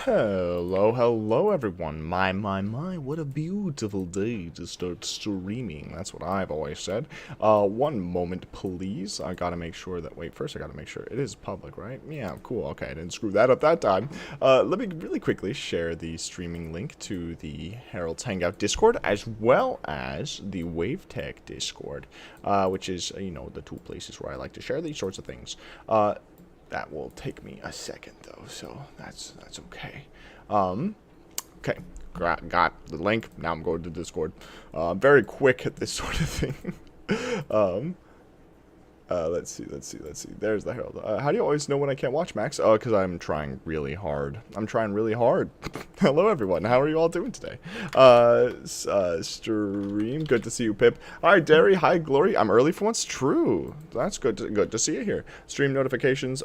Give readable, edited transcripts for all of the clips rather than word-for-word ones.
Hello everyone. My, what a beautiful day to start streaming. That's what I've always said. One moment, please. I gotta make sure that, wait, first I gotta make sure it is public, right? Yeah, cool, okay, I didn't screw that up that time. Let me really quickly share the streaming link to the Herald's Hangout Discord, as well as the WaveTech Discord, which is, you know, the two places where I like to share these sorts of things. That will take me a second, though, so that's okay. Okay, got the link. Now I'm going to Discord. Very quick at this sort of thing. Let's see. There's the Herald. How do you always know when I can't watch, Max? Oh, because I'm trying really hard. Hello, everyone. How are you all doing today? Stream. Good to see you, Pip. Hi, Derry. Hi, Glory. I'm early for once. True. That's good to see you here. Stream notifications.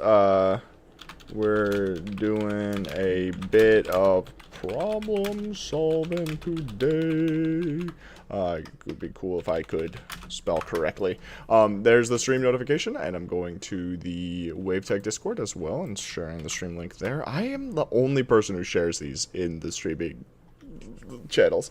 We're doing a bit of problem solving today. It would be cool if I could spell correctly. There's the stream notification, and I'm going to the WaveTech Discord as well and sharing the stream link there. I am the only person who shares these in the streaming channels.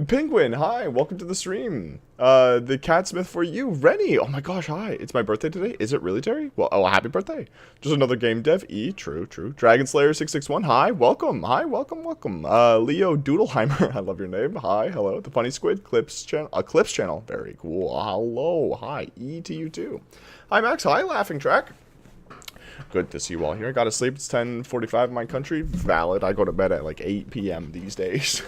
Penguin, hi, welcome to the stream. The Catsmith for you, Rennie. Oh my gosh, hi. It's my birthday today. Is it really, Terry? Well, oh, happy birthday. Just another game dev. True. Dragon Slayer 661, hi, welcome. Leo Doodleheimer, I love your name. Hi, hello. The Funny Squid Clips channel. Very cool. Hello, hi. To you too. Hi, Max. Hi, Laughing Track. Good to see you all here. I gotta sleep. It's 10:45 in my country. Valid. I go to bed at like 8 p.m. these days.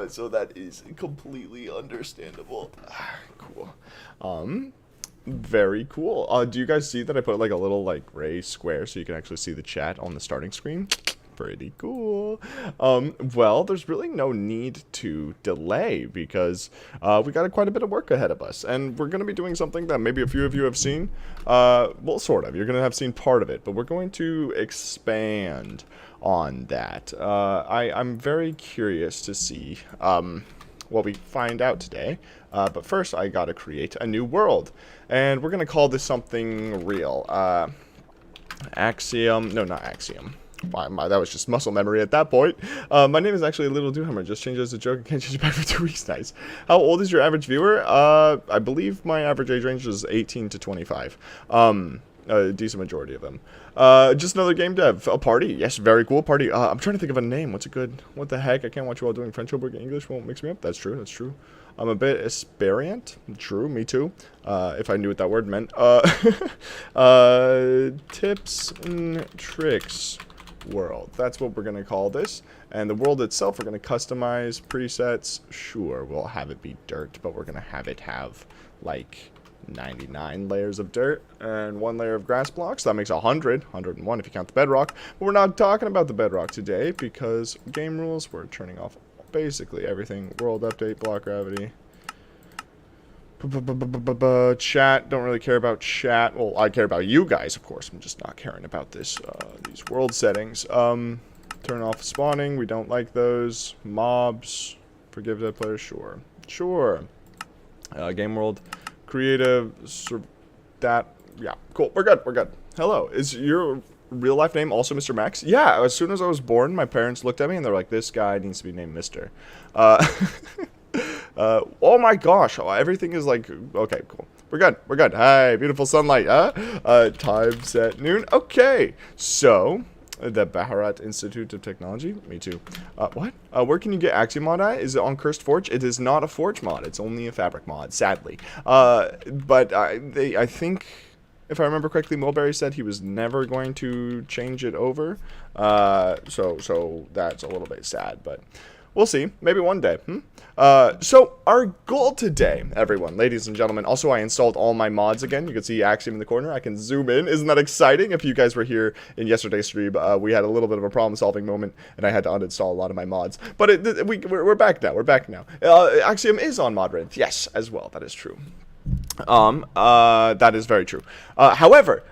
So that is completely understandable. Cool. Very cool. Do you guys see that I put like a little like gray square so you can actually see the chat on the starting screen? Pretty cool. Well, there's really no need to delay because we got quite a bit of work ahead of us, and we're going to be doing something that maybe a few of you have seen. Well, sort of. You're going to have seen part of it, but we're going to expand on that. I'm very curious to see what we find out today. But first, I got to create a new world, and we're going to call this something real. Axiom. No, not Axiom. That was just muscle memory at that point. My name is actually Little Doomhammer. Just changed it as a joke. I can't change it back for 2 weeks. Nice. How old is your average viewer? I believe my average age range is 18 to 25. A decent majority of them. Just another game dev. A party. Yes, very cool party. I'm trying to think of a name. What's a good... What the heck? I can't watch you all doing French homework and English. Won't mix me up. That's true. I'm a bit experienced. True, me too. If I knew what that word meant. Tips and tricks world. That's what we're going to call this. And the world itself, we're going to customize presets. Sure, we'll have it be dirt, but we're going to have it have like 99 layers of dirt and 1 layer of grass blocks. That makes 101 if you count the bedrock. But we're not talking about the bedrock today because game rules, we're turning off basically everything. World update, block gravity. Chat, don't really care about chat. Well, I care about you guys, of course. I'm just not caring about this, these world settings. Turn off spawning. We don't like those. Mobs. Forgive dead players. Sure. Game world. Creative. Yeah, cool. We're good. Hello. Is your real life name also Mr. Max? Yeah, as soon as I was born, my parents looked at me and they're like, this guy needs to be named Mr. Oh my gosh, everything is like, okay, cool. We're good. Hi, beautiful sunlight, time set noon. Okay, so, the Baharat Institute of Technology, me too. What? Where can you get Axiom mod at? Is it on Cursed Forge? It is not a Forge mod, it's only a Fabric mod, sadly. But I think, if I remember correctly, Mulberry said he was never going to change it over. So that's a little bit sad, but we'll see. Maybe one day. So our goal today, everyone, ladies and gentlemen. Also, I installed all my mods again. You can see Axiom in the corner. I can zoom in. Isn't that exciting? If you guys were here in yesterday's stream, we had a little bit of a problem-solving moment, and I had to uninstall a lot of my mods. But we're back now. Axiom is on Modred. Yes, as well. That is true. That is very true. However,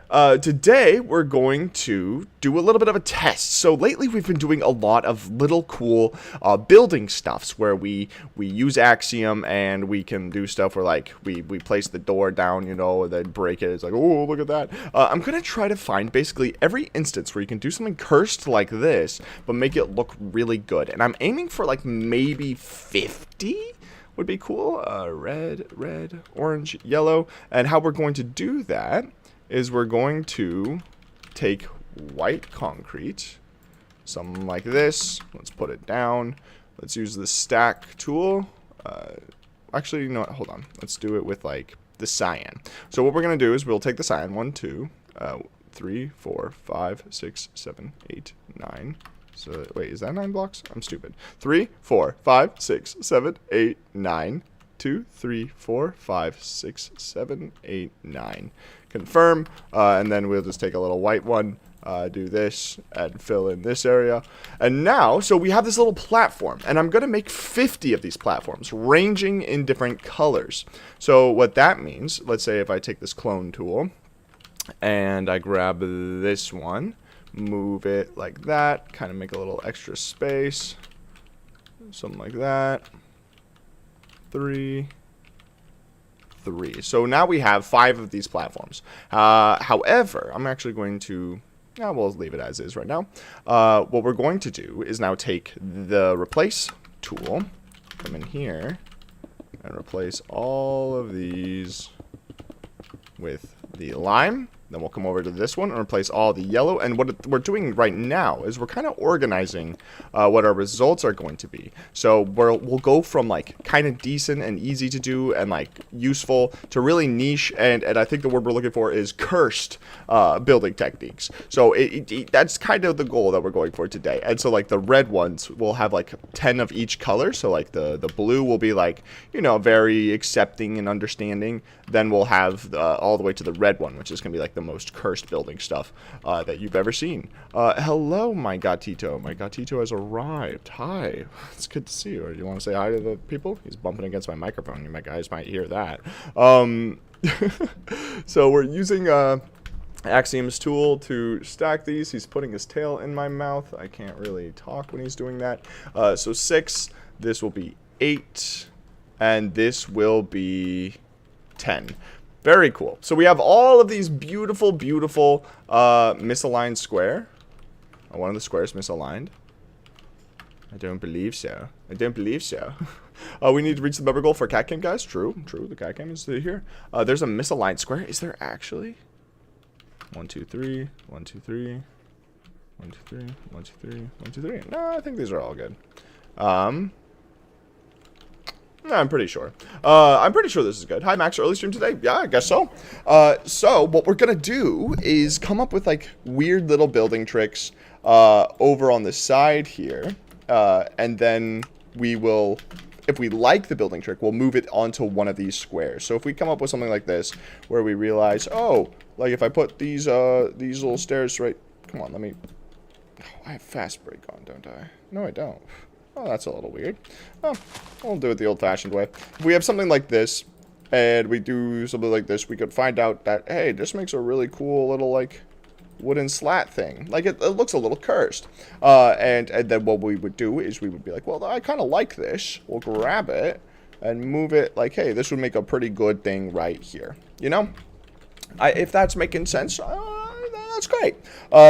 today we're going to do a little bit of a test. So lately we've been doing a lot of little cool building stuffs where we use Axiom and we can do stuff where like we place the door down, you know, and then break it. It's like, oh, look at that. I'm gonna try to find basically every instance where you can do something cursed like this, but make it look really good. And I'm aiming for like maybe 50. Would be cool. Red, orange, yellow. And how we're going to do that is we're going to take white concrete, something like this. Let's put it down. Let's use the stack tool. Actually, you know what? Hold on. Let's do it with like the cyan. So what we're going to do is we'll take the cyan. 1, 2, 3, 4, 5, 6, 7, 8, 9. So, wait, is that 9 blocks? I'm stupid. 3, 4, 5, 6, 7, 8, 9. 2, 3, 4, 5, 6, 7, 8, 9. Confirm, and then we'll just take a little white one, do this, and fill in this area. And now, so we have this little platform, and I'm going to make 50 of these platforms, ranging in different colors. So what that means, let's say if I take this clone tool, and I grab this one, move it like that, kind of make a little extra space, something like that. 3. So now we have 5 of these platforms. However, I'm actually going to, we'll leave it as is right now. What we're going to do is now take the replace tool, come in here, and replace all of these with the lime. Then we'll come over to this one and replace all the yellow. And what we're doing right now is we're kind of organizing what our results are going to be. So we'll go from like kind of decent and easy to do and like useful to really niche. And I think the word we're looking for is cursed building techniques. So that's kind of the goal that we're going for today. And so like the red ones will have like 10 of each color. So like the blue will be like, you know, very accepting and understanding. Then we'll have all the way to the red one, which is going to be like the most cursed building stuff that you've ever seen. Hello, my gatito. My gatito has arrived. Hi. It's good to see you. Or do you want to say hi to the people? He's bumping against my microphone. You guys might hear that. So we're using Axiom's tool to stack these. He's putting his tail in my mouth. I can't really talk when he's doing that. So 6. This will be 8. And this will be 10. Very cool. So we have all of these beautiful, beautiful misaligned square. Oh, one of the squares misaligned. I don't believe so. I don't believe so. We need to reach the member goal for cat cam, guys. True. The cat cam is here. There's a misaligned square. Is there actually? 1, 2, 3. 1, 2, 3. 1, 2, 3. 1, 2, 3. 1, 2, 3. No, I think these are all good. No, I'm pretty sure. I'm pretty sure this is good. Hi, Max. Early stream today? Yeah, I guess so. So what we're going to do is come up with, like, weird little building tricks over on the side here. And then we will, if we like the building trick, we'll move it onto one of these squares. So if we come up with something like this, where we realize, oh, like if I put these little stairs right... Come on, let me... Oh, I have fast break on, don't I? No, I don't. Oh, that's a little weird. Oh, we'll do it the old-fashioned way. If we have something like this, and we do something like this, we could find out that, hey, this makes a really cool little, like, wooden slat thing. Like, it looks a little cursed. And then what we would do is we would be like, well, I kind of like this. We'll grab it and move it like, hey, this would make a pretty good thing right here. You know? If that's making sense, that's great.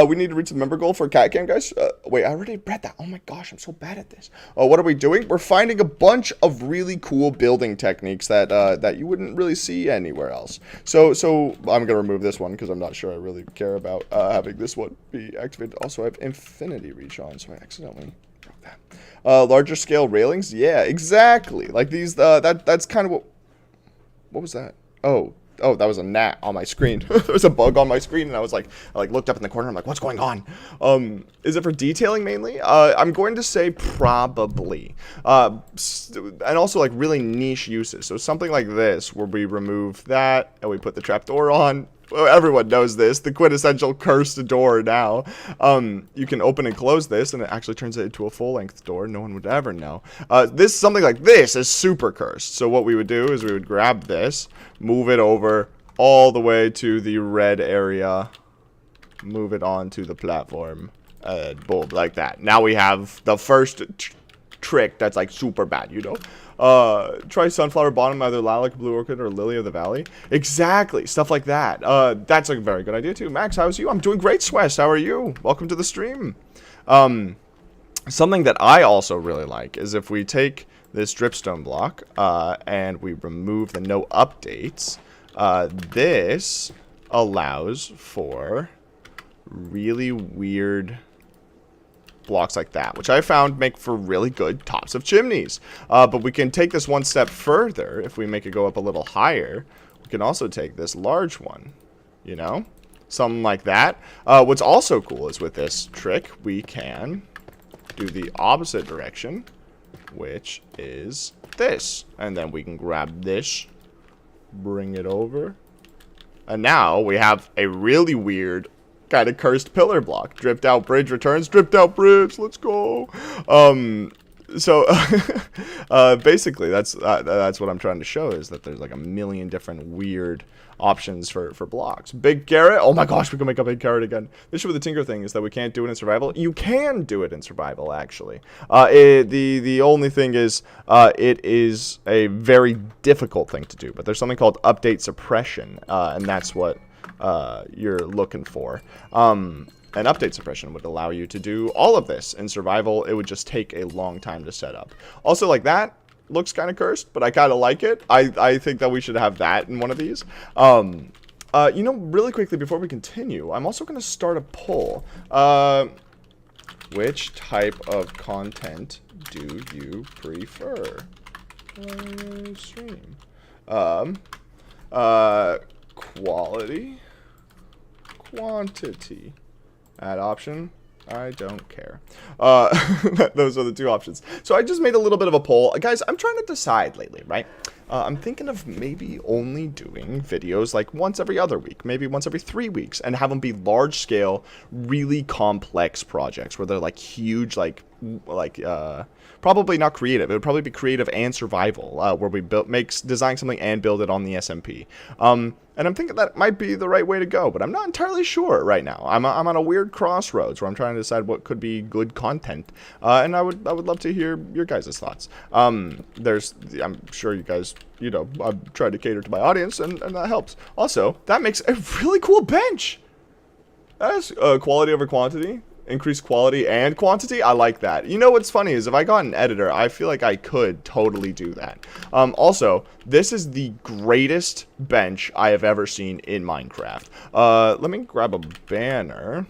We need to reach the member goal for cat cam, guys. Wait, I already read that. Oh my gosh, I'm so bad at this. What are we doing? We're finding a bunch of really cool building techniques that that you wouldn't really see anywhere else. So I'm gonna remove this one because I'm not sure I really care about having this one be activated. Also, I have infinity reach on, so I accidentally broke that. Larger scale railings? Yeah, exactly. Like these. That's kind of what was that? Oh, that was a gnat on my screen. There was a bug on my screen, and I looked up in the corner. I'm like, what's going on? Is it for detailing mainly? I'm going to say probably. And also like really niche uses. So something like this, where we remove that and we put the trapdoor on. everyone knows this, the quintessential cursed door now. You can open and close this, and it actually turns it into a full-length door. No one would ever know. Something like this is super cursed. So what we would do is we would grab this, move it over all the way to the red area, move it onto the platform, boom, like that. Now we have the first trick that's like super bad, you know. Try sunflower bottom, either lilac, blue orchid, or lily of the valley. Exactly, stuff like that. That's a very good idea too. Max, how's you? I'm doing great, Swest. How are you? Welcome to the stream. Something that I also really like is if we take this dripstone block and we remove the no updates. This allows for really weird blocks like that, which I found make for really good tops of chimneys. But we can take this one step further. If we make it go up a little higher, we can also take this large one, you know, something like that. What's also cool is with this trick, we can do the opposite direction, which is this. And then we can grab this, bring it over, and now we have a really weird kind of cursed pillar block. Dripped out bridge returns. Dripped out bridge. Let's go. So basically that's what I'm trying to show, is that there's like a million different weird options for blocks. Big carrot. Oh my gosh, we can make a big carrot again. The issue with the tinker thing is that we can't do it in survival. You can do it in survival, actually. The only thing is it is a very difficult thing to do. But there's something called update suppression, and that's what you're looking for. And update suppression would allow you to do all of this. In survival, it would just take a long time to set up. Also, like that looks kind of cursed, but I kind of like it. I think that we should have that in one of these. You know, really quickly before we continue, I'm also going to start a poll. Which type of content do you prefer? Stream. Quality. Quantity. Add option. I don't care. Those are the two options. So I just made a little bit of a poll. Guys, I'm trying to decide lately, right? I'm thinking of maybe only doing videos like once every other week, maybe once every 3 weeks, and have them be large scale, really complex projects where they're like huge, probably not creative. It would probably be creative and survival, where we design something and build it on the SMP. And I'm thinking that might be the right way to go, but I'm not entirely sure right now. I'm on a weird crossroads where I'm trying to decide what could be good content, and I would love to hear your guys' thoughts. I'm sure you guys, you know, I'm trying to cater to my audience, and that helps. Also, that makes a really cool bench. That's quality over quantity. Increase quality and quantity. I like that. You know what's funny is if I got an editor, I feel like I could totally do that. Also, this is the greatest bench I have ever seen in Minecraft. Let me grab a banner.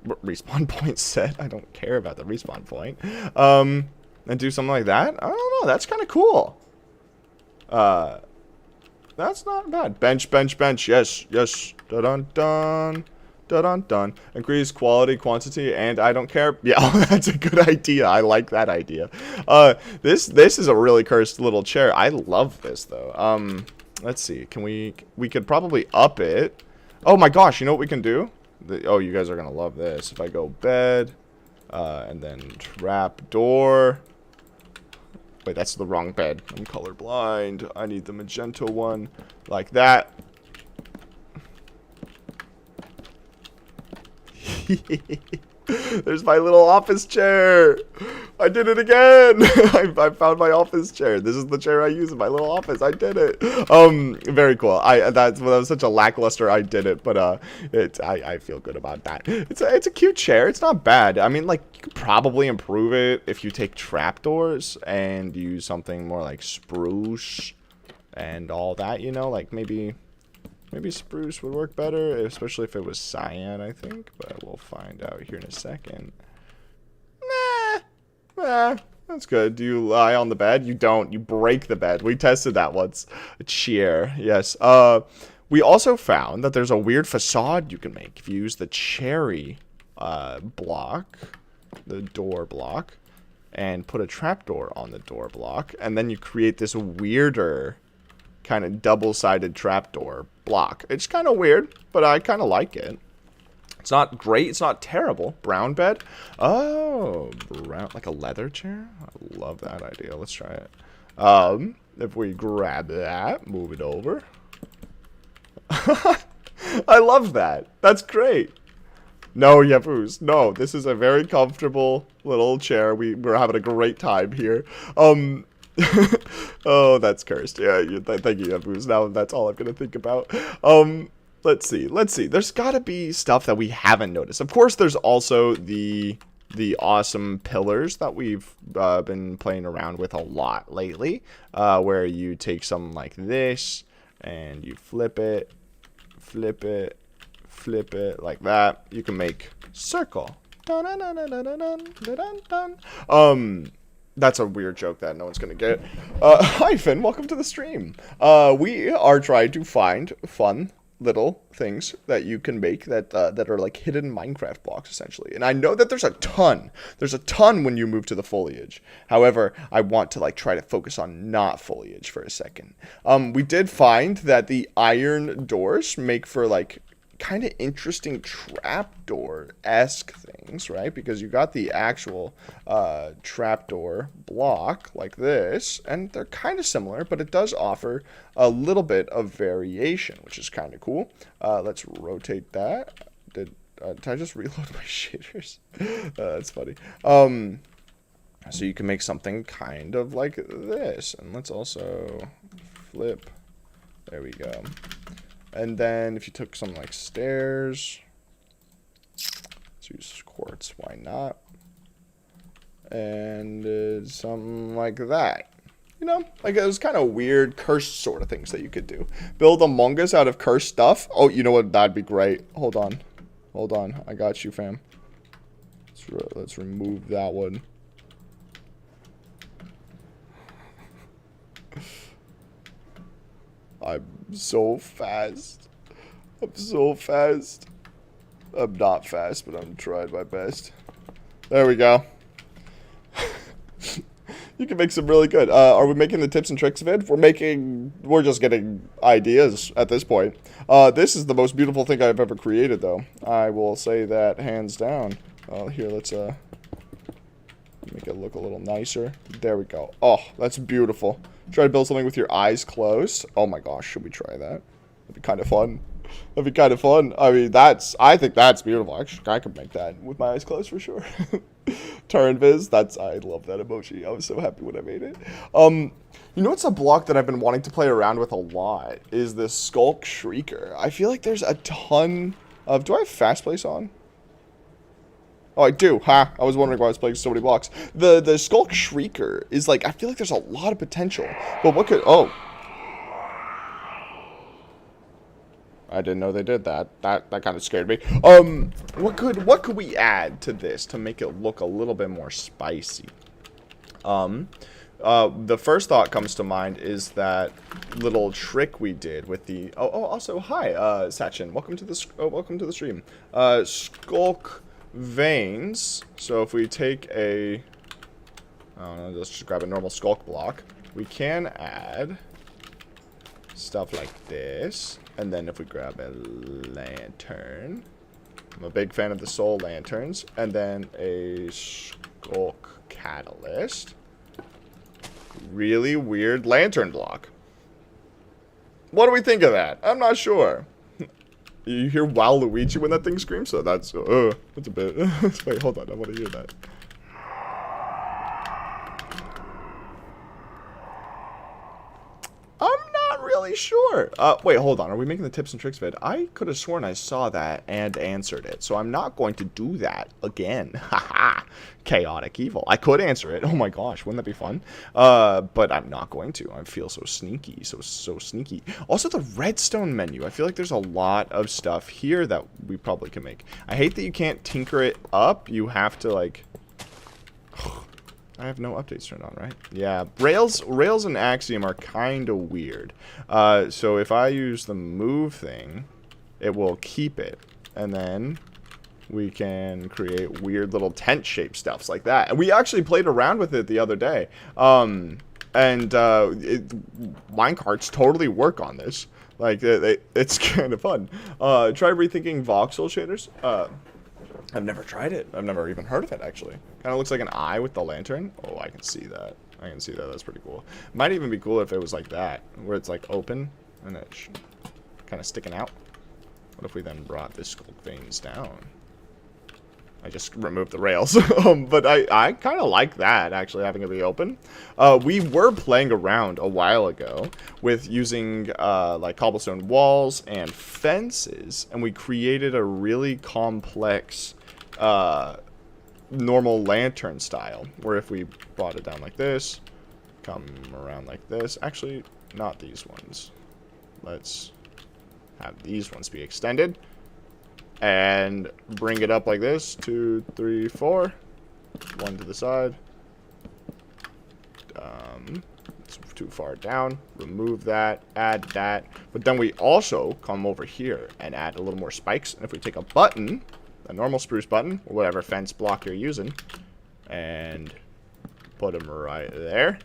Respawn point set. I don't care about the respawn point. And do something like that. I don't know. That's kind of cool. That's not bad. Bench, bench, bench. Yes, yes. Dun dun dun. Dun dun. Increase quality, quantity, and I don't care. Yeah, that's a good idea. I like that idea. This is a really cursed little chair. I love this though. Let's see. Can we could probably up it. Oh my gosh, you know what we can do? Oh, you guys are gonna love this. If I go bed, and then trap door. Wait, that's the wrong bed. I'm colorblind. I need the magenta one, like that. There's my little office chair. I did it again. I found my office chair. This is the chair I use in my little office. I did it. Very cool. That was such a lackluster. I did it, but I feel good about that. It's a cute chair. It's not bad. I mean, like, you could probably improve it if you take trapdoors and use something more like spruce and all that. You know, like maybe spruce would work better, especially if it was cyan, I think. But we'll find out here in a second. Nah, that's good. Do you lie on the bed? You don't. You break the bed. We tested that once. A chair, yes. We also found that there's a weird facade you can make if you use the cherry block, the door block, and put a trapdoor on the door block, and then you create this weirder kind of double-sided trapdoor block. It's kind of weird, but I kind of like it. It's not great. It's not terrible. Brown bed. Oh, brown, like a leather chair. I love that idea. Let's try it. If we grab that, move it over. I love that. That's great. No, Yabus. No, this is a very comfortable little chair. We're having a great time here. Oh, that's cursed. Yeah, thank you, Yabus. Now that's all I'm gonna think about. Let's see. There's gotta be stuff that we haven't noticed. Of course, there's also the awesome pillars that we've been playing around with a lot lately, where you take something like this and you flip it like that. You can make circle. That's a weird joke that no one's gonna get. Hi Finn, welcome to the stream. We are trying to find fun little things that you can make that are like hidden Minecraft blocks, essentially. And I know that there's a ton when you move to the foliage. However, I want to like try to focus on not foliage for a second. We did find that the iron doors make for like kind of interesting trapdoor-esque things, right? Because you got the actual trapdoor block like this, and they're kind of similar, but it does offer a little bit of variation, which is kind of cool. Let's rotate that. Did I just reload my shaders? That's funny. So you can make something kind of like this, and let's also flip. There we go. And then if you took something like stairs, let's use quartz, why not? And something like that. You know, like those kind of weird cursed sort of things that you could do. Build Among Us out of cursed stuff. Oh, you know what? That'd be great. Hold on. I got you, fam. Let's remove that one. I'm so fast. I'm not fast, but I'm trying my best. There we go. You can make some really good. Are we making the tips and tricks vid? We're just getting ideas at this point. This is the most beautiful thing I've ever created, though. I will say that hands down. Here, let's make it look a little nicer. There we go. Oh, that's beautiful. Try to build something with your eyes closed. Oh my gosh, should we try that? That'd be kind of fun. I mean, I think that's beautiful. Actually, I could make that with my eyes closed for sure. Turn viz. I love that emoji. I was so happy when I made it. You know what's a block that I've been wanting to play around with a lot is this Skulk Shrieker. I feel like there's a ton of... Do I have Fast Place on? Oh, I do. Ha! I was wondering why I was playing so many blocks. The Skulk Shrieker is like, I feel like there's a lot of potential. But what could... Oh. I didn't know they did that. That kind of scared me. What could we add to this to make it look a little bit more spicy? The first thought comes to mind is that little trick we did with the... Oh, also, hi, Sachin. Welcome to the stream. Skulk veins. So if we take a... I don't know, let's just grab a normal Skulk block. We can add stuff like this. And then if we grab a lantern, I'm a big fan of the soul lanterns, and then a Skulk catalyst. Really weird lantern block. What do we think of that? I'm not sure. You hear Waluigi when that thing screams, so that's a bit. Wait, hold on, I want to hear that. Really sure. Wait, hold on. Are we making the tips and tricks vid? I could have sworn I saw that and answered it, so I'm not going to do that again. Haha. Chaotic evil. I could answer it. Oh my gosh, wouldn't that be fun? But I'm not going to. I feel so sneaky, so sneaky. Also, the redstone menu. I feel like there's a lot of stuff here that we probably can make. I hate that you can't tinker it up. You have to like. I have no updates turned on, right? Yeah, Rails and Axiom are kind of weird. So if I use the move thing, it will keep it. And then we can create weird little tent-shaped stuffs like that. And we actually played around with it the other day. And minecarts totally work on this. Like, it's kind of fun. Try rethinking voxel shaders. I've never tried it. I've never even heard of it, actually. Kind of looks like an eye with the lantern. Oh, I can see that. I can see that. That's pretty cool. Might even be cool if it was like that, where it's like open and it's kind of sticking out. What if we then brought the skull veins down? I just removed the rails. But I kind of like that, actually, having it be open. We were playing around a while ago with using like cobblestone walls and fences, and we created a really complex normal lantern style, where if we brought it down like this, come around like this. Actually, not these ones. Let's have these ones be extended. And bring it up like this. 2, 3, 4. One to the side. It's too far down. Remove that. Add that. But then we also come over here and add a little more spikes. And if we take a button, a normal spruce button, or whatever fence block you're using, and put them right there.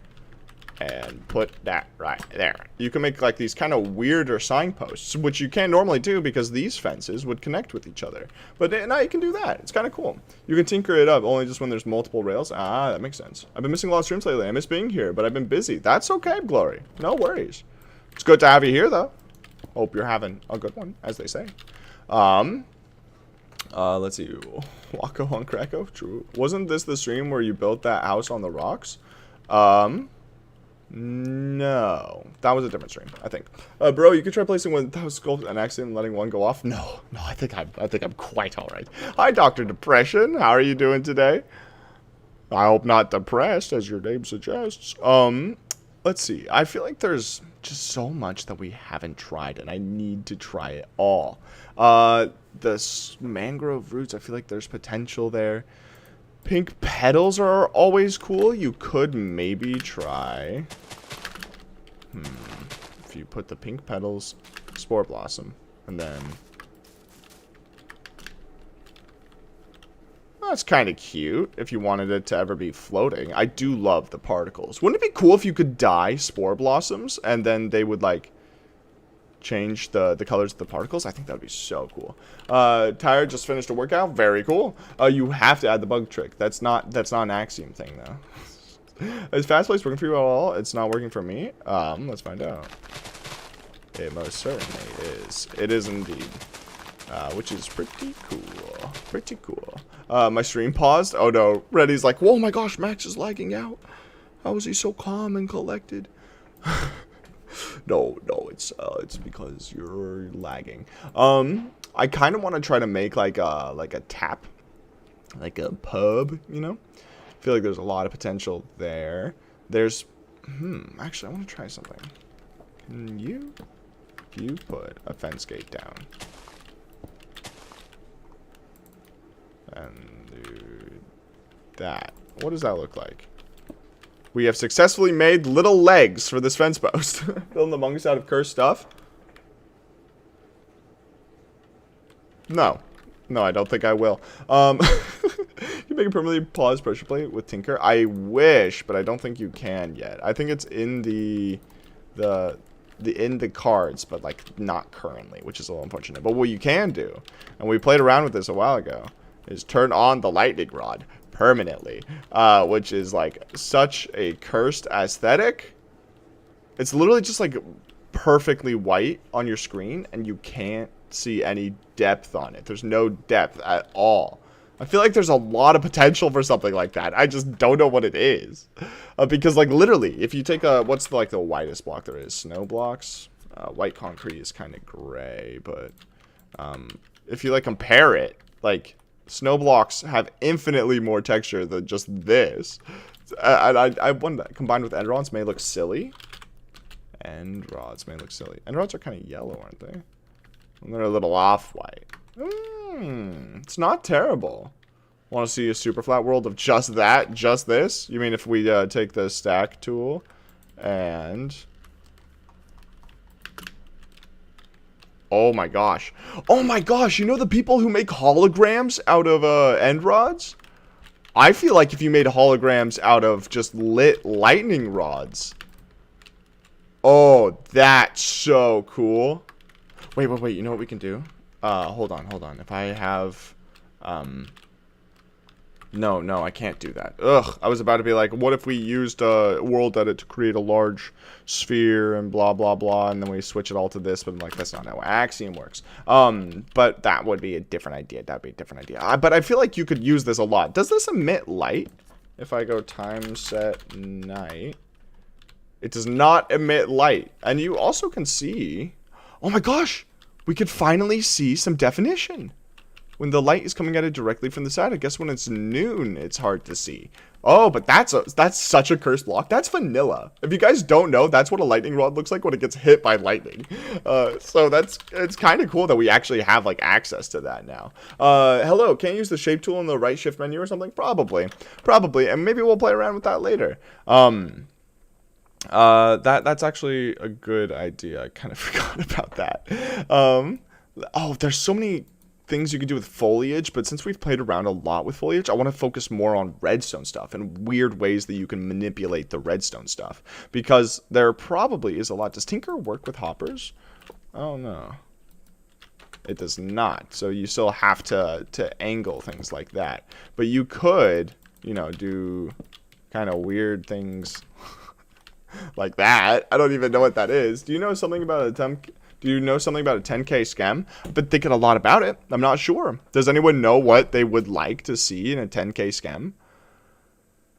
And put that right there. You can make like these kind of weirder signposts, which you can't normally do because these fences would connect with each other. But now you can do that. It's kind of cool. You can tinker it up only just when there's multiple rails. Ah, that makes sense. I've been missing a lot of streams lately. I miss being here, but I've been busy. That's okay, Glory. No worries. It's good to have you here, though. Hope you're having a good one, as they say. Let's see. Wacko on Krakow? True. Wasn't this the stream where you built that house on the rocks? No, that was a different stream, I think. Bro, you could try placing 1,000 skulls and Axiom and letting one go off. No, I think I'm quite all right. Hi, Dr. Depression. How are you doing today? I hope not depressed, as your name suggests. Let's see. I feel like there's just so much that we haven't tried, and I need to try it all. The mangrove roots, I feel like there's potential there. Pink petals are always cool. You could maybe try. If you put the pink petals, spore blossom, and then. That's kind of cute if you wanted it to ever be floating. I do love the particles. Wouldn't it be cool if you could dye spore blossoms and then they would like change the colors of the particles? I think that would be so cool. Tired, just finished a workout. Very cool. You have to add the bug trick. That's not an Axiom thing though. Is fast place working for you at all? It's not working for me. Let's find out. It most certainly is. It is indeed. Which is pretty cool. Pretty cool. My stream paused. Oh no. Reddy's like, whoa my gosh, Max is lagging out. How is he so calm and collected? No, it's because you're lagging. I kind of want to try to make like a tap, like a pub, you know? I feel like there's a lot of potential there. There's, actually, I want to try something. Can you put a fence gate down and do that? What does that look like? We have successfully made little legs for this fence post. Building the mongoose out of cursed stuff? No, I don't think I will. You make a permanently pause pressure plate with Tinker? I wish, but I don't think you can yet. I think it's in the cards, but like not currently, which is a little unfortunate. But what you can do, and we played around with this a while ago, is turn on the lightning rod permanently, which is like such a cursed aesthetic. It's literally just like perfectly white on your screen, and you can't see any depth on it. There's no depth at all. I feel like there's a lot of potential for something like that. I just don't know what it is. Because like literally, if you take what's the whitest block there is? Snow blocks? White concrete is kind of gray, but if you like compare it, like snow blocks have infinitely more texture than just this. I wonder, combined with end rods may look silly. End rods may look silly. End rods are kind of yellow, aren't they? And they're a little off-white. It's not terrible. Want to see a super flat world of just that? Just this? You mean if we take the stack tool and... Oh my gosh. Oh my gosh, you know the people who make holograms out of end rods? I feel like if you made holograms out of just lit lightning rods. Oh, that's so cool. Wait. You know what we can do? Hold on. If I have, No, I can't do that. Ugh, I was about to be like, what if we used world edit to create a large sphere and blah, blah, blah, and then we switch it all to this, but I'm like, that's not how Axiom works. But that would be a different idea. But I feel like you could use this a lot. Does this emit light? If I go time set night, it does not emit light. And you also can see, oh my gosh, we could finally see some definition. When the light is coming at it directly from the side, I guess when it's noon, it's hard to see. Oh, but that's such a cursed block. That's vanilla. If you guys don't know, that's what a lightning rod looks like when it gets hit by lightning. So it's kind of cool that we actually have like access to that now. Hello, can't you use the shape tool in the right shift menu or something? Probably, and maybe we'll play around with that later. That's actually a good idea. I kind of forgot about that. Oh, there's so many things you can do with foliage, but since we've played around a lot with foliage, I want to focus more on redstone stuff and weird ways that you can manipulate the redstone stuff, because there probably is a lot. Does Tinker work with hoppers? Oh no, it does not. So you still have to angle things like that, but you could, you know, do kind of weird things like that. I don't even know what that is. Do you know something about a 10K scam? I've been thinking a lot about it. I'm not sure. Does anyone know what they would like to see in a 10K scam?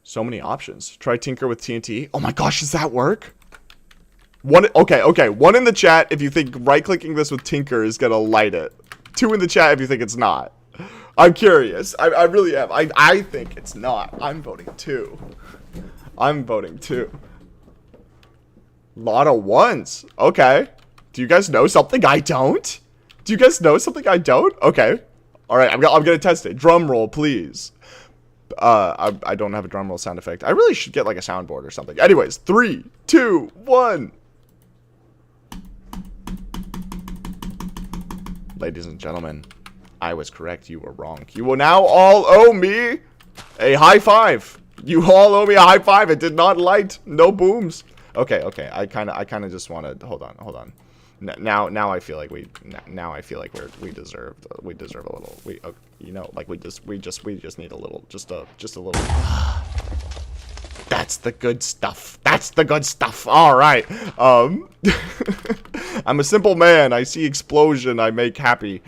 So many options. Try Tinker with TNT. Oh my gosh, does that work? Okay. 1 in the chat if you think right-clicking this with Tinker is gonna light it. 2 in the chat if you think it's not. I'm curious. I really am. I think it's not. I'm voting 2. Lot of 1s. Okay. Do you guys know something I don't? Okay. All right, I'm gonna test it. Drum roll, please. I don't have a drum roll sound effect. I really should get like a soundboard or something. Anyways, 3, 2, 1. Ladies and gentlemen, I was correct. You were wrong. You will now all owe me a high five. You all owe me a high five. It did not light. No booms. Okay. I kind of just want to hold on. Now I feel like we deserve a little. You know, like we just need a little, just a little. That's the good stuff. All right. I'm a simple man. I see explosion, I make happy.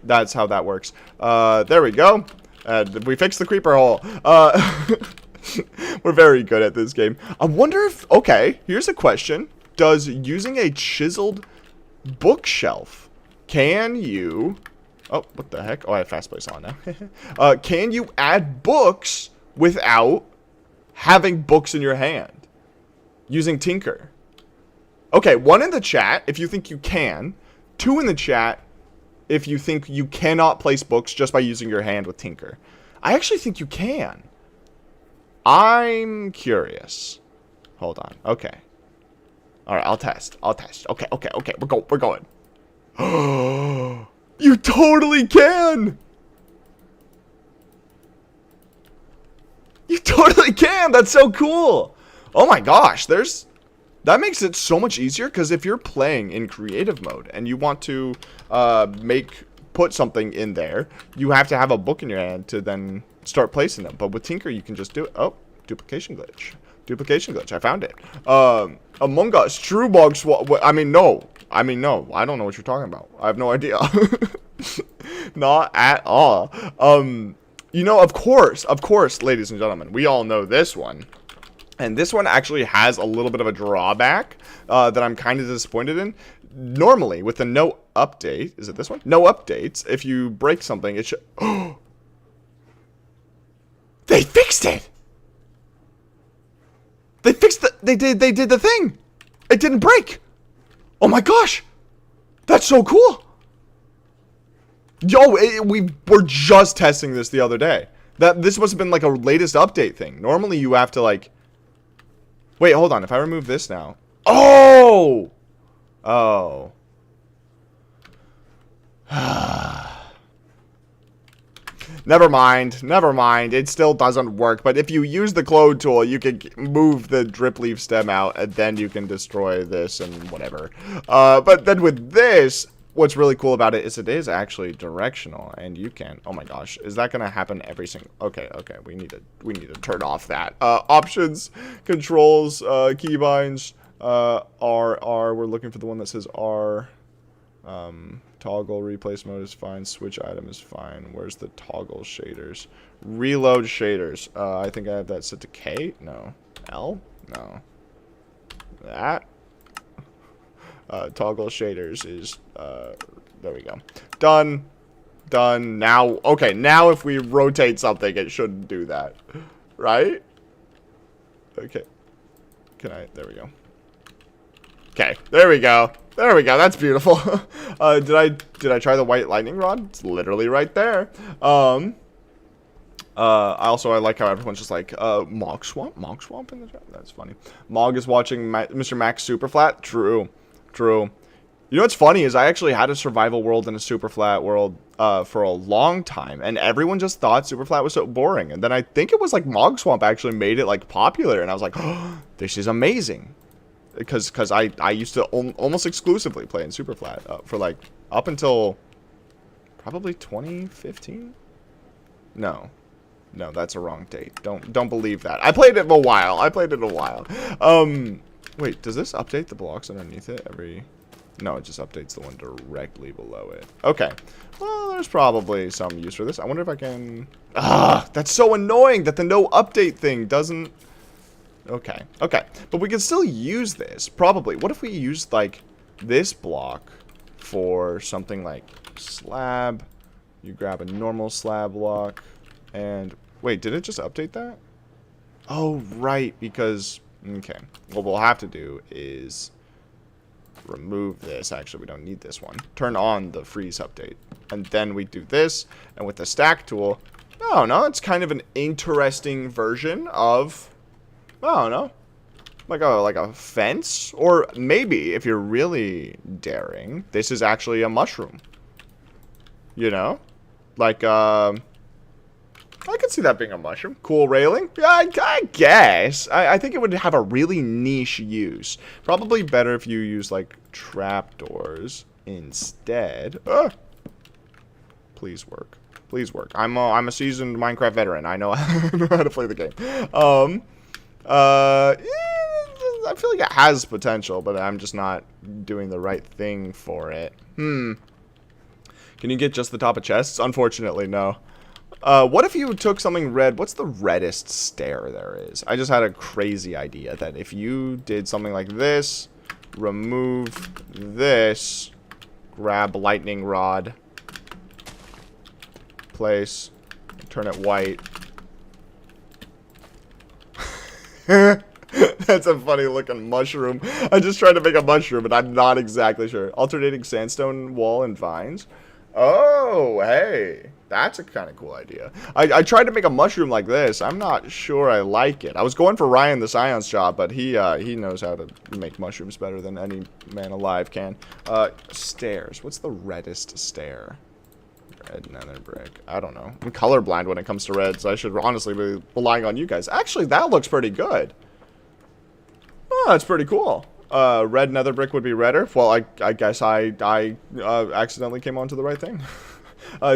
That's how that works. There we go. We fixed the creeper hole. We're very good at this game. I wonder if, okay, here's a question. Does using a chiseled bookshelf, can you, oh, what the heck? Oh, I have fast place on now. Can you add books without having books in your hand using Tinker? Okay, 1 in the chat if you think you can. 2 in the chat if you think you cannot place books just by using your hand with Tinker. I actually think you can. I'm curious. Hold on. Okay. All right, I'll test. Okay. We're going. You totally can. That's so cool. Oh my gosh, that makes it so much easier, because if you're playing in creative mode and you want to put something in there, you have to have a book in your hand to then start placing them. But with Tinker, you can just do it. Oh, duplication glitch. I found it. Among Us, True Bog Swap. I mean, no. I don't know what you're talking about. I have no idea. Not at all. You know, of course, ladies and gentlemen, we all know this one. And this one actually has a little bit of a drawback that I'm kind of disappointed in. Normally, with the no update, is it this one? No updates. If you break something, it should. They fixed it. They fixed the. They did the thing. It didn't break. Oh my gosh, that's so cool. Yo, we were just testing this the other day. This must have been like a latest update thing. Normally, you have to like. Wait, hold on. If I remove this now. Oh. Never mind. Never mind. It still doesn't work. But if you use the clone tool, you can move the drip leaf stem out, and then you can destroy this and whatever. But then with this, what's really cool about it is actually directional, and you can. Oh my gosh, is that gonna happen every single? Okay. We need to turn off that. Options, controls, keybinds. R. We're looking for the one that says R. Toggle replace mode is fine. Switch item is fine. Where's the toggle shaders? Reload shaders. I think I have that set to K. No. L. No. That. Toggle shaders is. There we go. Done. Done. Now. Okay. Now, if we rotate something, it shouldn't do that, right? Okay. Can I? There we go. Okay. There we go. There we go. That's beautiful. Did I try the white lightning rod? It's literally right there. I like how everyone's just like, Mog Swamp in the chat. That's funny. Mog is watching Mr. Max Superflat. True. You know what's funny is I actually had a survival world and a Superflat world for a long time, and everyone just thought Superflat was so boring. And then I think it was like Mog Swamp actually made it like popular, and I was like, oh, this is amazing. Because I used to almost exclusively play in Superflat for like up until probably 2015. No, that's a wrong date. Don't believe that. I played it a while. Wait, does this update the blocks underneath it every? No, it just updates the one directly below it. Okay. Well, there's probably some use for this. I wonder if I can. That's so annoying that the no update thing doesn't. Okay. But we can still use this, probably. What if we used, like, this block for something like slab? You grab a normal slab block, and... Wait, did it just update that? Oh, right, because... Okay. What we'll have to do is remove this. Actually, we don't need this one. Turn on the freeze update. And then we do this, and with the stack tool... Oh, no, it's kind of an interesting version of... I don't know, like a fence, or maybe if you're really daring, this is actually a mushroom. You know, like I could see that being a mushroom. Cool railing. Yeah, I guess. I think it would have a really niche use. Probably better if you use like trapdoors instead. Please work. I'm a seasoned Minecraft veteran. I know how to play the game. I feel like it has potential, but I'm just not doing the right thing for it. Can you get just the top of chests? Unfortunately, no. What if you took something red? What's the reddest stair there is? I just had a crazy idea that if you did something like this, remove this, grab lightning rod, place, turn it white. That's a funny looking mushroom. I just tried to make a mushroom, but I'm not exactly sure. Alternating sandstone wall and vines. Oh, hey. That's a kind of cool idea. I tried to make a mushroom like this. I'm not sure I like it. I was going for Ryan the Scion's job, but he knows how to make mushrooms better than any man alive can. Stairs. What's the reddest stair? Red nether brick. I don't know. I'm colorblind when it comes to red, so I should honestly be relying on you guys. Actually, that looks pretty good. Oh, that's pretty cool. Red nether brick would be redder. Well, I guess I accidentally came onto the right thing.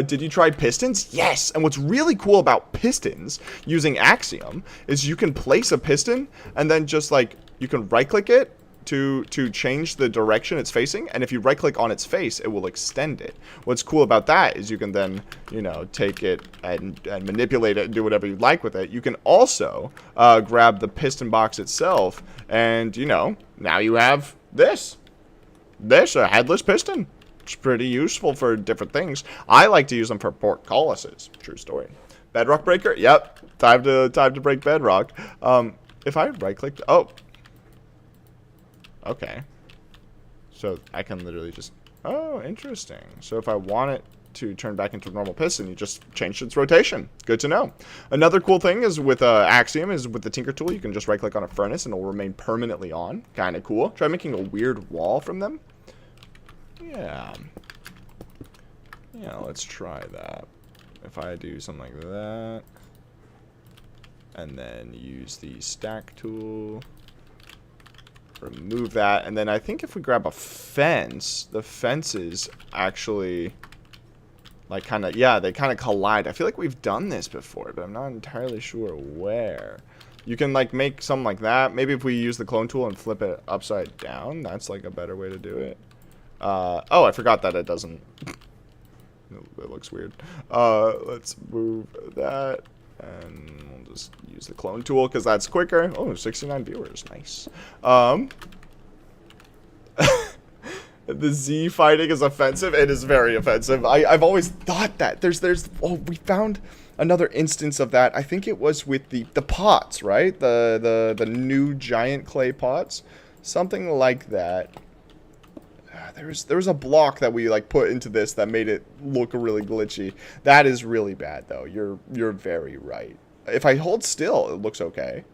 Did you try pistons? Yes. And what's really cool about pistons using Axiom is you can place a piston and then just like you can right click it to change the direction it's facing, and if you right click on its face, it will extend it. What's cool about that is you can then, you know, take it and manipulate it and do whatever you like with it. You can also grab the piston box itself, and you know, now you have this a headless piston. It's pretty useful for different things. I like to use them for portcullises. True story. Bedrock breaker. Yep. Time to break bedrock. If I right clicked, oh. Okay. So I can literally just... Oh, interesting. So if I want it to turn back into a normal piston, you just change its rotation. Good to know. Another cool thing is with Axiom is with the Tinker tool, you can just right click on a furnace and it will remain permanently on. Kind of cool. Try making a weird wall from them. Yeah. Yeah, let's try that. if I do something like that, and then use the stack tool, remove that, and then I think if we grab a fence, the fences actually, like, kind of, yeah, they kind of collide. I feel like we've done this before, but I'm not entirely sure where. You can, like, make something like that. Maybe if we use the clone tool and flip it upside down, that's, like, a better way to do it. Oh, I forgot that it doesn't. It looks weird. Let's move that, and we'll just use the clone tool because that's quicker. Oh, 69 viewers, nice. The Z fighting is offensive. It is very offensive. I've always thought that. Oh, we found another instance of that. I think it was with the pots, right? The new giant clay pots, something like that. There was a block that we like put into this that made it look really glitchy. That is really bad though. You're very right. If I hold still, it looks okay.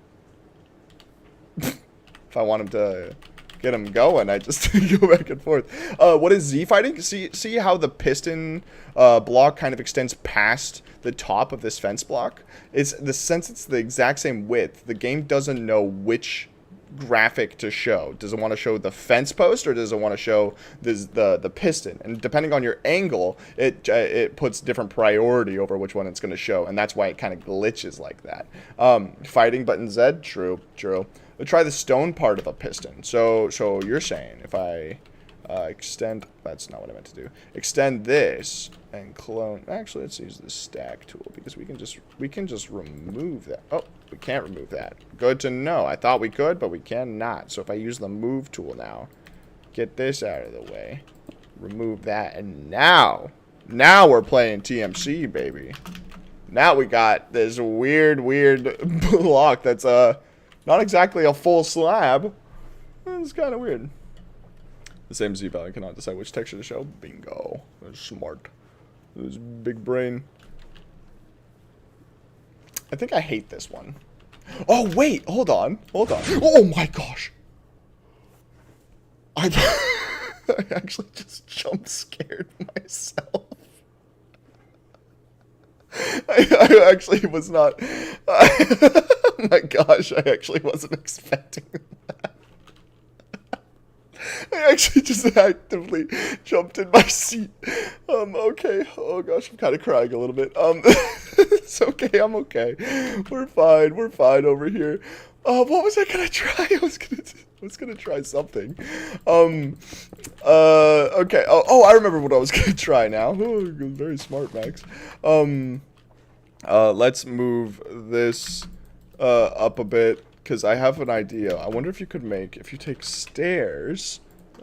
If I want him to get him going, I just go back and forth. What is Z fighting? See how the piston block kind of extends past the top of this fence block? Since it's the exact same width, the game doesn't know which graphic to show. Does it want to show the fence post or does it want to show the piston? And depending on your angle, it puts different priority over which one it's going to show, and that's why it kind of glitches like that. Fighting button Z, true. Let's try the stone part of a piston. So you're saying if I extend, that's not what I meant to do. Extend this and clone. Actually, let's use the stack tool because we can just remove that. Oh, we can't remove that. Good to know. I thought we could, but we cannot. So if I use the move tool now, get this out of the way, remove that, and now we're playing TMC, baby. Now we got this weird block that's not exactly a full slab. It's kind of weird. The same Z value cannot decide which texture to show. Bingo. That's smart. This big brain. I think I hate this one. Oh, wait. Hold on. Oh, my gosh. I actually just jump scared myself. I actually was not. Oh, my gosh. I actually wasn't expecting that. I actually just actively jumped in my seat. Okay. Oh gosh, I'm kind of crying a little bit. It's okay, I'm okay. We're fine over here. What was I gonna try? I was gonna try something. Okay. Oh, I remember what I was gonna try now. Oh, very smart, Max. Let's move this up a bit. Because I have an idea. I wonder if you could make, if you take stairs,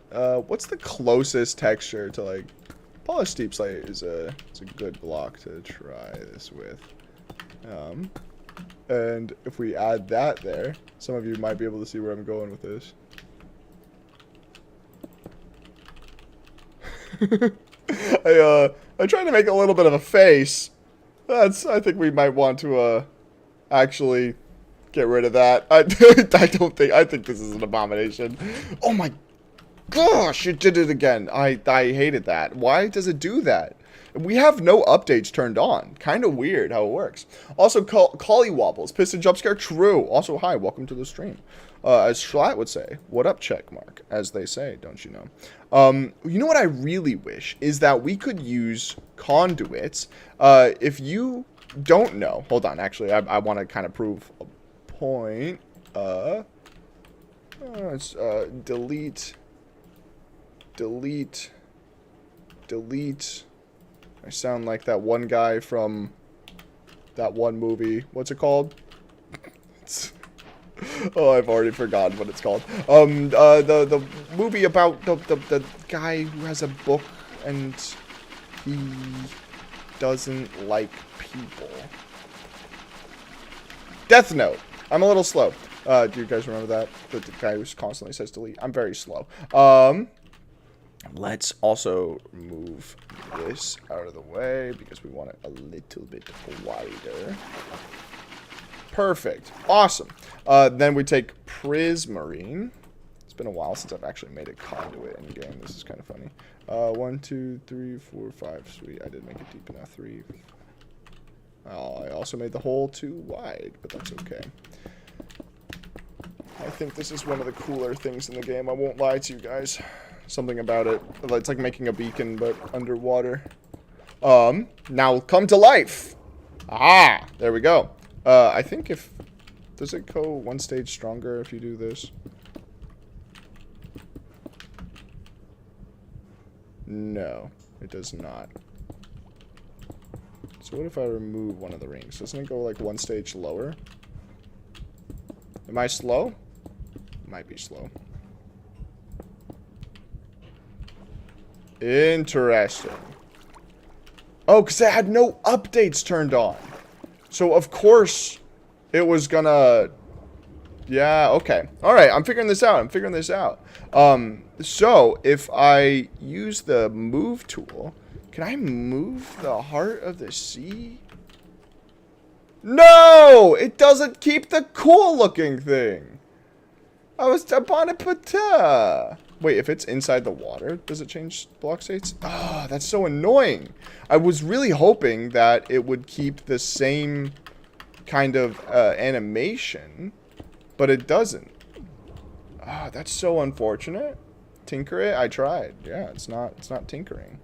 what's the closest texture to, like, polished deep slate is it's a good block to try this with. And if we add that there, some of you might be able to see where I'm going with this. I tried to make a little bit of a face. I think we might want to, actually get rid of that. I think this is an abomination. Oh my gosh, it did it again. I hated that. Why does it do that? We have no updates turned on. Kind of weird how it works. Also, collie wobbles. Piston jump scare. True. Also, hi. Welcome to the stream. As Schlatt would say, what up, check mark? As they say, don't you know? You know what I really wish is that we could use conduits. If you don't know, hold on. Actually, I want to kind of prove a point. It's delete. I sound like that one guy from that one movie. What's it called? Oh, I've already forgotten what it's called. The movie about the guy who has a book and he doesn't like people. Death Note. I'm a little slow. Do you guys remember that? The guy who constantly says delete. I'm very slow. Let's also move this out of the way because we want it a little bit wider. Perfect. Awesome. Then we take prismarine. It's been a while since I've actually made a conduit in game. This is kind of funny. 1, 2, 3, 4, 5. Sweet. I did make it deep enough. 3, also made the hole too wide, but that's okay. I think this is one of the cooler things in the game. I won't lie to you guys. Something about it. It's like making a beacon, but underwater. Now come to life. Ah, there we go. I think if... Does it go one stage stronger if you do this? No, it does not. So what if I remove one of the rings? Doesn't it go like one stage lower? Am I slow? Might be slow. Interesting. Oh, because it had no updates turned on. So, of course, it was gonna... Yeah, okay. Alright, I'm figuring this out. So, if I use the move tool, can I move the heart of the sea? No! It doesn't keep the cool-looking thing. I was upon a pata. Wait, if it's inside the water, does it change block states? Ah, that's so annoying. I was really hoping that it would keep the same kind of animation, but it doesn't. Ah, that's so unfortunate. Tinker it? I tried. Yeah, it's not tinkering.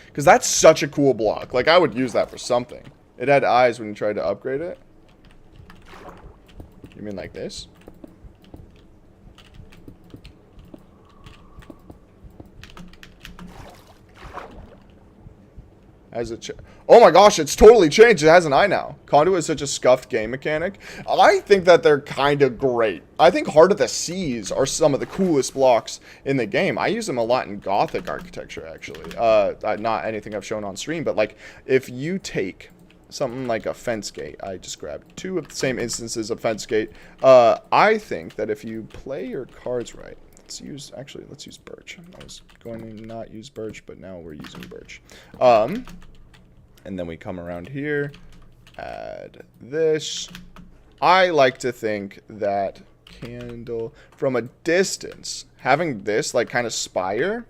Because that's such a cool block. Like, I would use that for something. It had eyes when you tried to upgrade it. You mean like this? Oh my gosh, it's totally changed. It has an eye now. Conduit is such a scuffed game mechanic. I think that they're kind of great. I think Heart of the Seas are some of the coolest blocks in the game. I use them a lot in Gothic architecture, actually. Not anything I've shown on stream, but like if you take something like a fence gate, I just grabbed two of the same instances of fence gate. I think that if you play your cards right, let's use birch. I was going to not use birch, but now we're using birch. And then we come around here, add this. I like to think that candle, from a distance, having this like kind of spire,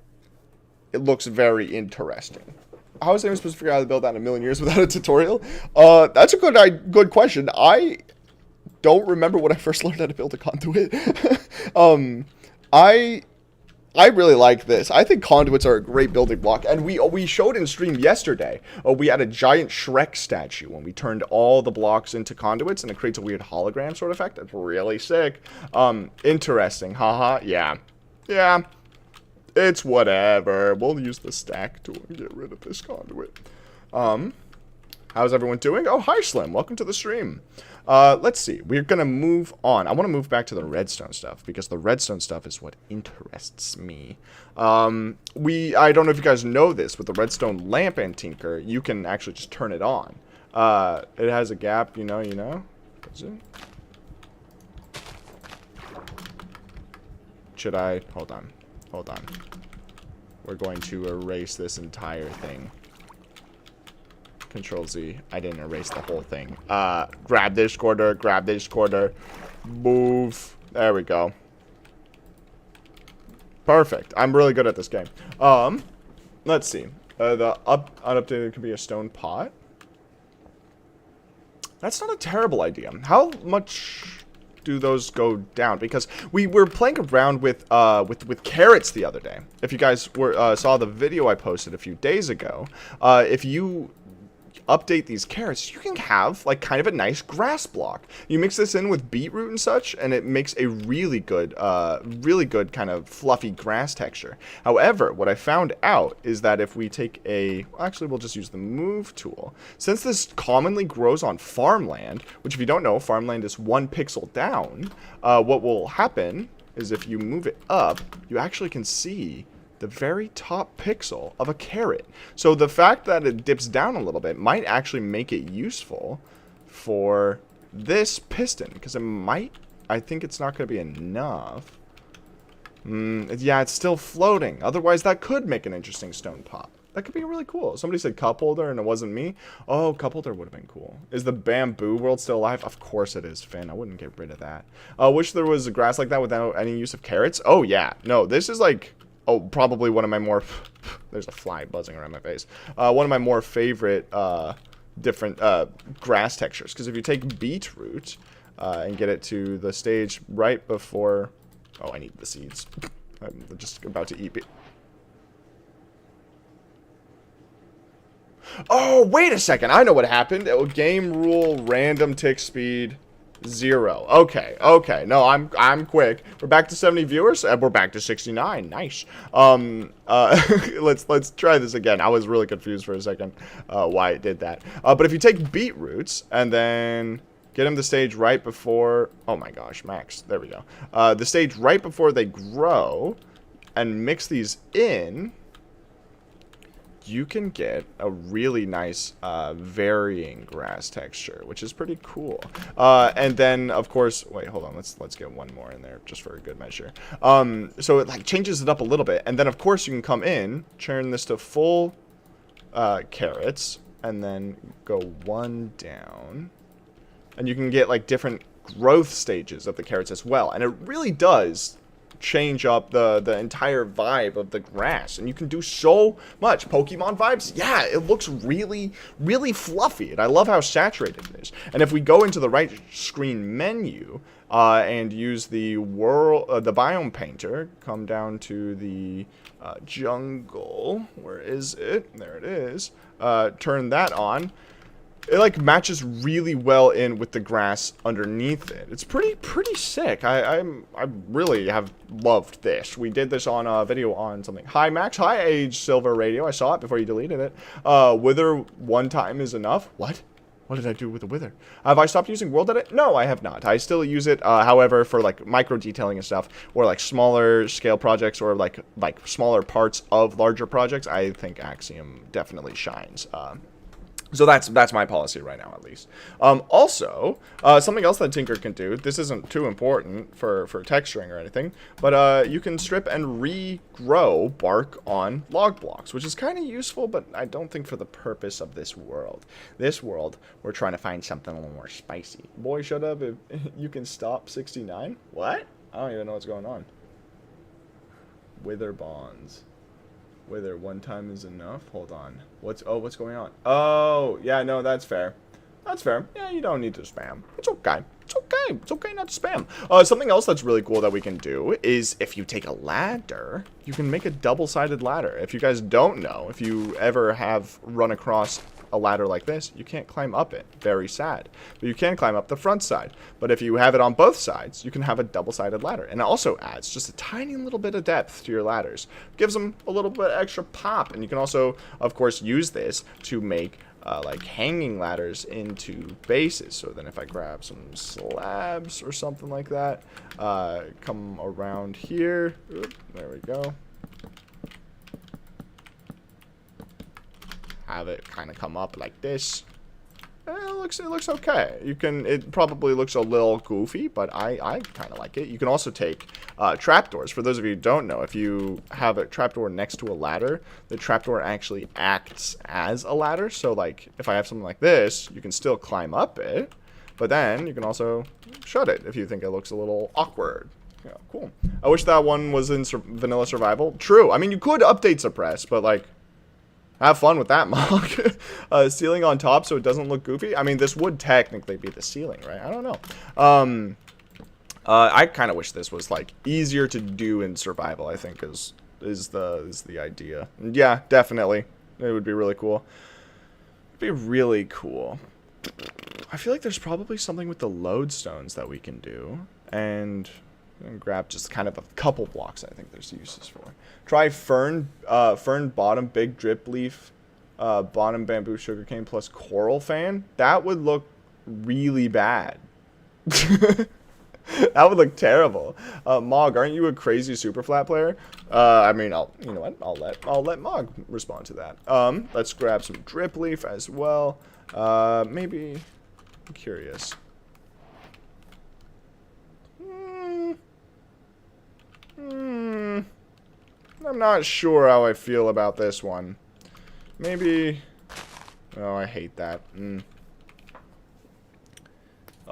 it looks very interesting. How is anyone supposed to figure out how to build that in a million years without a tutorial? That's a good question. I don't remember when I first learned how to build a conduit. I really like this. I think conduits are a great building block. And we showed in stream yesterday, we had a giant Shrek statue when we turned all the blocks into conduits, and it creates a weird hologram sort of effect. That's really sick. Interesting. Haha. Yeah. Yeah. It's whatever. We'll use the stack tool and get rid of this conduit. How's everyone doing? Oh, hi, Slim. Welcome to the stream. Let's see. We're going to move on. I want to move back to the redstone stuff because the redstone stuff is what interests me. I don't know if you guys know this, with the redstone lamp and tinker, you can actually just turn it on. It has a gap, you know. Is it? Should I? Hold on. We're going to erase this entire thing. Control Z. I didn't erase the whole thing. Grab this quarter. Move. There we go. Perfect. I'm really good at this game. Let's see. The unupdated could be a stone pot. That's not a terrible idea. How much do those go down? Because we were playing around with carrots the other day. If you guys saw the video I posted a few days ago, if you update these carrots, you can have like kind of a nice grass block. You mix this in with beetroot and such, and it makes a really good kind of fluffy grass texture. However, what I found out is that if we take actually we'll just use the move tool. Since this commonly grows on farmland, which if you don't know, farmland is 1 pixel down, what will happen is if you move it up, you actually can see the very top pixel of a carrot. So the fact that it dips down a little bit might actually make it useful for this piston, because I think it's not going to be enough. Yeah, it's still floating. Otherwise, that could make an interesting stone pot. That could be really cool. Somebody said cup holder and it wasn't me. Oh, cup holder would have been cool. Is the bamboo world still alive? Of course it is, Finn. I wouldn't get rid of that. Wish there was a grass like that without any use of carrots. Oh, yeah. No, this is like... Oh, probably one of my more... There's a fly buzzing around my face. One of my more favorite different grass textures. Because if you take beetroot and get it to the stage right before... Oh, I need the seeds. I'm just about to eat it. Oh, wait a second. I know what happened. Game rule, random tick speed, 0. Okay, okay. No, I'm quick. We're back to 70 viewers. We're back to 69. Nice. Let's try this again. I was really confused for a second why it did that. But if you take beetroots and then get them the stage right before... Oh my gosh, Max. There we go. The stage right before they grow and mix these in... you can get a really nice varying grass texture, which is pretty cool. And then, of course, wait, hold on. Let's get one more in there just for a good measure. So it like changes it up a little bit, and then of course you can come in, turn this to full carrots, and then go one down, and you can get like different growth stages of the carrots as well, and it really does change up the entire vibe of the grass, and you can do so much. Pokemon vibes, yeah, it looks really fluffy, and I love how saturated it is. And if we go into the right screen menu and use the the biome painter, come down to the jungle, where is it? There it is. Turn that on. It like matches really well in with the grass underneath it. It's pretty sick. I really have loved this. We did this on a video on something. Hi Max, hi Age Silver Radio. I saw it before you deleted it. Wither one time is enough. What? What did I do with the wither? Have I stopped using world edit? No, I have not. I still use it, however, for like micro detailing and stuff, or like smaller scale projects, or like smaller parts of larger projects. I think Axiom definitely shines. So that's my policy right now, at least. Also, something else that Tinker can do, this isn't too important for texturing or anything, but you can strip and regrow bark on log blocks, which is kind of useful, but I don't think for the purpose of this world. This world, we're trying to find something a little more spicy. Boy, shut up if you can stop 69? What? I don't even know what's going on. Wither bonds. Wither one time is enough. Hold on. What's going on? Oh, yeah, no, that's fair. That's fair. Yeah, you don't need to spam. It's okay. It's okay. It's okay not to spam. Something else that's really cool that we can do is if you take a ladder, you can make a double-sided ladder. If you guys don't know, if you ever have run across a ladder like this, you can't climb up it. Very sad. But you can climb up the front side. But if you have it on both sides, you can have a double-sided ladder. And it also adds just a tiny little bit of depth to your ladders. Gives them a little bit extra pop. And you can also, of course, use this to make like hanging ladders into bases. So then if I grab some slabs or something like that, come around here. Oop, there we go. Have it kind of come up like this. It looks okay. It probably looks a little goofy, but I kind of like it. You can also take trapdoors. For those of you who don't know, if you have a trapdoor next to a ladder, the trapdoor actually acts as a ladder. So like if I have something like this, you can still climb up it, but then you can also shut it if you think it looks a little awkward. Yeah, cool. I wish that one was in vanilla survival. True. I mean, you could update suppress, but like, have fun with that, Mog. Ceiling on top so it doesn't look goofy. I mean, this would technically be the ceiling, right? I don't know. I kind of wish this was like easier to do in survival. I think is the idea. And yeah, definitely, it would be really cool. It'd be really cool. I feel like there's probably something with the lodestones that we can do, and grab just kind of a couple blocks. I think there's uses for. Try fern bottom, big drip leaf, bottom bamboo sugarcane plus coral fan. That would look really bad. That would look terrible. Mog, aren't you a crazy super flat player? I mean, you know what? I'll let Mog respond to that. Let's grab some drip leaf as well. Maybe. I'm curious. I'm not sure how I feel about this one. Maybe... Oh, I hate that.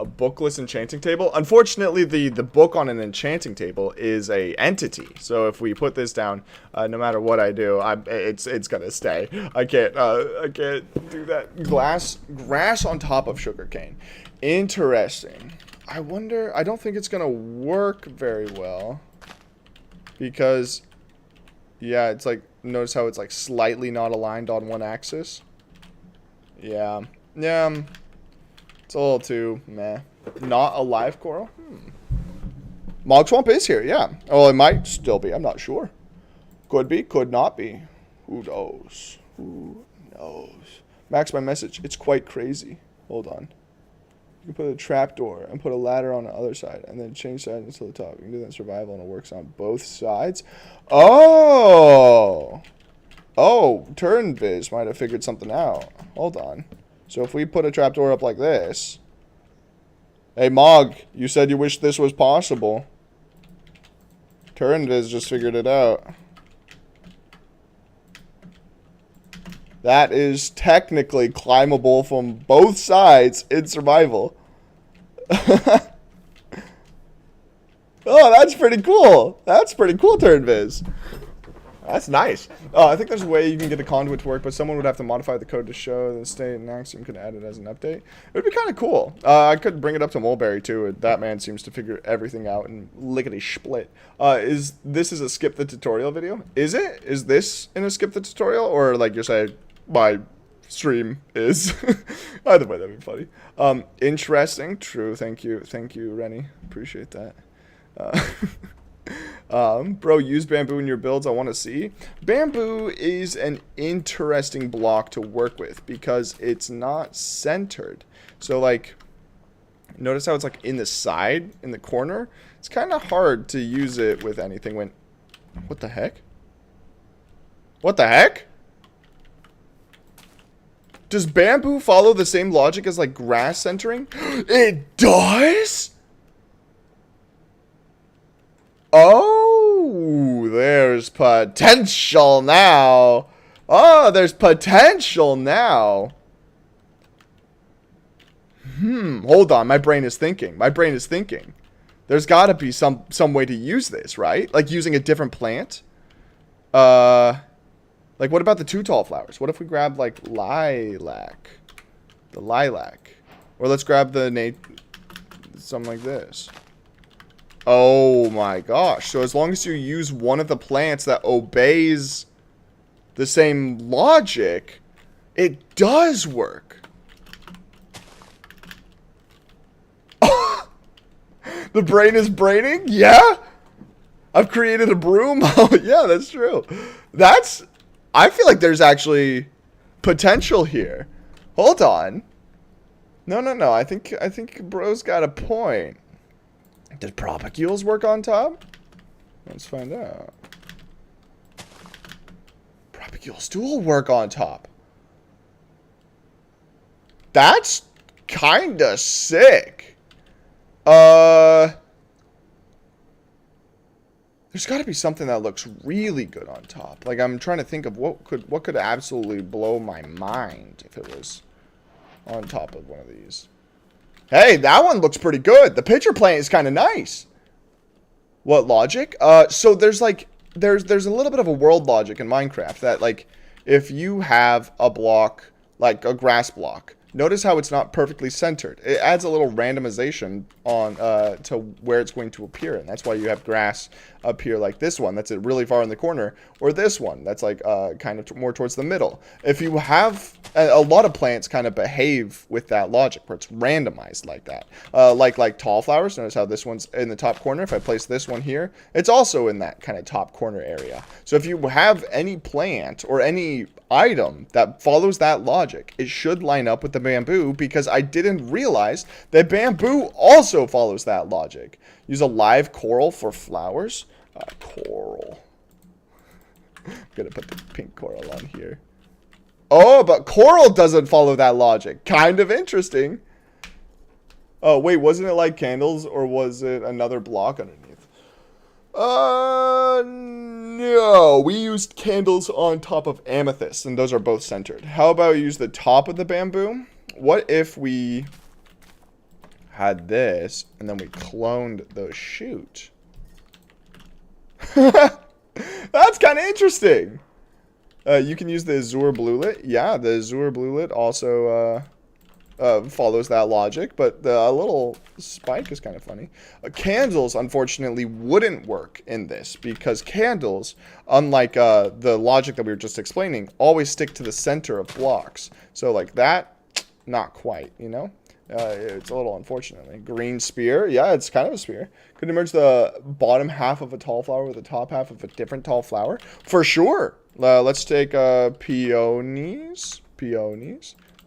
A bookless enchanting table. Unfortunately, the book on an enchanting table is a entity. So if we put this down, no matter what I do, it's gonna stay. I can't do that. Grass on top of sugarcane. Interesting. I wonder. I don't think it's gonna work very well because, yeah, it's like, notice how it's like slightly not aligned on one axis. Yeah. It's a little too meh. Not a live coral? Mog Swamp is here, yeah. Oh, it might still be. I'm not sure. Could be, could not be. Who knows? Who knows? Max, my message. It's quite crazy. Hold on. You can put a trapdoor and put a ladder on the other side and then change sides to the top. You can do that in survival and it works on both sides. Oh! Oh, TurnViz might have figured something out. Hold on. So if we put a trapdoor up like this. Hey, Mog, you said you wish this was possible. TurnViz just figured it out. That is technically climbable from both sides in survival. Oh, that's pretty cool. That's pretty cool, TurnViz. That's nice. I think there's a way you can get a conduit to work, but someone would have to modify the code to show the state, and Axiom could add it as an update. It would be kind of cool. I could bring it up to Mulberry, too. That man seems to figure everything out and lickety-split. This is a skip the tutorial video? Is it? Is this in a skip the tutorial? Or, like you're saying, my stream is? Either way, that'd be funny. Interesting. True. Thank you. Thank you, Rennie. Appreciate that. Bro, use bamboo in your builds. I want to see. Bamboo is an interesting block to work with because it's not centered. So, like, notice how it's like in the side, in the corner. It's kind of hard to use it with anything when... What the heck? What the heck? Does bamboo follow the same logic as, like, grass centering? It does? Oh, there's potential now. Oh, there's potential now. Hold on. My brain is thinking. There's got to be some way to use this, right? Like using a different plant. Like what about the two tall flowers? What if we grab like lilac? The lilac. Or let's grab the something like this. Oh my gosh. So as long as you use one of the plants that obeys the same logic, it does work. The brain is braining? Yeah? I've created a broom? Oh yeah, that's true. I feel like there's actually potential here. Hold on. No. I think bro's got a point. Did propagules work on top? Let's find out. Propagules do work on top. That's kinda sick. There's gotta be something that looks really good on top. Like I'm trying to think of what could absolutely blow my mind if it was on top of one of these. Hey, that one looks pretty good. The pitcher plant is kind of nice. What logic? So there's like, there's a little bit of a world logic in Minecraft that like, if you have a block, like a grass block, notice how it's not perfectly centered. It adds a little randomization on to where it's going to appear, and that's why you have grass up here like this one that's really far in the corner, or this one that's like kind of more towards the middle. If you have a lot of plants kind of behave with that logic where it's randomized like that, like tall flowers. Notice how this one's in the top corner. If I place this one here, it's also in that kind of top corner area. So if you have any plant or any item that follows that logic, it should line up with the bamboo, because I didn't realize that bamboo also follows that logic. Use a live coral for flowers. Coral. I'm gonna put the pink coral on here. Oh, but coral doesn't follow that logic. Kind of interesting. Oh, wait, wasn't it like candles, or was it another block underneath? No. We used candles on top of amethyst, and those are both centered. How about we use the top of the bamboo? What if we had this, and then we cloned the shoot. That's kind of interesting. You can use the Azure Bluelit. Yeah, the Azure Bluelit also follows that logic, but the little spike is kind of funny. Candles, unfortunately, wouldn't work in this because candles, unlike the logic that we were just explaining, always stick to the center of blocks. So like that, not quite, you know? It's a little unfortunately. Green spear, yeah, it's kind of a spear. Could emerge the bottom half of a tall flower with the top half of a different tall flower? For sure. Let's take peonies,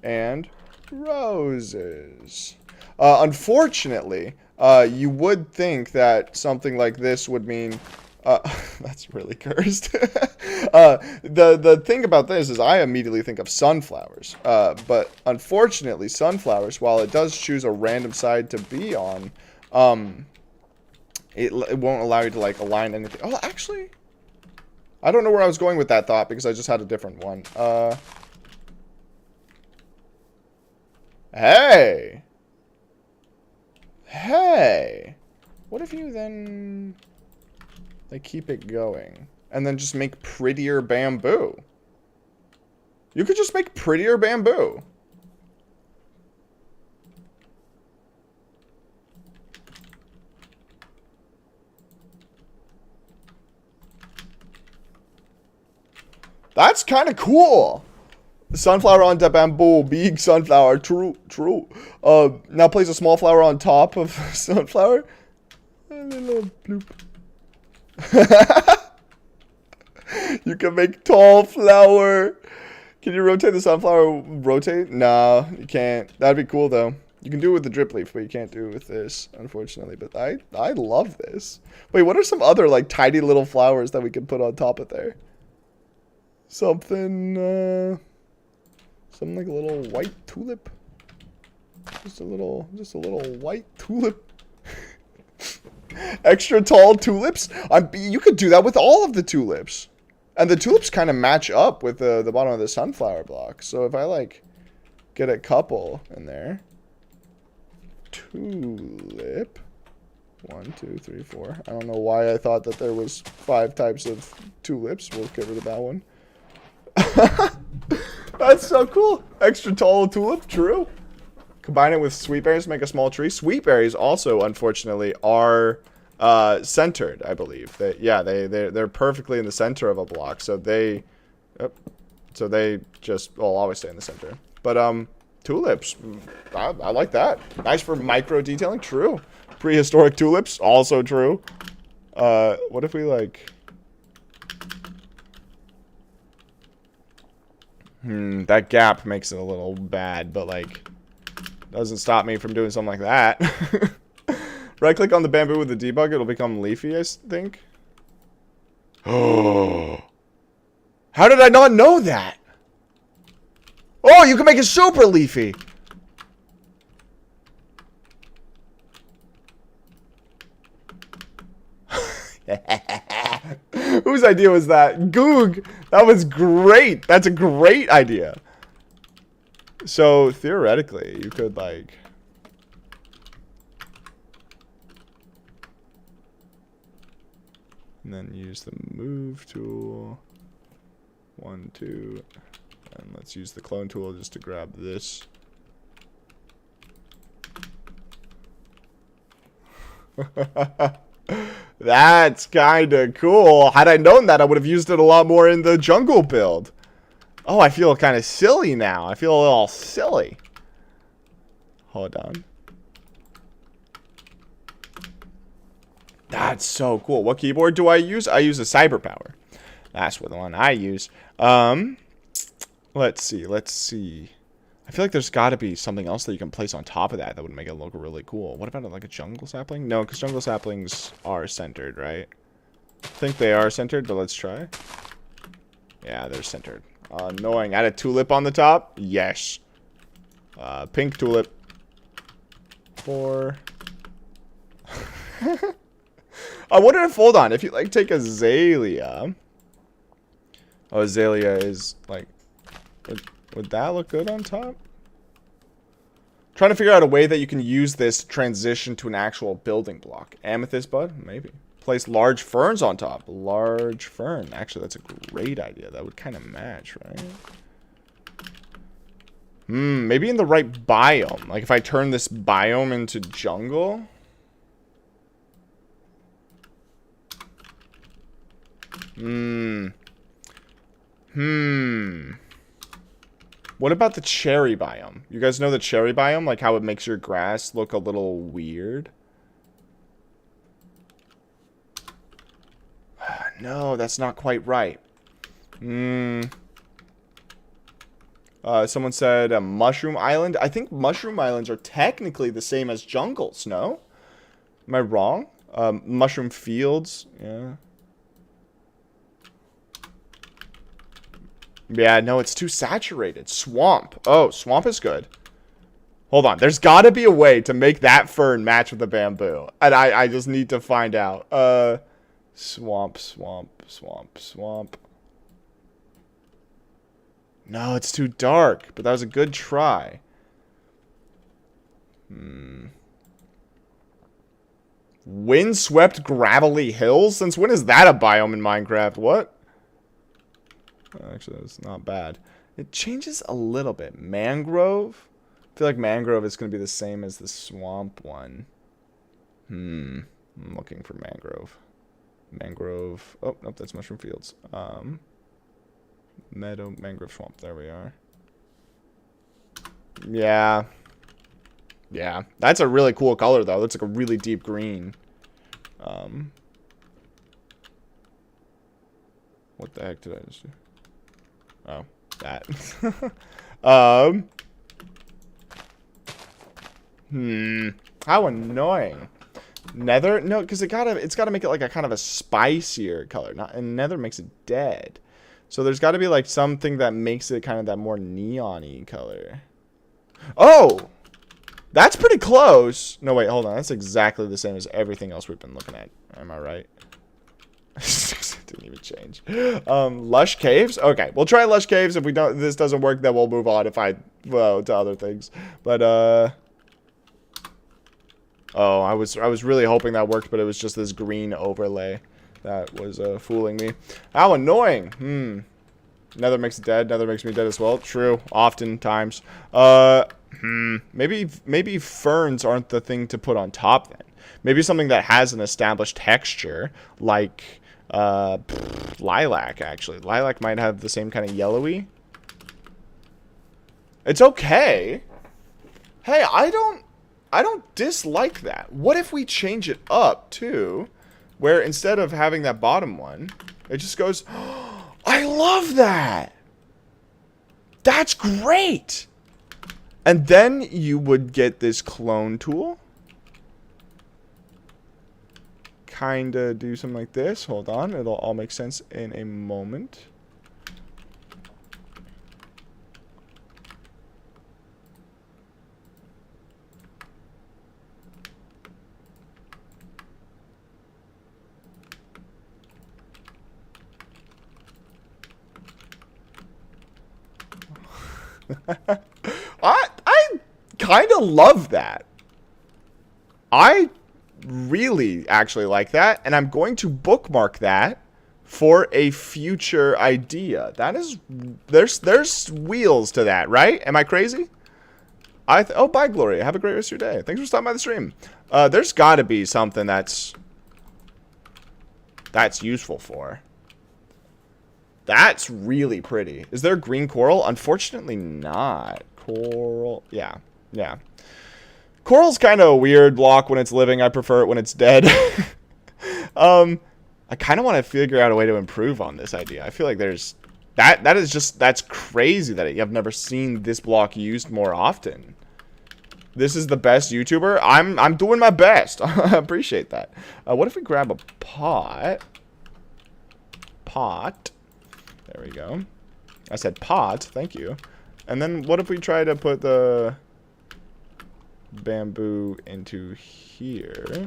and roses. Unfortunately, you would think that something like this would mean that's really cursed. The thing about this is I immediately think of sunflowers. But unfortunately, sunflowers, while it does choose a random side to be on, it won't allow you to like align anything. Oh, actually, I don't know where I was going with that thought because I just had a different one. Hey! What if you then like keep it going and then just make prettier bamboo? You could just make prettier bamboo. That's kind of cool. Sunflower on the bamboo, big sunflower, true. Now place a small flower on top of sunflower. A little bloop. You can make tall flower. Can you rotate the sunflower? Rotate? No, you can't. That'd be cool though. You can do it with the drip leaf, but you can't do it with this, unfortunately. But I love this. Wait, what are some other like tiny little flowers that we can put on top of there? Something like a little white tulip. Just a little white tulip. Extra tall tulips. You could do that with all of the tulips. And the tulips kind of match up with the bottom of the sunflower block. So if I like get a couple in there. Tulip. 1, 2, 3, 4. I don't know why I thought that there was 5 types of tulips. We'll get rid of that one. That's so cool. Extra tall tulip, true. Combine it with sweet berries to make a small tree. Sweet berries also, unfortunately, are centered, I believe. They're perfectly in the center of a block, so they just will always stay in the center. But tulips, I like that. Nice for micro detailing, true. Prehistoric tulips, also true. What if we like? That gap makes it a little bad, but like doesn't stop me from doing something like that. Right click on the bamboo with the debug, it'll become leafy, I think. Oh. How did I not know that? Oh, you can make it super leafy. Whose idea was that? Goog! That was great! That's a great idea. So, theoretically, you could, like... and then use the move tool. 1, 2... and let's use the clone tool just to grab this. That's kinda cool. Had I known that, I would have used it a lot more in the jungle build. Oh, I feel kind of silly now. I feel a little silly. Hold on. That's so cool. What keyboard do I use? I use a CyberPower. That's the one I use. Let's see. I feel like there's got to be something else that you can place on top of that would make it look really cool. What about like a jungle sapling? No, because jungle saplings are centered, right? I think they are centered, but let's try. Yeah, they're centered. Annoying. Add a tulip on the top? Yes. Pink tulip. 4. I wonder if, hold on, if you like take azalea. Oh, azalea is like... would that look good on top? Trying to figure out a way that you can use this to transition to an actual building block. Amethyst bud? Maybe. Place large ferns on top. Large fern. Actually, that's a great idea. That would kind of match, right? Maybe in the right biome. Like if I turn this biome into jungle. What about the cherry biome? You guys know the cherry biome? Like how it makes your grass look a little weird? No, that's not quite right. Someone said a mushroom island. I think mushroom islands are technically the same as jungles, no? Am I wrong? Mushroom fields, yeah. Yeah, no, it's too saturated. Swamp. Oh, swamp is good. Hold on. There's got to be a way to make that fern match with the bamboo. And I just need to find out. Swamp. No, it's too dark. But that was a good try. Windswept gravelly hills? Since when is that a biome in Minecraft? What? Actually, that's not bad. It changes a little bit. Mangrove? I feel like mangrove is going to be the same as the swamp one. I'm looking for mangrove. Mangrove. Oh, nope, that's mushroom fields. Meadow, mangrove, swamp. There we are. Yeah. Yeah. That's a really cool color, though. That's like a really deep green. What the heck did I just do? Oh, that. How annoying. Nether? No, because it's gotta make it like a kind of a spicier color. And nether makes it dead. So there's gotta be like something that makes it kind of that more neon-y color. Oh! That's pretty close. No, wait, hold on. That's exactly the same as everything else we've been looking at. Am I right? Didn't even change. Lush caves. Okay, we'll try lush caves. If this doesn't work, then we'll move on. To other things. But oh, I was really hoping that worked, but it was just this green overlay that was fooling me. How annoying. Nether makes it dead. Nether makes me dead as well. True. Oftentimes. Maybe ferns aren't the thing to put on top then. Maybe something that has an established texture, like lilac, actually. Lilac might have the same kind of yellowy. It's okay. Hey, I don't dislike that. What if we change it up, too? Where instead of having that bottom one, it just goes... I love that! That's great! And then you would get this clone tool. Kinda do something like this. Hold on, it'll all make sense in a moment. I kind of love that. I really actually like that, and I'm going to bookmark that for a future idea. That is, there's wheels to that, right? Am I crazy? Oh, bye, Gloria. Have a great rest of your day. Thanks for stopping by the stream. There's got to be something that's useful for. That's really pretty. Is there green coral? Unfortunately not. Coral. Yeah. Yeah. Coral's kind of a weird block when it's living. I prefer it when it's dead. I kind of want to figure out a way to improve on this idea. I feel like there's... That's crazy that I've never seen this block used more often. This is the best YouTuber. I'm doing my best. I appreciate that. What if we grab a pot? Pot. There we go. I said pot. Thank you. And then what if we try to put the bamboo into here?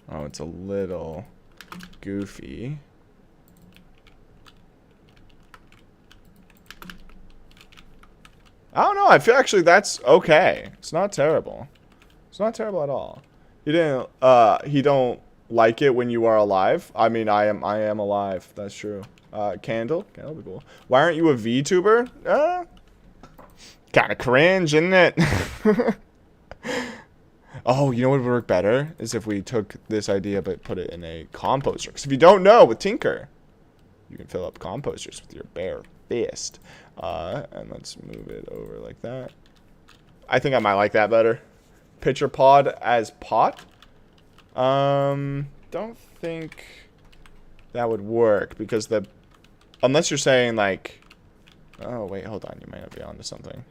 Oh, it's a little goofy. I don't know. I feel actually that's okay. It's not terrible. It's not terrible at all. He didn't. He don't like it when you are alive. I mean, I am alive. That's true. Candle be cool. Why aren't you a VTuber? Kind of cringe, isn't it? Oh, you know what would work better is if we took this idea but put it in a composter. Because if you don't know, with Tinker, you can fill up composters with your bare fist. And let's move it over like that. I think I might like that better. Pitcher pod as pot. Don't think that would work because unless you're saying like, oh wait, hold on, you might not be onto something.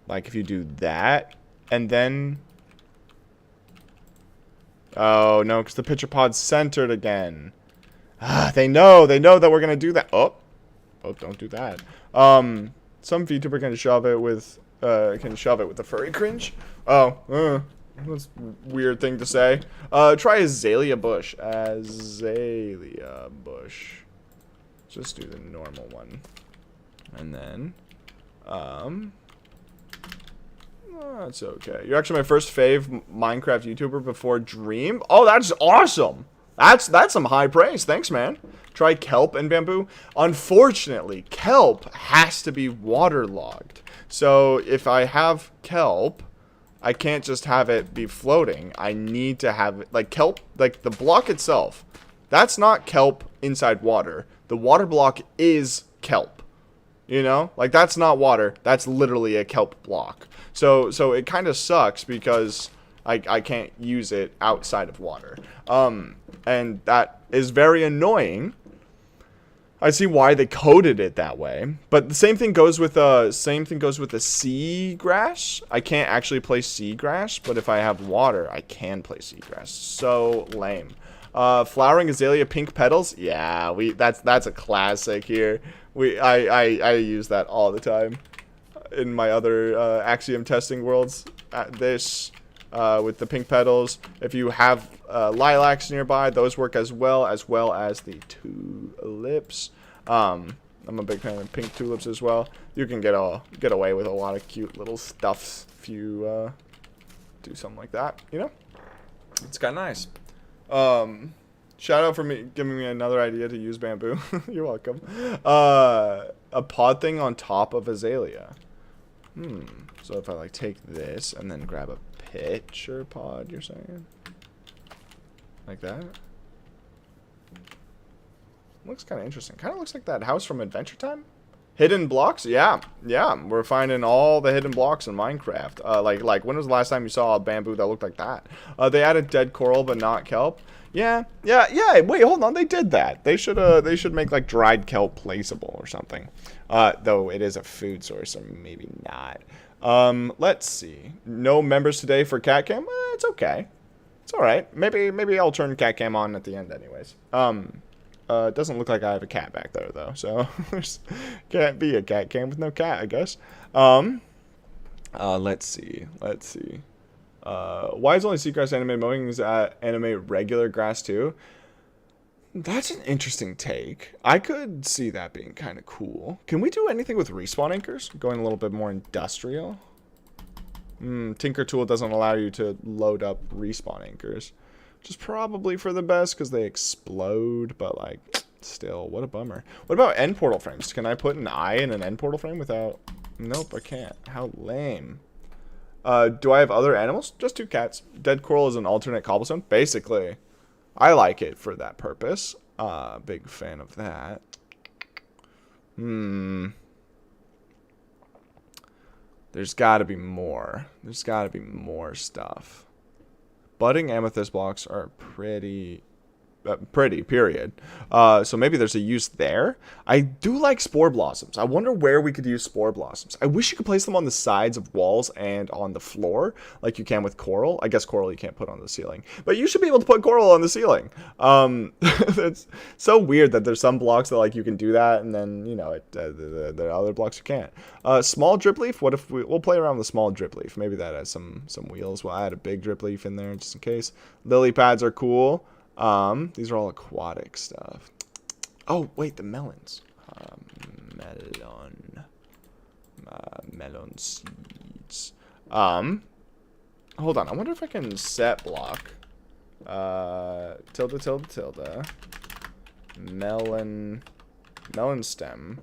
Like if you do that and then, oh no, because the pitcher pod's centered again. They know that we're gonna do that. Oh, don't do that. Some VTuber can shove it with the furry cringe. Oh, that's a weird thing to say. Try azalea bush. Azalea bush. Just do the normal one. And then, that's okay. You're actually my first fave Minecraft YouTuber before Dream. Oh, that's awesome. That's some high praise. Thanks, man. Try kelp and bamboo. Unfortunately, kelp has to be waterlogged. So if I have kelp, I can't just have it be floating. I need to have it, like kelp, like the block itself. That's not kelp inside water. The water block is kelp. You know? Like that's not water. That's literally a kelp block. So it kind of sucks because I can't use it outside of water. And that is very annoying. I see why they coded it that way, but the same thing goes with the seagrass. I can't actually play seagrass, but if I have water, I can play seagrass. So lame. Flowering azalea pink petals. Yeah, that's a classic here. I use that all the time in my other Axiom testing worlds. With the pink petals. If you have lilacs nearby, those work as well as the tulips. I'm a big fan of pink tulips as well. You can get away with a lot of cute little stuffs if you do something like that. You know, it's kind of nice. Shout out for giving me another idea to use bamboo. You're welcome. A pod thing on top of azalea. So if I like take this and then grab a pitcher pod, you're saying? Like that? Looks kind of interesting. Kind of looks like that house from Adventure Time. Hidden blocks? Yeah. We're finding all the hidden blocks in Minecraft. Like when was the last time you saw a bamboo that looked like that? They added dead coral but not kelp. Yeah. Wait, hold on. They did that. They should make like dried kelp placeable or something. Though it is a food source, so maybe not. Let's see. No members today for cat cam. It's okay. It's all right. Maybe I'll turn cat cam on at the end, anyways. It doesn't look like I have a cat back there though, so can't be a cat cam with no cat, I guess. Let's see. Why is only seagrass animated mowing? Is animate regular grass too? That's an interesting take. I could see that being kind of cool. Can we do anything with respawn anchors? Going a little bit more industrial. Tinker Tool doesn't allow you to load up respawn anchors. Which is probably for the best because they explode. But like, still, what a bummer. What about end portal frames? Can I put an eye in an end portal frame without... Nope, I can't. How lame. Do I have other animals? Just 2 cats. Dead coral is an alternate cobblestone? Basically. I like it for that purpose. Big fan of that. There's got to be more. There's got to be more stuff. Budding amethyst blocks are pretty, period. So maybe there's a use there. I do like spore blossoms. I wonder where we could use spore blossoms. I wish you could place them on the sides of walls and on the floor, like you can with coral. I guess coral you can't put on the ceiling, but you should be able to put coral on the ceiling. It's so weird that there's some blocks that like you can do that, and then you know there are other blocks you can't. Small drip leaf. What if we'll play around with the small drip leaf? Maybe that has some wheels. We'll add a big drip leaf in there just in case. Lily pads are cool. These are all aquatic stuff. Oh, wait, the melons. Melon seeds. Hold on. I wonder if I can set block. Tilde, tilde, tilde. Melon stem.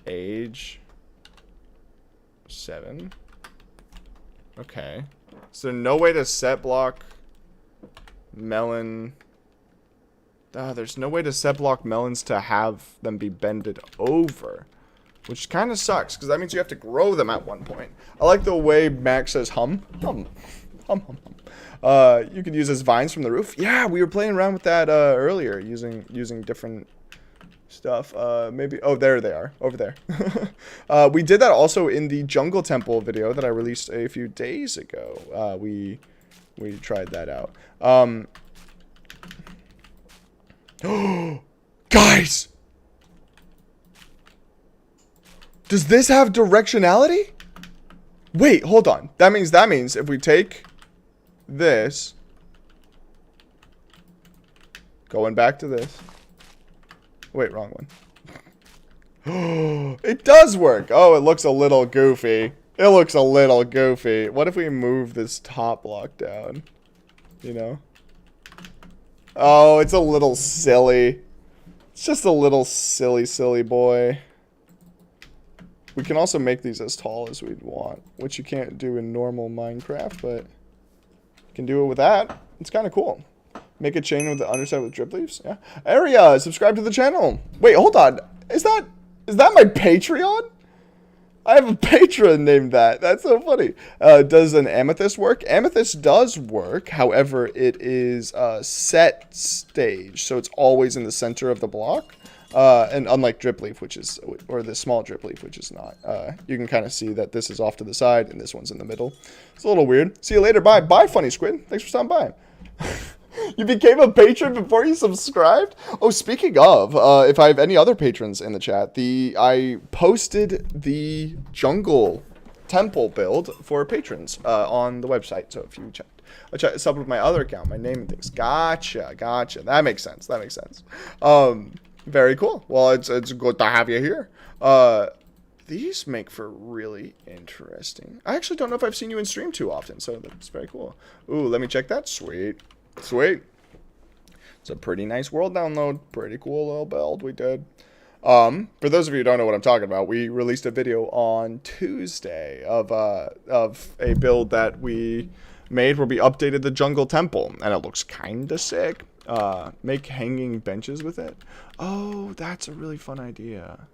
Age 7. Okay. So no way to set block melon. There's no way to set block melons to have them be bended over, which kind of sucks because that means you have to grow them at one point. I like the way Max says hum. You could use as vines from the roof. Yeah, we were playing around with that earlier, using different stuff. Maybe. Oh, there they are over there. We did that also in the jungle temple video that I released a few days ago. We tried that out. Guys, does this have directionality? Wait, hold on. That means if we take this, going back to this. Wait, wrong one. It does work. Oh, it looks a little goofy. It looks a little goofy. What if we move this top block down? You know? Oh, it's a little silly. It's just a little silly boy. We can also make these as tall as we'd want, which you can't do in normal Minecraft, but you can do it with that. It's kind of cool. Make a chain with the underside with drip leaves. Yeah. Area, subscribe to the channel. Wait, hold on. Is that my Patreon? I have a patron named that. That's so funny. Does an amethyst work? Amethyst does work. However, it is set stage, so it's always in the center of the block. And unlike drip leaf, which is, or the small drip leaf, which is not, you can kind of see that this is off to the side and this one's in the middle. It's a little weird. See you later. Bye. Bye, Funny Squid. Thanks for stopping by. You became a patron before you subscribed? Oh, speaking of, if I have any other patrons in the chat, I posted the jungle temple build for patrons on the website. So if you check it's up with my other account, my name and things. Gotcha. That makes sense. Very cool. Well, it's good to have you here. These make for really interesting. I actually don't know if I've seen you in stream too often, so that's very cool. Ooh, let me check that. Sweet. It's a pretty nice world download. Pretty cool little build we did. For those of you who don't know what I'm talking about, we released a video on Tuesday of a build that we made where we updated the jungle temple, and it looks kind of sick. Make hanging benches with it. Oh, that's a really fun idea.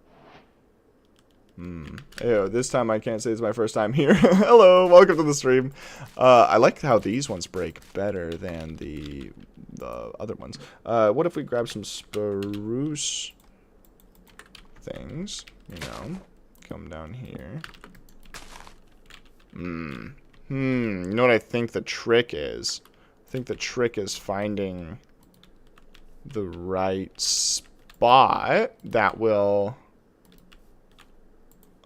Ew, this time I can't say it's my first time here. Hello, welcome to the stream. I like how these ones break better than the other ones. What if we grab some spruce things, you know, come down here. You know what I think the trick is? I think the trick is finding the right spot that will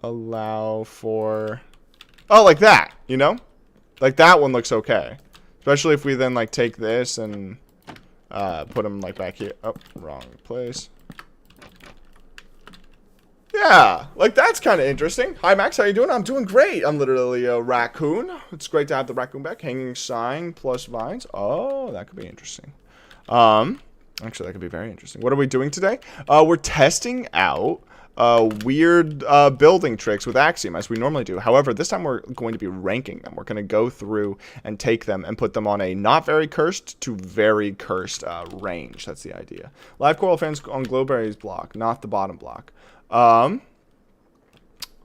allow for, oh, like that, you know, like that one looks okay, especially if we then like take this and put them like back here. Oh, wrong place. Yeah, like that's kind of interesting. Hi Max, how you doing? I'm doing great. I'm literally a raccoon. It's great to have the raccoon back. Hanging sign plus vines. Oh, that could be interesting. Actually, that could be very interesting. What are we doing today? We're testing out weird building tricks with Axiom, as we normally do. However, this time we're going to be ranking them. We're going to go through and take them and put them on a not very cursed to very cursed range. That's the idea. Live Coral fans on Glowberry's block, not the bottom block.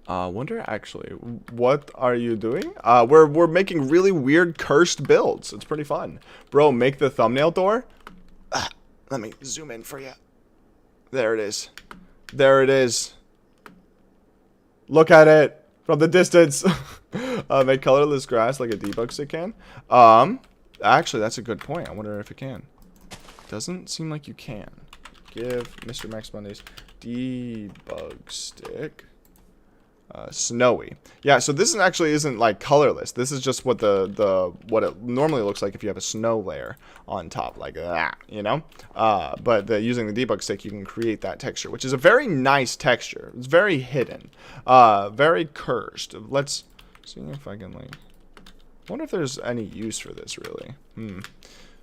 Wonder actually, what are you doing? We're making really weird cursed builds. It's pretty fun. Bro, make the thumbnail door. Let me zoom in for you. There it is. There it is. Look at it from the distance. Make colorless grass like a debug stick can. Actually, that's a good point. I wonder if it can. Doesn't seem like you can. Give Mr. Max Mondays debug stick Snowy. Yeah, so this actually isn't like colorless. This is just what what it normally looks like if you have a snow layer on top, like that, you know? But using the debug stick, you can create that texture, which is a very nice texture. It's very hidden, very cursed. Let's see if I can like. I wonder if there's any use for this really.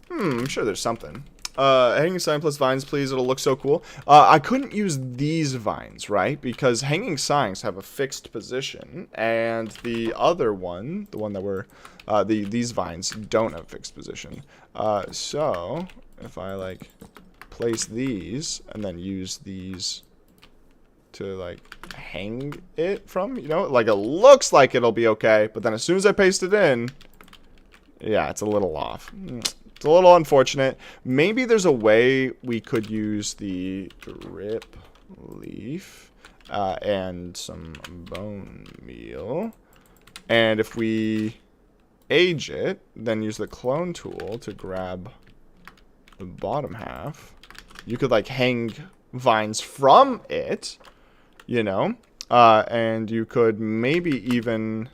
I'm sure there's something. Hanging sign plus vines, please. It'll look so cool. I couldn't use these vines, right? Because hanging signs have a fixed position, and the other one, the one that were, these vines don't have a fixed position. So if I like place these and then use these to like hang it from, you know, like it looks like it'll be okay, but then as soon as I paste it in, yeah, it's a little off. It's a little unfortunate. Maybe there's a way we could use the drip leaf and some bone meal. And if we age it, then use the clone tool to grab the bottom half. You could like hang vines from it, you know, and you could maybe even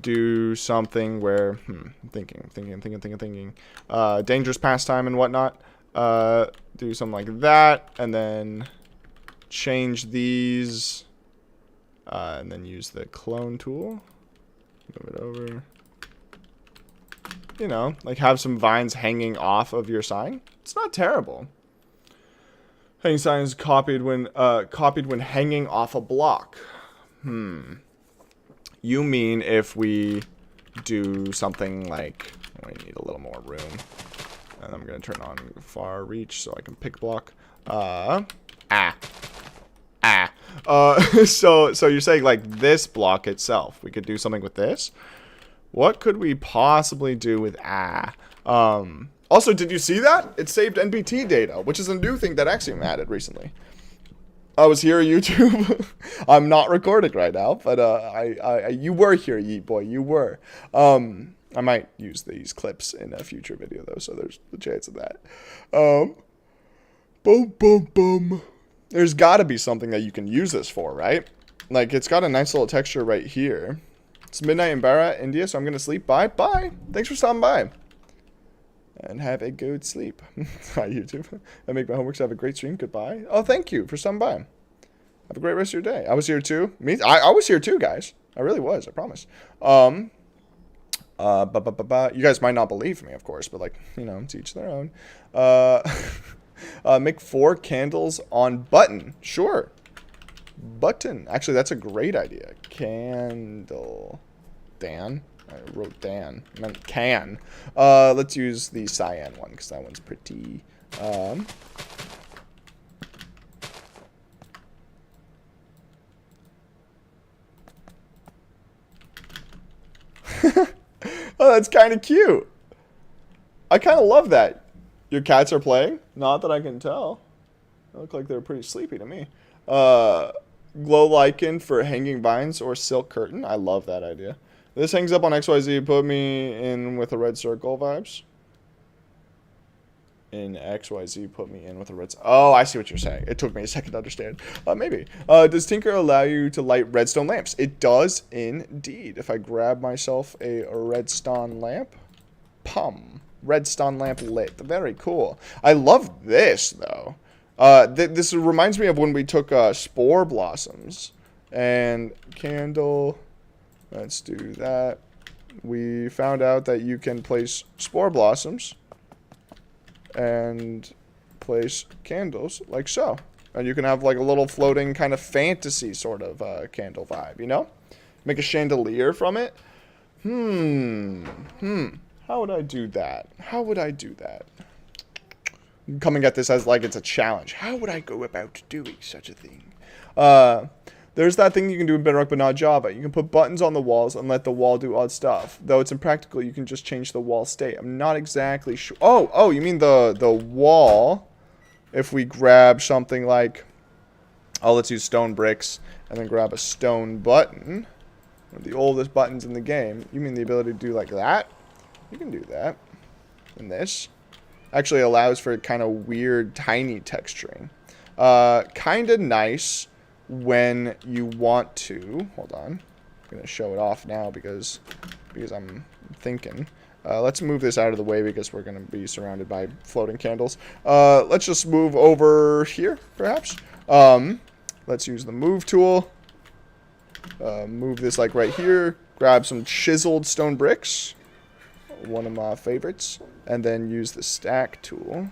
do something where thinking dangerous pastime and whatnot, do something like that, and then change these, and then use the clone tool, move it over, you know, like have some vines hanging off of your sign. It's not terrible. Hanging sign is copied when hanging off a block. You mean if we do something like, we need a little more room, and I'm gonna turn on far reach so I can pick block. So you're saying like this block itself, we could do something with this? What could we possibly do with Also, did you see that? It saved NBT data, which is a new thing that Axiom added recently. I was here on YouTube. I'm not recording right now, but you were here, Yeet Boy. You were. I might use these clips in a future video though, so there's the chance of that. Boom. There's got to be something that you can use this for, right? Like it's got a nice little texture right here. It's midnight in Barra, India, so I'm gonna sleep. Bye. Thanks for stopping by. And have a good sleep. Hi, YouTube. I make my homework, so have a great stream. Goodbye. Oh, thank you for stopping by. Have a great rest of your day. I was here too. I was here too, guys. I really was. I promise. You guys might not believe me, of course, but like, you know, to each their own. Make 4 candles on button. Sure. Button. Actually, that's a great idea. Candle. Dan. I wrote Dan. I meant can. Let's use the cyan one, because that one's pretty. Oh, that's kind of cute. I kind of love that. Your cats are playing? Not that I can tell. They look like they're pretty sleepy to me. Glow lichen for hanging vines or silk curtain. I love that idea. This hangs up on XYZ. Put me in with a red circle vibes. In XYZ, put me in with a red. Oh, I see what you're saying. It took me a second to understand. Maybe. Does Tinker allow you to light redstone lamps? It does indeed. If I grab myself a redstone lamp. Redstone lamp lit. Very cool. I love this, though. This reminds me of when we took spore blossoms. And candle. Let's do that. We found out that you can place spore blossoms and place candles like so. And you can have like a little floating kind of fantasy sort of candle vibe, you know? Make a chandelier from it. How would I do that? Coming at this as like it's a challenge. How would I go about doing such a thing? There's that thing you can do in Bedrock, but not Java. You can put buttons on the walls and let the wall do odd stuff. Though it's impractical, you can just change the wall state. I'm not exactly sure. Oh, you mean the wall? If we grab something like, let's use stone bricks and then grab a stone button. One of the oldest buttons in the game. You mean the ability to do like that? You can do that. And this actually allows for kind of weird, tiny texturing. Kind of nice. when you want to. Hold on. I'm going to show it off now because I'm thinking. Let's move this out of the way because we're going to be surrounded by floating candles. Let's just move over here, perhaps. Let's use the move tool. Move this like right here. Grab some chiseled stone bricks. One of my favorites. And then use the stack tool.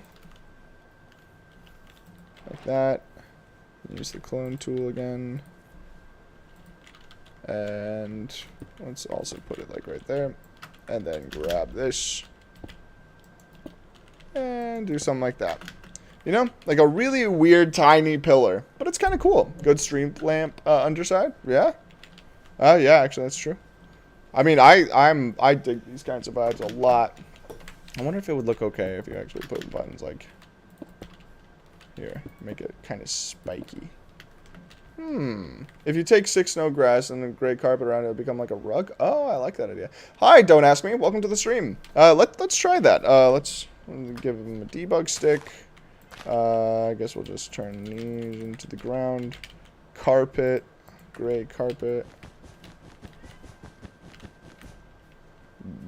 Like that. Use the clone tool again. And let's also put it like right there. And then grab this. And do something like that. You know? Like a really weird tiny pillar. But it's kind of cool. Good stream lamp underside. Yeah? Yeah, actually that's true. I mean, I dig these kinds of vibes a lot. I wonder if it would look okay if you actually put buttons like here. Make it kind of spiky. If you take 6 snow grass and the gray carpet around it, it'll become like a rug. Oh, I like that idea. Hi, don't ask me. Welcome to the stream. Let's try that. Let's give him a debug stick. I guess we'll just turn these into the ground. Carpet, gray carpet.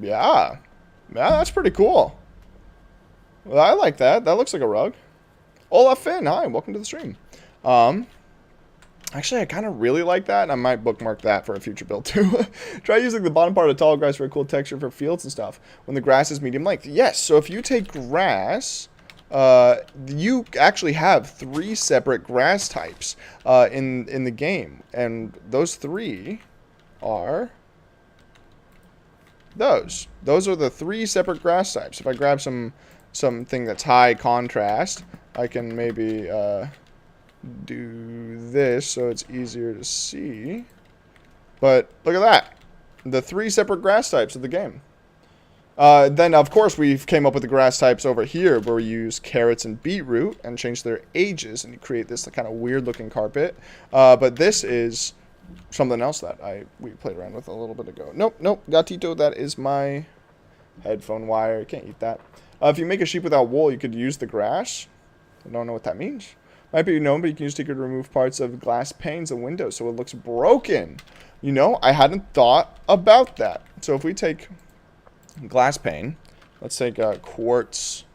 Yeah, that's pretty cool. Well, I like that. That looks like a rug. Olaf Finn, hi, welcome to the stream. Actually, I kind of really like that, and I might bookmark that for a future build too. Try using the bottom part of tall grass for a cool texture for fields and stuff when the grass is medium length. Yes, so if you take grass, you actually have 3 separate grass types in the game, and those 3 are those. Those are the 3 separate grass types. If I grab something that's high contrast, I can maybe do this so it's easier to see. But look at that. The 3 separate grass types of the game. Then, of course, we've came up with the grass types over here where we use carrots and beetroot and change their ages and you create this kind of weird-looking carpet. But this is something else that we played around with a little bit ago. Nope, gatito, that is my headphone wire. You can't eat that. If you make a sheep without wool, you could use the grass. I don't know what that means. Might be known, but you can use sticker to remove parts of glass panes and windows so it looks broken. You know, I hadn't thought about that. So if we take glass pane, let's take a quartz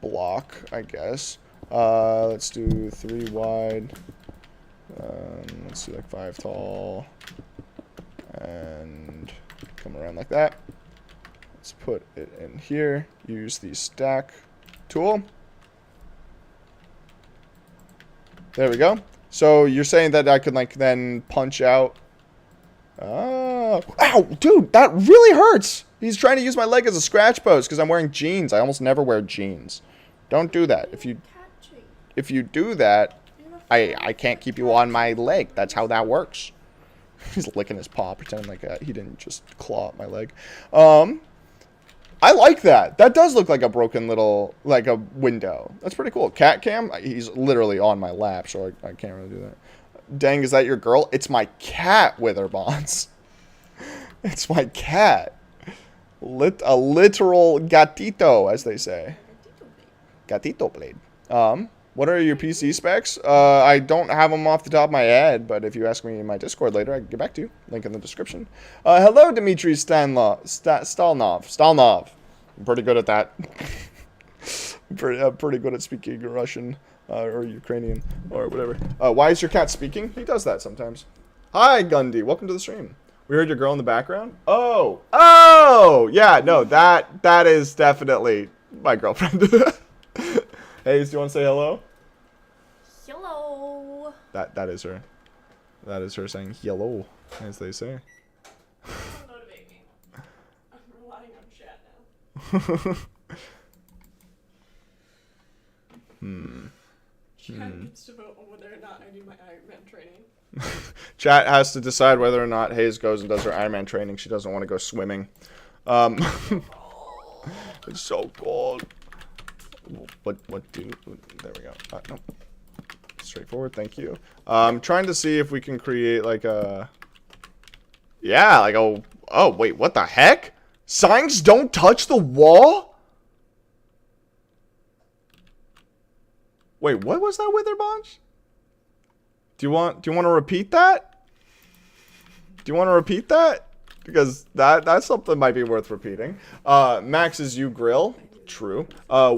block, I guess. Let's do 3 wide. Let's do like 5 tall. And come around like that. Let's put it in here. Use the stack tool. There we go. So you're saying that I could like then punch out. Oh, ow, dude, that really hurts. He's trying to use my leg as a scratch post because I'm wearing jeans. I almost never wear jeans. Don't do that. If you do that, I can't keep you on my leg. That's how that works. He's licking his paw, pretending like he didn't just claw at my leg. I like that. That does look like a broken little, like a window. That's pretty cool. Cat cam, he's literally on my lap, so I can't really do that. Dang, is that your girl? It's my cat, Witherbonds. It's my cat. A literal gatito, as they say. Gatito blade. What are your PC specs? I don't have them off the top of my head, but if you ask me in my Discord later, I can get back to you. Link in the description. Hello, Dmitry Stalnov. I'm pretty good at that. pretty good at speaking Russian or Ukrainian or whatever. Why is your cat speaking? He does that sometimes. Hi, Gundy. Welcome to the stream. We heard your girl in the background. Oh, yeah. No, that is definitely my girlfriend. Hey, do you want to say hello? Hello. That is her. That is her saying hello, as they say. Don't motivate me. I'm relying on chat now. Chat gets to vote on whether or not I do my Iron Man training. Chat has to decide whether or not Hayes goes and does her Iron Man training. She doesn't want to go swimming. It's so cold. There we go. No. Straightforward, thank you. I'm trying to see if we can create like a... Yeah, like a... Oh, wait, what the heck? Signs don't touch the wall? Wait, what was that, Witherbonds? Do you want to repeat that? Do you want to repeat that? Because that's something might be worth repeating. Max, is you grill? True.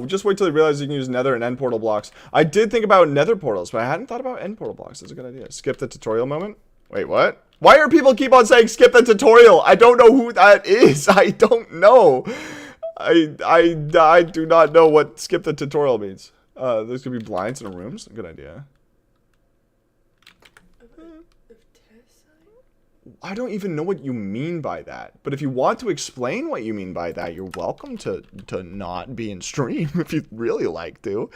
Just wait till you realize you can use nether and end portal blocks. I did think about nether portals, but I hadn't thought about end portal blocks. That's a good idea. Skip the tutorial moment. Wait, what? Why are people keep on saying skip the tutorial? I don't know who that is. I don't know. I do not know what skip the tutorial means. There's gonna be blinds in rooms. Good idea. I don't even know what you mean by that. But if you want to explain what you mean by that, you're welcome to not be in stream if you'd really like to.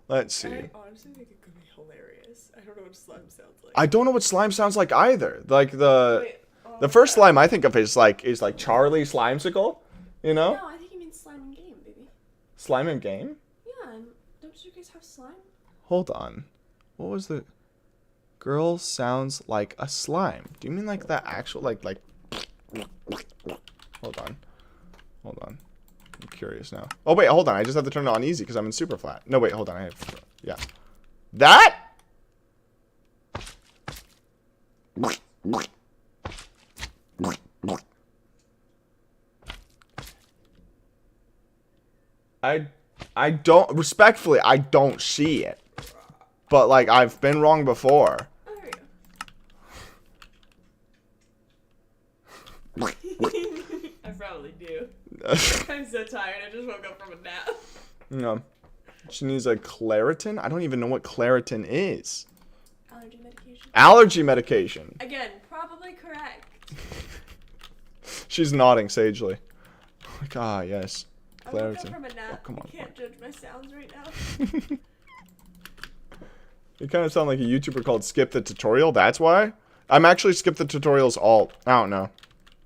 Let's see. I honestly think it could be hilarious. I don't know what slime sounds like. I don't know what slime sounds like either. Like the first slime I think of is like Charlie Slimesicle, you know? No, I think you mean slime in game, baby. Slime in game? Yeah, and don't you guys have slime? Hold on. What was the girl sounds like a slime? Do you mean like that actual like Hold on. I'm curious now. Oh wait, hold on. I just have to turn it on easy because I'm in super flat. No wait, hold on. I have that. I don't respectfully I don't see it. But like I've been wrong before. Oh, there you go. I probably do. I'm so tired. I just woke up from a nap. No. She needs a Claritin? I don't even know what Claritin is. Allergy medication. Allergy medication. Again, probably correct. She's nodding sagely. Like, ah, yes. I woke up Claritin. from a nap. Oh, come on. You can't judge my sounds right now. You kind of sound like a YouTuber called Skip the Tutorial. That's why. I'm actually Skip the Tutorial's alt. I don't know.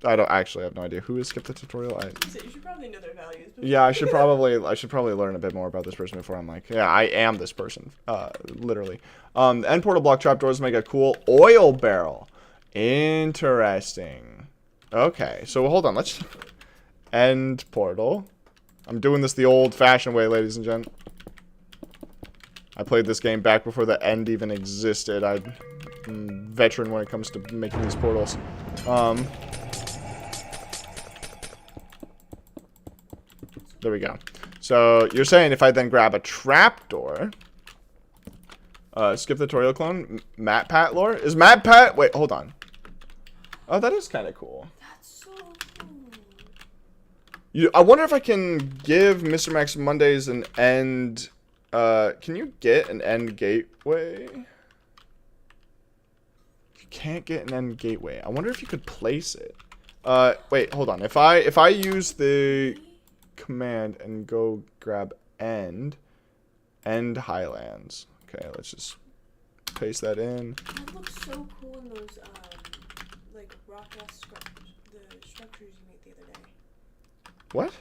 I don't actually have no idea who is Skip the Tutorial. So you should probably know their values. Yeah, I should probably learn a bit more about this person before I'm like, yeah, I am this person. Literally. End portal block trapdoors make a cool oil barrel. Interesting. Okay, so hold on. Let's end portal. I'm doing this the old-fashioned way, ladies and gents. I played this game back before the end even existed. I'm veteran when it comes to making these portals. There we go. So you're saying if I then grab a trapdoor, skip the tutorial clone, MatPat lore? Is MatPat? Wait, hold on. Oh, that is kind of cool. That's so cool. I wonder if I can give Mr. Max Mondays an end. Can you get an end gateway? You can't get an end gateway. I wonder if you could place it. Wait, hold on. If I use the command and go grab end highlands. Okay, let's just paste that in. That looks so cool in those like rock-ass the structures you made the other day. What?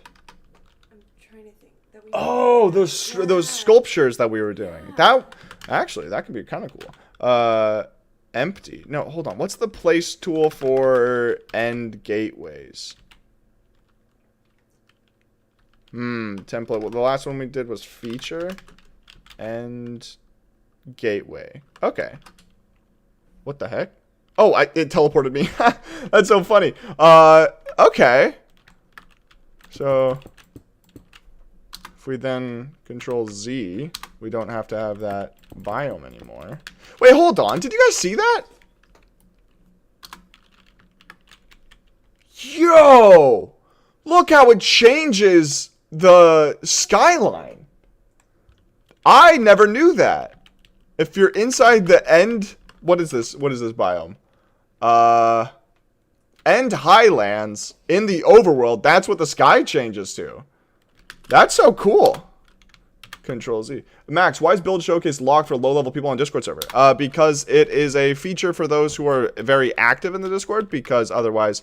I'm trying to think. That we Those sculptures that we were doing. Yeah. That could be kind of cool. Empty. No, hold on. What's the place tool for end gateways? Template. Well, the last one we did was feature and gateway. Okay. What the heck? Oh, it teleported me. That's so funny. Okay. So if we then control Z, we don't have to have that biome anymore. Wait, hold on. Did you guys see that? Yo! Look how it changes the skyline. I never knew that. If you're inside the end, what is this? What is this biome? End highlands in the overworld. That's what the sky changes to. That's so cool. Control Z. Max, why is build showcase locked for low-level people on Discord server? Because it is a feature for those who are very active in the Discord, because otherwise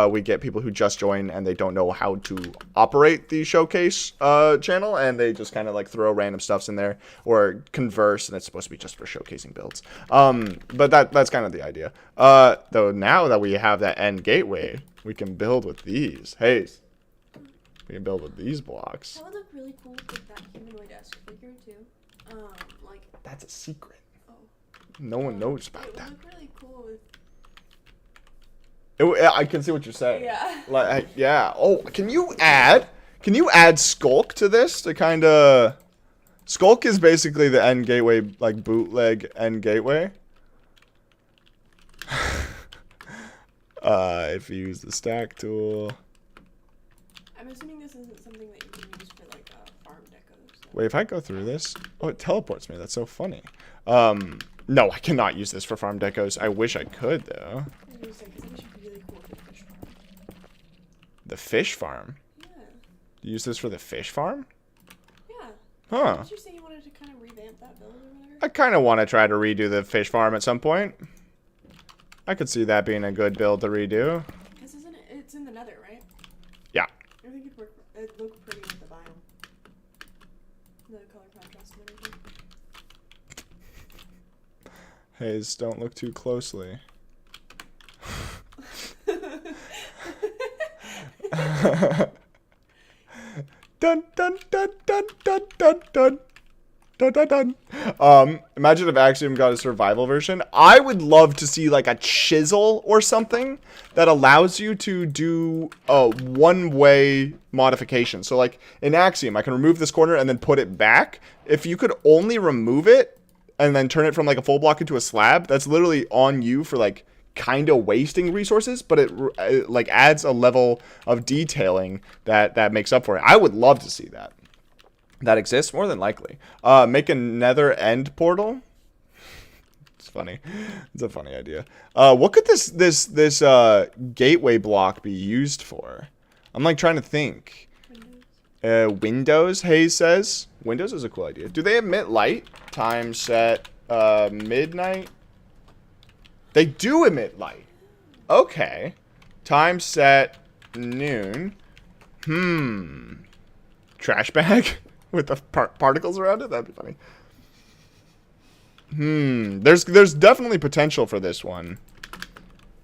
we get people who just join and they don't know how to operate the showcase channel, and they just kind of like throw random stuffs in there or converse, and it's supposed to be just for showcasing builds. But that's kind of the idea. Though now that we have that end gateway, we can build with these. Hey. We can build with these blocks. That would look really cool with that humanoid-esque figure too. Like. That's a secret. Oh. No one knows It about would that. look really cool with. I can see what you're saying. Yeah. Like, yeah. Oh, can you add Skulk to this to kind of... Skulk is basically the end gateway, like bootleg end gateway. If you use the stack tool. I'm assuming this isn't something that you can use for like farm decos. So. Wait, if I go through this, oh, it teleports me. That's so funny. No, I cannot use this for farm decos. I wish I could though. I was gonna say, 'cause I think it should be really cool for the fish farm. The fish farm. Yeah. Use this for the fish farm? Yeah. Huh. Did you say you wanted to kind of revamp that build or whatever? I kind of want to try to redo the fish farm at some point. I could see that being a good build to redo. Because isn't it? It's in the Nether, right? Yeah. I think it'd work. It'd look pretty with the biome. The color contrast and everything. Hayes, don't look too closely. Dun dun dun dun dun dun dun. Dun, dun, dun. Imagine if Axiom got a survival version. I would love to see like a chisel or something that allows you to do a one-way modification. So like in Axiom, I can remove this corner and then put it back. If you could only remove it and then turn it from like a full block into a slab, that's literally on you for like kind of wasting resources, but it like adds a level of detailing that makes up for it. I would love to see that. That exists, more than likely. Make a nether end portal. It's funny. It's a funny idea. What could this gateway block be used for? I'm like trying to think. Windows, Hayes says. Windows is a cool idea. Do they emit light? Time set midnight. They do emit light. Okay. Time set noon. Trash bag with the particles around it. That'd be funny. There's definitely potential for this one.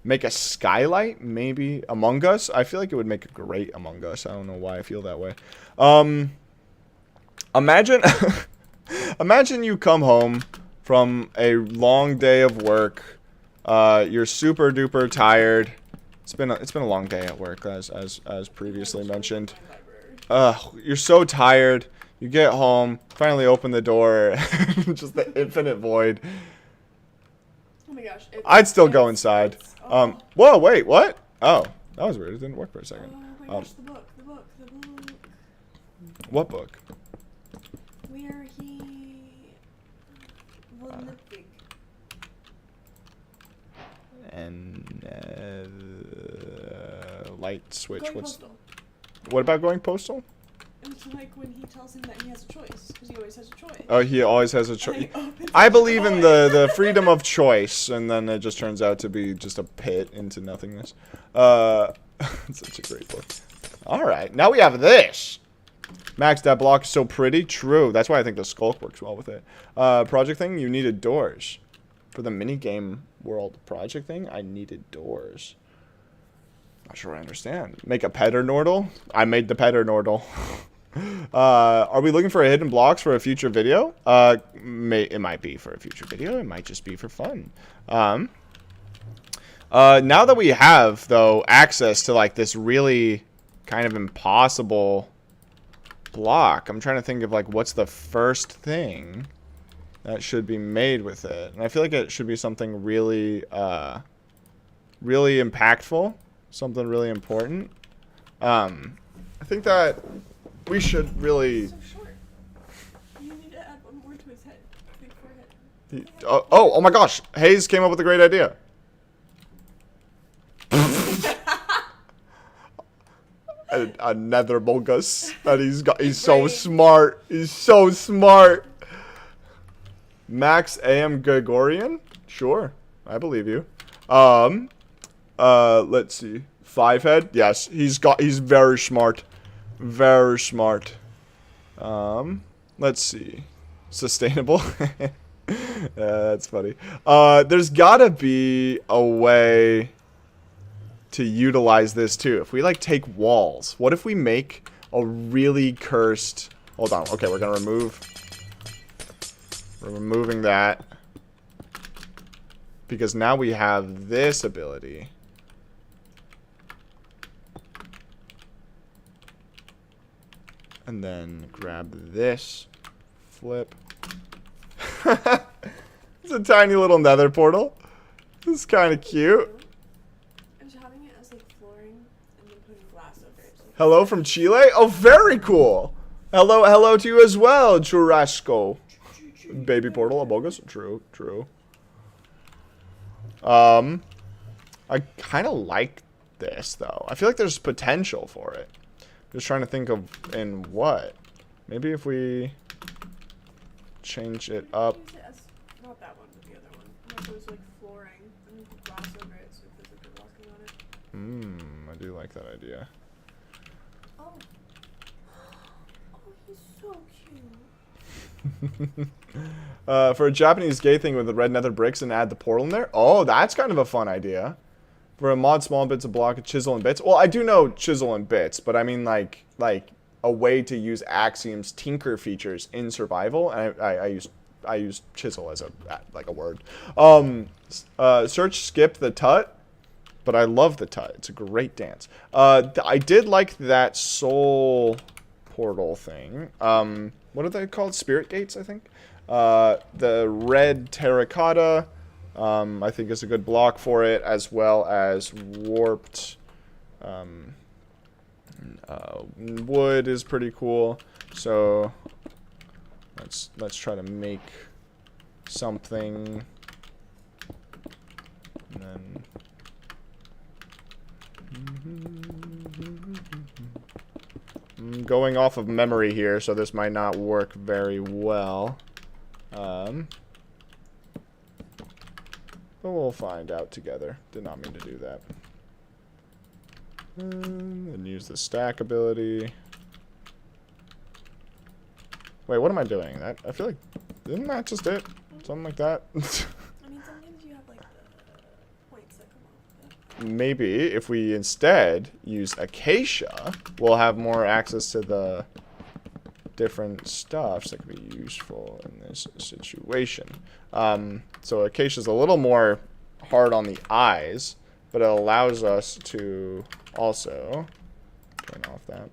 Make a skylight, maybe. Among Us. I feel like it would make a great Among Us. I don't know why I feel that way. Imagine, imagine you come home from a long day of work. You're super duper tired. It's been a long day at work, as previously mentioned. You're so tired. You get home, finally open the door, just the infinite void. Oh my gosh. I'd still go inside. Whoa, wait, what? Oh, that was weird. It didn't work for a second. Oh my gosh, the book. What book? Where he won the big. And light switch. Going postal. What about going postal? It's like when he tells him that he has a choice, because he always has a choice. Oh, he always has a choice. And he I believe in the freedom of choice, and then it just turns out to be just a pit into nothingness. It's such a great book. All right, now we have this. Max, that block is so pretty. True. That's why I think the Skulk works well with it. Project thing, you needed doors. For the minigame world project thing, I needed doors. Not sure I understand. Make a Pedernordle? I made the Pedernordle. Are we looking for a hidden blocks for a future video? It might be for a future video. It might just be for fun. Now that we have, though, access to, like, this really kind of impossible block, I'm trying to think of, like, what's the first thing that should be made with it. And I feel like it should be something really, really impactful. Something really important. I think that we should really... So short. You need to add one more to his head. Big forehead. Oh my gosh. Hayes came up with a great idea. a nether bulgus. And he's so smart. He's so smart. Max AM Gregorian? Sure. I believe you. Let's see. 5-head? Yes, he's very smart. Very smart. Let's see. Sustainable? That's funny. There's gotta be a way to utilize this too. If we like take walls, what if we make a really cursed... Hold on. Okay, we're gonna remove... We're removing that. because now we have this ability. And then grab this, flip. It's a tiny little nether portal. This is kind of cute. And just having it as like flooring and then putting glass over it. So Hello from Chile? Oh, very cool. Hello to you as well, Churrasco. Baby portal, abogus. True. I kind of like this, though. I feel like there's potential for it. Just trying to think of in what. Maybe if we change it up. use it as, not that one, but the other one. Like it was like flooring and then put glass over it so if there's like a walking on it. I do like that idea. Oh. Oh, he's so cute. For a Japanese gay thing with the red nether bricks and add the portal in there. Oh, that's kind of a fun idea. For a mod, small bits of block, chisel and bits. Well, I do know chisel and bits, but I mean like a way to use Axiom's tinker features in survival. And I use chisel as a word. Search skip the tut, but I love the tut. It's a great dance. I did like that soul portal thing. What are they called? Spirit gates, I think. The red terracotta, I think is a good block for it, as well as warped wood is pretty cool. So let's try to make something, and then I'm going off of memory here, so this might not work very well. But we'll find out together. Did not mean to do that. And use the stack ability. Wait, what am I doing? I feel like, isn't that just it? Something like that? I mean, sometimes you have like the points that come off of it. Maybe if we instead use acacia, we'll have more access to the different stuffs that could be useful in this situation. So acacia is a little more hard on the eyes, but it allows us to also turn off that.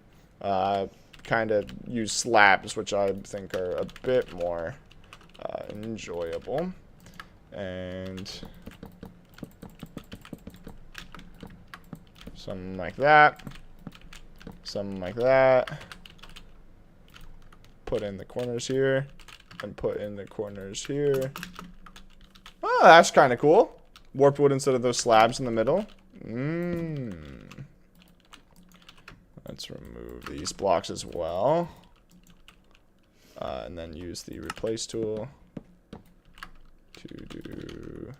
Kind of use slabs, which I think are a bit more enjoyable. And something like that. Something like that. Put in the corners here. And put in the corners here. Oh, that's kind of cool. Warped wood instead of those slabs in the middle. Let's remove these blocks as well. And then use the replace tool to do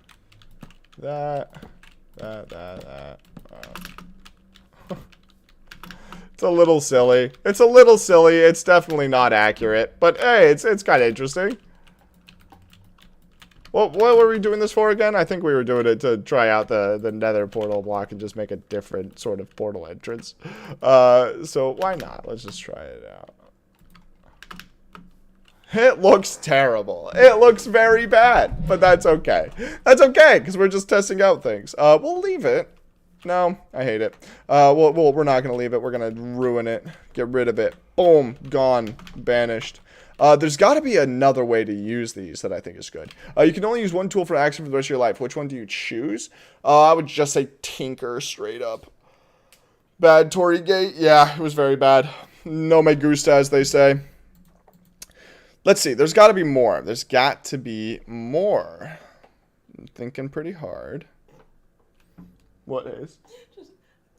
that. It's a little silly. It's a little silly. It's definitely not accurate. But hey, it's kind of interesting. What were we doing this for again? I think we were doing it to try out the nether portal block and just make a different sort of portal entrance. So why not? Let's just try it out. It looks terrible. It looks very bad, but that's okay. That's okay, because we're just testing out things. We'll leave it. No, I hate it. We're not going to leave it. We're going to ruin it. Get rid of it. Boom. Gone. Banished. There's got to be another way to use these that I think is good. You can only use one tool for action for the rest of your life. Which one do you choose? I would just say tinker straight up. Bad Tory Gate? Yeah, it was very bad. No me gusta, as they say. Let's see. There's got to be more. There's got to be more. I'm thinking pretty hard. What is? Just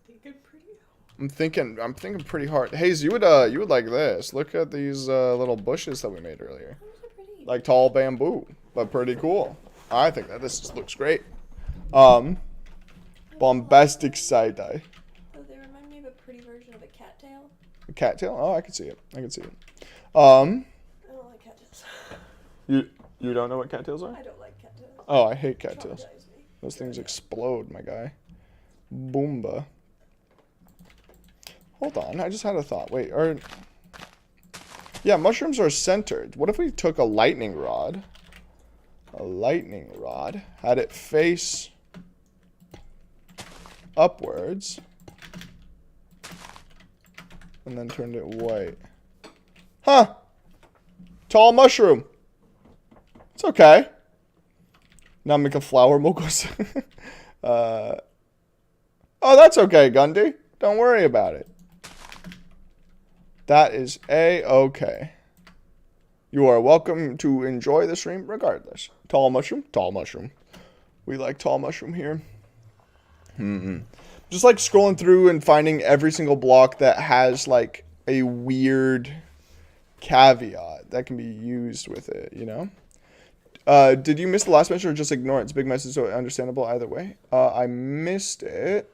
thinking pretty hard. I'm thinking pretty hard. Hayes, you would like this. Look at these little bushes that we made earlier. Those are pretty. Like tall bamboo, but pretty cool. I think that this just looks great. Bombastic side-eye. Oh, they remind me of a pretty version of a cattail. A cattail? Oh, I can see it. I can see it. I don't like cattails. You don't know what cattails are? I don't like cattails. Oh, I hate cattails. Traumatize me. Those things explode, my guy. Boomba. Hold on, I just had a thought. Wait, yeah, mushrooms are centered. What if we took a lightning rod a lightning rod, had it face upwards, and then turned it white. Huh. Tall mushroom. It's okay. Now make a flower mochos. Oh, that's okay, Gundy. Don't worry about it. That is A-okay. You are welcome to enjoy the stream regardless. Tall mushroom? Tall mushroom. We like tall mushroom here. Just like scrolling through and finding every single block that has like a weird caveat that can be used with it, you know? Did you miss the last message or just ignore it? It's a big message, so understandable either way. I missed it.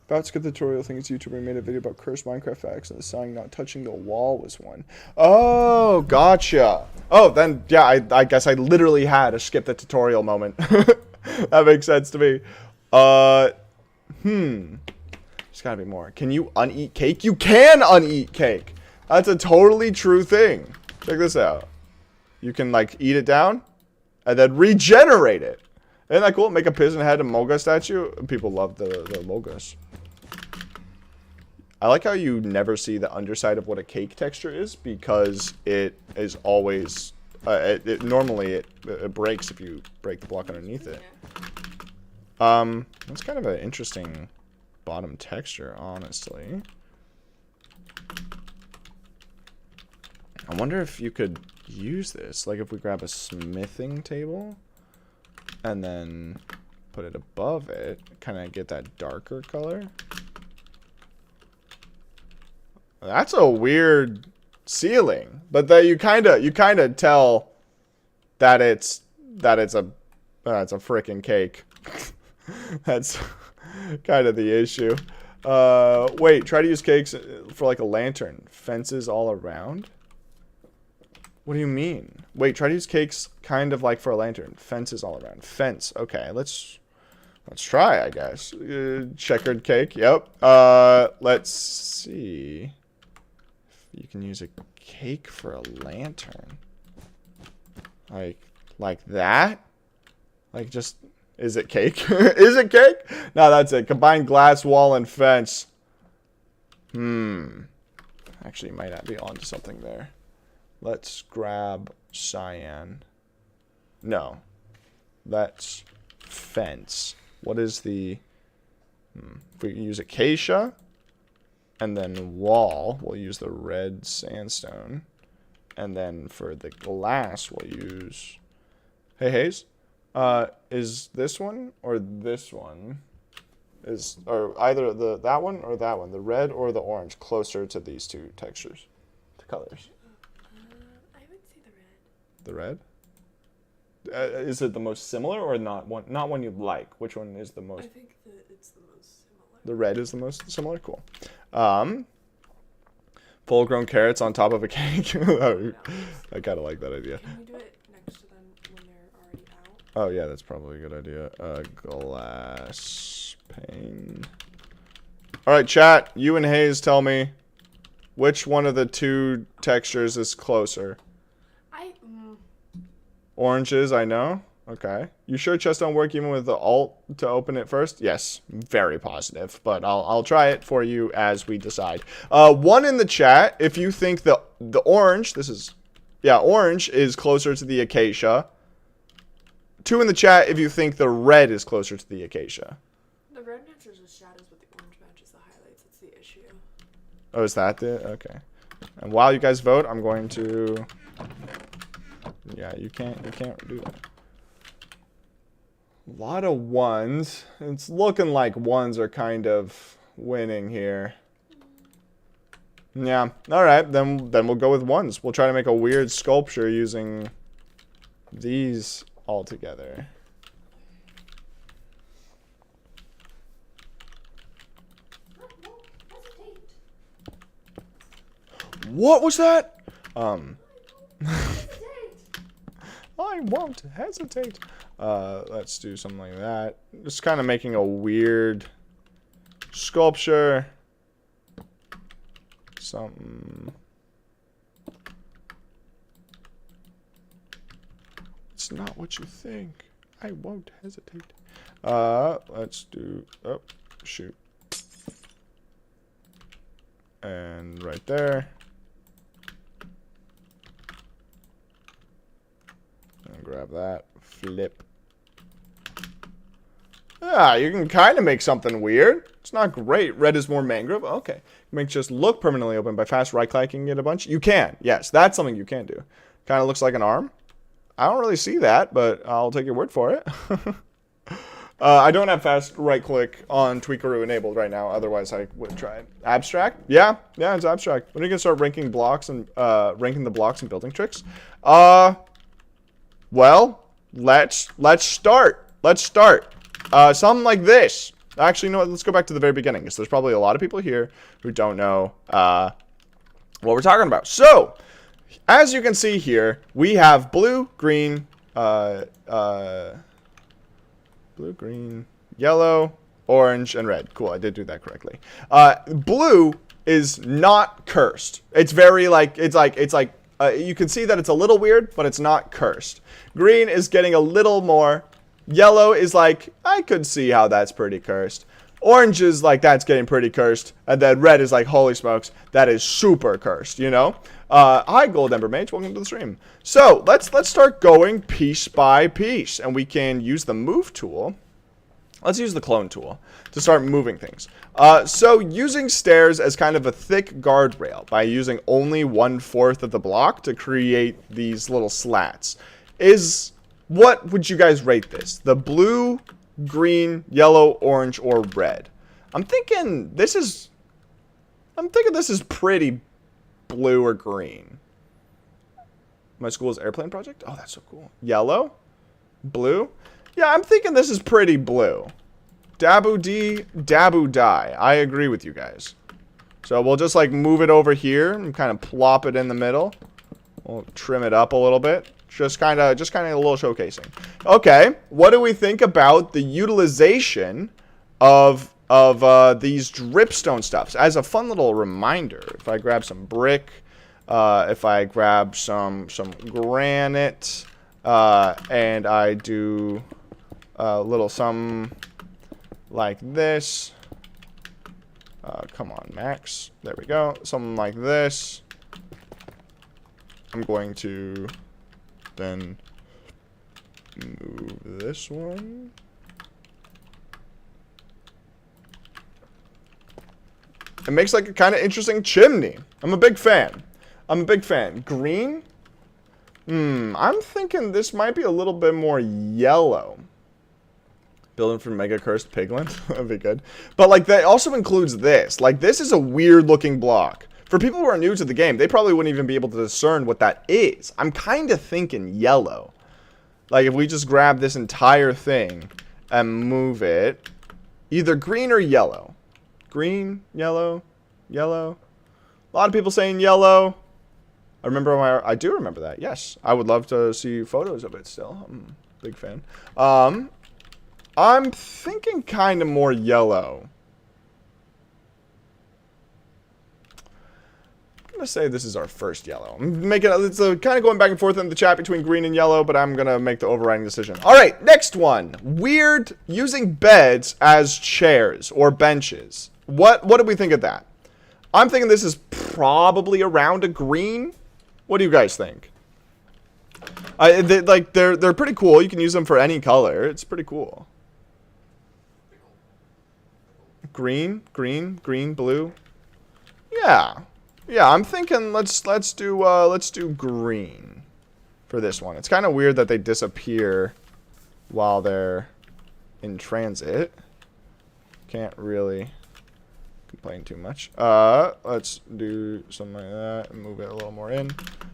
About to skip the tutorial, I think it's YouTuber made a video about cursed Minecraft facts and the sign not touching the wall was one. Oh, gotcha. Oh, then, yeah, I guess I literally had a skip the tutorial moment. That makes sense to me. There's gotta be more. Can you uneat cake? You can uneat cake. That's a totally true thing. Check this out. You can, like, eat it down and then regenerate it. Isn't that cool? Make a pigeon head and Moga statue. People love the Mogas. I like how you never see the underside of what a cake texture is because it is always... normally it breaks if you break the block underneath it. That's kind of an interesting bottom texture, honestly. I wonder if you could use this. Like if we grab a smithing table and then put it above it, kind of get that darker color. That's a weird ceiling, but that you kind of tell that it's a freaking cake. That's kind of the issue. Wait, try to use cakes for like a lantern. Fences all around? What do you mean? Wait, try to use cakes kind of like for a lantern. Fences all around. Fence. Okay, let's try, I guess. Checkered cake. Yep. Let's see. If you can use a cake for a lantern. Like that? Like just... Is it cake? Is it cake? No, that's it. Combine glass, wall, and fence. Actually, might not be onto something there. Let's grab cyan. No. That's fence. What is the... If we use acacia, and then wall, we'll use the red sandstone. And then for the glass, we'll use... Hey, Hayes? Is this one or this one or either that one or that one, the red or the orange, closer to these two textures, to colors? I would say the red. The red? Is it the most similar or not one you like? Which one is the most? I think it's the most similar. The red is the most similar? Cool. Full-grown carrots on top of a cake. I kind of like that idea. Can we do it next to them when they're already out? Oh, yeah, that's probably a good idea. Glass pane. All right, chat. You and Hayes tell me which one of the two textures is closer. Oranges, I know. Okay. You sure chest don't work even with the alt to open it first? Yes. Very positive. But I'll try it for you as we decide. One in the chat, if you think the orange, orange is closer to the acacia. 2 in the chat if you think the red is closer to the acacia. The red matches the shadows, but the orange matches the highlights. That's the issue. Oh, is that the... Okay. And while you guys vote, I'm going to... Yeah, you can't do that. A lot of ones. It's looking like ones are kind of winning here. Yeah. All right, then we'll go with ones. We'll try to make a weird sculpture using these all together. What was that? I won't hesitate. Let's do something like that. Just kind of making a weird sculpture. Something. It's not what you think. I won't hesitate. Let's do, oh, shoot. And right there. And grab that. Flip. Ah, you can kind of make something weird. It's not great. Red is more mangrove. Okay. Make just look permanently open by fast right-clicking it a bunch. You can. Yes, that's something you can do. Kind of looks like an arm. I don't really see that, but I'll take your word for it. I don't have fast right-click on Tweakaroo enabled right now. Otherwise, I would try it. Abstract? Yeah, it's abstract. When are you gonna start ranking blocks and ranking the blocks and building tricks? Well, let's start. Let's start. Something like this. Actually, you know what? Let's go back to the very beginning, because there's probably a lot of people here who don't know what we're talking about. So, as you can see here, we have blue, green, yellow, orange, and red. Cool, I did do that correctly. Blue is not cursed. It's very like, it's like, you can see that it's a little weird, but it's not cursed. Green is getting a little more. Yellow is like, I could see how that's pretty cursed. Orange is like, that's getting pretty cursed. And then red is like, holy smokes, that is super cursed, you know? Hi, Gold Ember Mage, welcome to the stream. So, let's start going piece by piece. And we can use the move tool. Let's use the clone tool to start moving things. So, using stairs as kind of a thick guardrail by using only 1/4 of the block to create these little slats is... What would you guys rate this? The blue, green, yellow, orange, or red? I'm thinking this is pretty blue or green. My school's airplane project? Oh, that's so cool. Yellow? Blue? Yeah, I'm thinking this is pretty blue. Dabu D, Dabu Die. I agree with you guys. So we'll just like move it over here and kind of plop it in the middle. We'll trim it up a little bit. Just kind of a little showcasing. Okay, what do we think about the utilization of these dripstone stuffs? As a fun little reminder, if I grab some brick, if I grab some granite, and I do a little something like this. Come on, Max. There we go. Something like this. I'm going to... then move this one. It makes like a kind of interesting chimney. I'm a big fan. Green? I'm thinking this might be a little bit more yellow. Building for Mega Cursed Piglin? That'd be good. But like that also includes this. Like this is a weird looking block. For people who are new to the game, they probably wouldn't even be able to discern what that is. I'm kind of thinking yellow. Like, if we just grab this entire thing and move it, either green or yellow. Green, yellow, yellow. A lot of people saying yellow. I do remember that, yes. I would love to see photos of it still. I'm a big fan. I'm thinking kind of more yellow. I'm gonna say this is our first yellow. It's kind of going back and forth in the chat between green and yellow, but I'm gonna make the overriding decision. All right, next one. Weird using beds as chairs or benches. What do we think of that? I'm thinking this is probably around a green. What do you guys think? They're pretty cool. You can use them for any color. It's pretty cool. Green, blue. Yeah. Yeah, I'm thinking let's do green for this one. It's kind of weird that they disappear while they're in transit. Can't really complain too much. Let's do something like that and move it a little more in.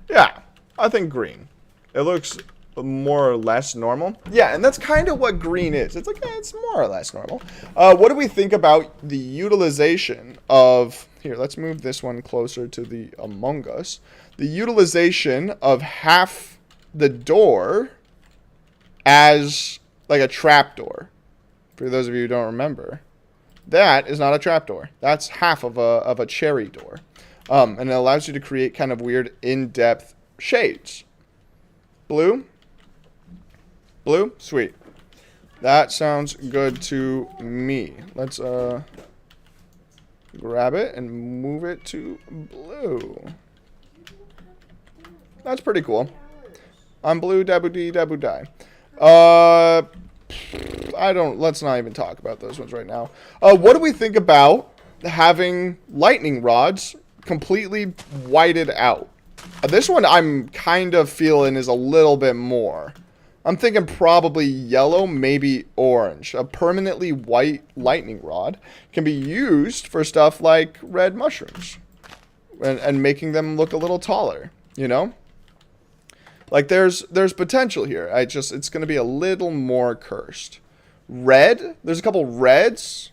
Yeah, I think green. It looks more or less normal. Yeah, and that's kind of what green is. It's like, it's more or less normal. What do we think about the utilization of... Here, let's move this one closer to the Among Us. The utilization of half the door as like a trapdoor. For those of you who don't remember. That is not a trapdoor. That's half of a cherry door. And it allows you to create kind of weird in-depth shades. Blue. Blue? Sweet. That sounds good to me. Let's grab it and move it to blue. That's pretty cool. I'm blue, dabu dee, dabu die. Let's not even talk about those ones right now. What do we think about having lightning rods completely whited out? This one I'm kind of feeling is a little bit more. I'm thinking probably yellow, maybe orange. A permanently white lightning rod can be used for stuff like red mushrooms. And making them look a little taller, you know? Like there's potential here. It's going to be a little more cursed. Red, there's a couple reds.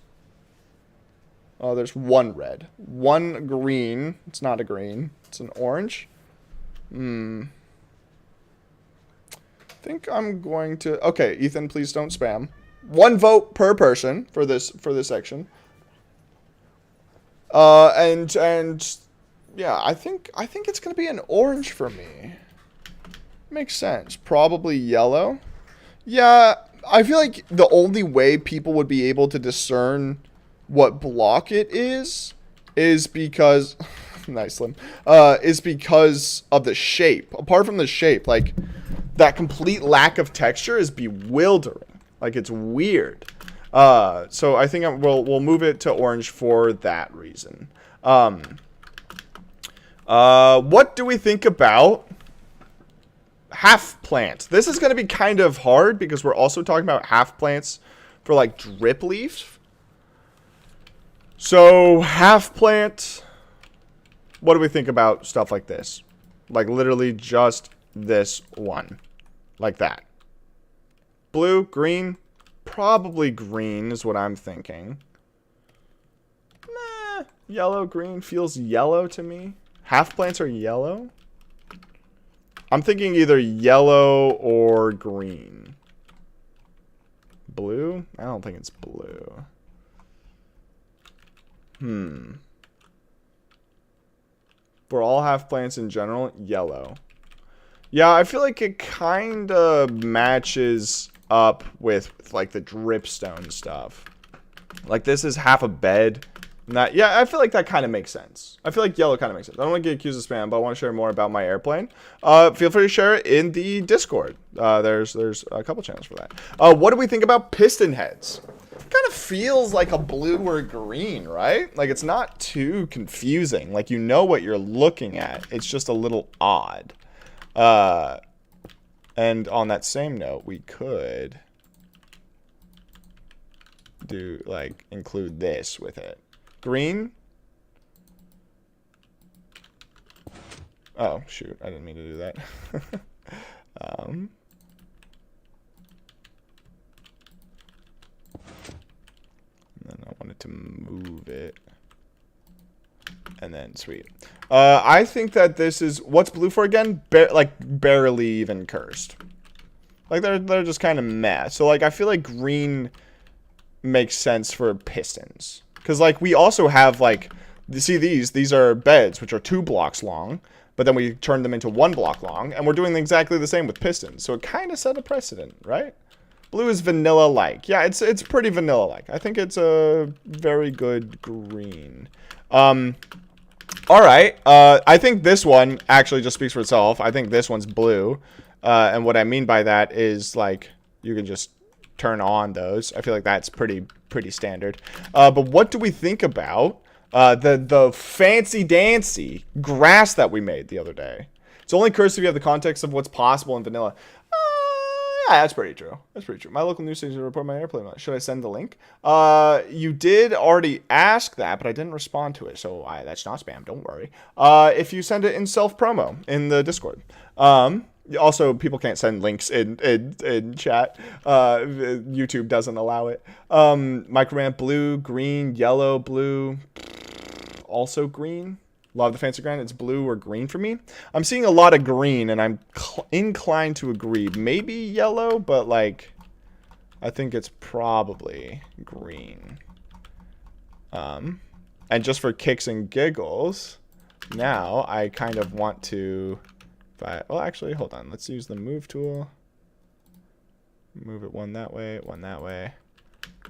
Oh, there's one red. One green. It's not a green. It's an orange. I think I'm going to... Okay, Ethan, please don't spam. 1 vote per person for this section. And yeah, I think it's going to be an orange for me. Makes sense. Probably yellow. Yeah, I feel like the only way people would be able to discern what block it is because... nice, Slim. Is because of the shape. Apart from the shape, like, that complete lack of texture is bewildering. Like, it's weird. So I think we'll move it to orange for that reason. What do we think about half plants? This is going to be kind of hard because we're also talking about half plants for like drip leaf. So half plant, what do we think about stuff like this? Like literally just this one, like that. Blue, green, probably green is what I'm thinking. Nah, yellow, green feels yellow to me. Half plants are yellow. I'm thinking either yellow or green. Blue? I don't think it's blue. For all half plants in general, yellow. Yeah, I feel like it kind of matches up with like the dripstone stuff. Like this is half a bed. Yeah, I feel like that kind of makes sense. I feel like yellow kind of makes sense. I don't want to get accused of spam, but I want to share more about my airplane. Feel free to share it in the Discord. There's a couple channels for that. What do we think about piston heads? Kind of feels like a blue or green, right? Like it's not too confusing. Like you know what you're looking at. It's just a little odd. And on that same note, we could do like include this with it. Green. Oh shoot, I didn't mean to do that. And then I wanted to move it. And then sweet. I think that this is what's blue for again? Like barely even cursed. Like they're just kind of meh. So like I feel like green makes sense for pistons. Because, like, we also have, like, you see these are beds, which are 2 blocks long, but then we turn them into 1 block long, and we're doing exactly the same with pistons. So it kind of set a precedent, right? Blue is vanilla-like. Yeah, it's pretty vanilla-like. I think it's a very good green. All right. I think this one actually just speaks for itself. I think this one's blue. And what I mean by that is, like, you can just turn on those. I feel like that's pretty standard. But what do we think about the fancy dancy grass that we made the other day? It's only cursed if you have the context of what's possible in vanilla. Yeah, that's pretty true. That's pretty true. My local news station report my airplane. Should I send the link? You did already ask that, but I didn't respond to it, so that's not spam. Don't worry. If you send it in self-promo in the Discord. Also, people can't send links in chat. YouTube doesn't allow it. Micromant, blue, green, yellow, blue. Also green. A lot of the fancy ground, it's blue or green for me. I'm seeing a lot of green, and I'm inclined to agree. Maybe yellow, but, like, I think it's probably green. And just for kicks and giggles, now I kind of want to... well, actually, hold on. Let's use the move tool. Move it one that way, one that way.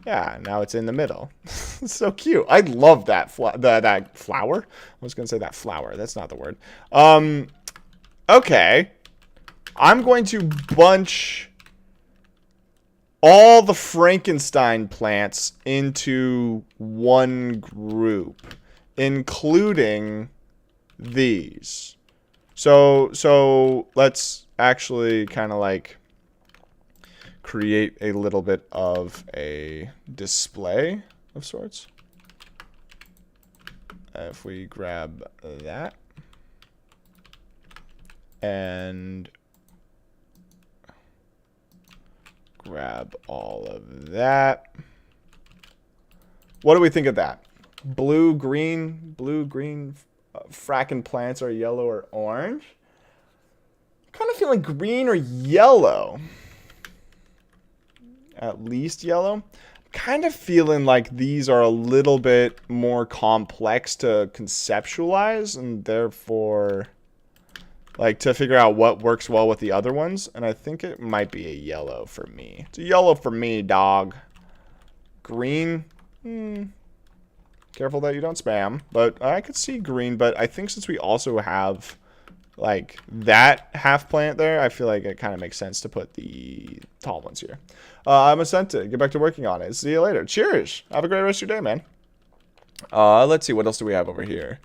Yeah, now it's in the middle. It's so cute. I love that that flower. I was gonna say that flower. That's not the word. Okay. I'm going to bunch all the Frankenstein plants into one group, including these. So let's actually kind of like create a little bit of a display of sorts. If we grab that and grab all of that. What do we think of that? Blue, green, fracking plants are yellow or orange. Kind of feeling green or yellow. At least yellow. Kind of feeling like these are a little bit more complex to conceptualize and therefore like to figure out what works well with the other ones. And I think it might be a yellow for me. It's a yellow for me, dog. Green. Careful that you don't spam. But I could see green. But I think since we also have like that half plant there, I feel like it kind of makes sense to put the tall ones here. I'm sent to get back to working on it. See you later. Cheers. Have a great rest of your day, man. Let's see. What else do we have over here?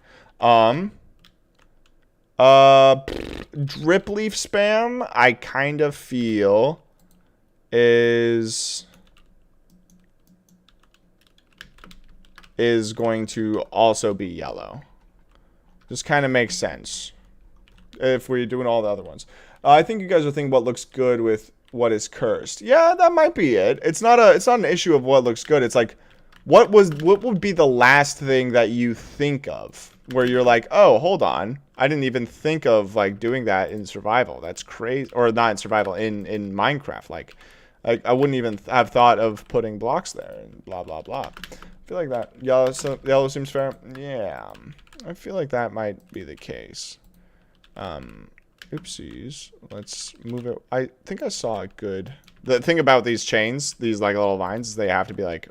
Drip leaf spam, I kind of feel is going to also be yellow. Just kind of makes sense if we're doing all the other ones. I think you guys are thinking what looks good with what is cursed. Yeah, that might be it. It's not an issue of what looks good. It's like what would be the last thing that you think of where you're like, oh, hold on, I didn't even think of like doing that in survival. That's crazy. Or not in survival, in Minecraft. Like I wouldn't even have thought of putting blocks there and blah blah blah. I feel like that yellow seems fair. Yeah, I feel like that might be the case. Oopsies. Let's move it. I think I saw a good. The thing about these chains, these like little vines, is they have to be like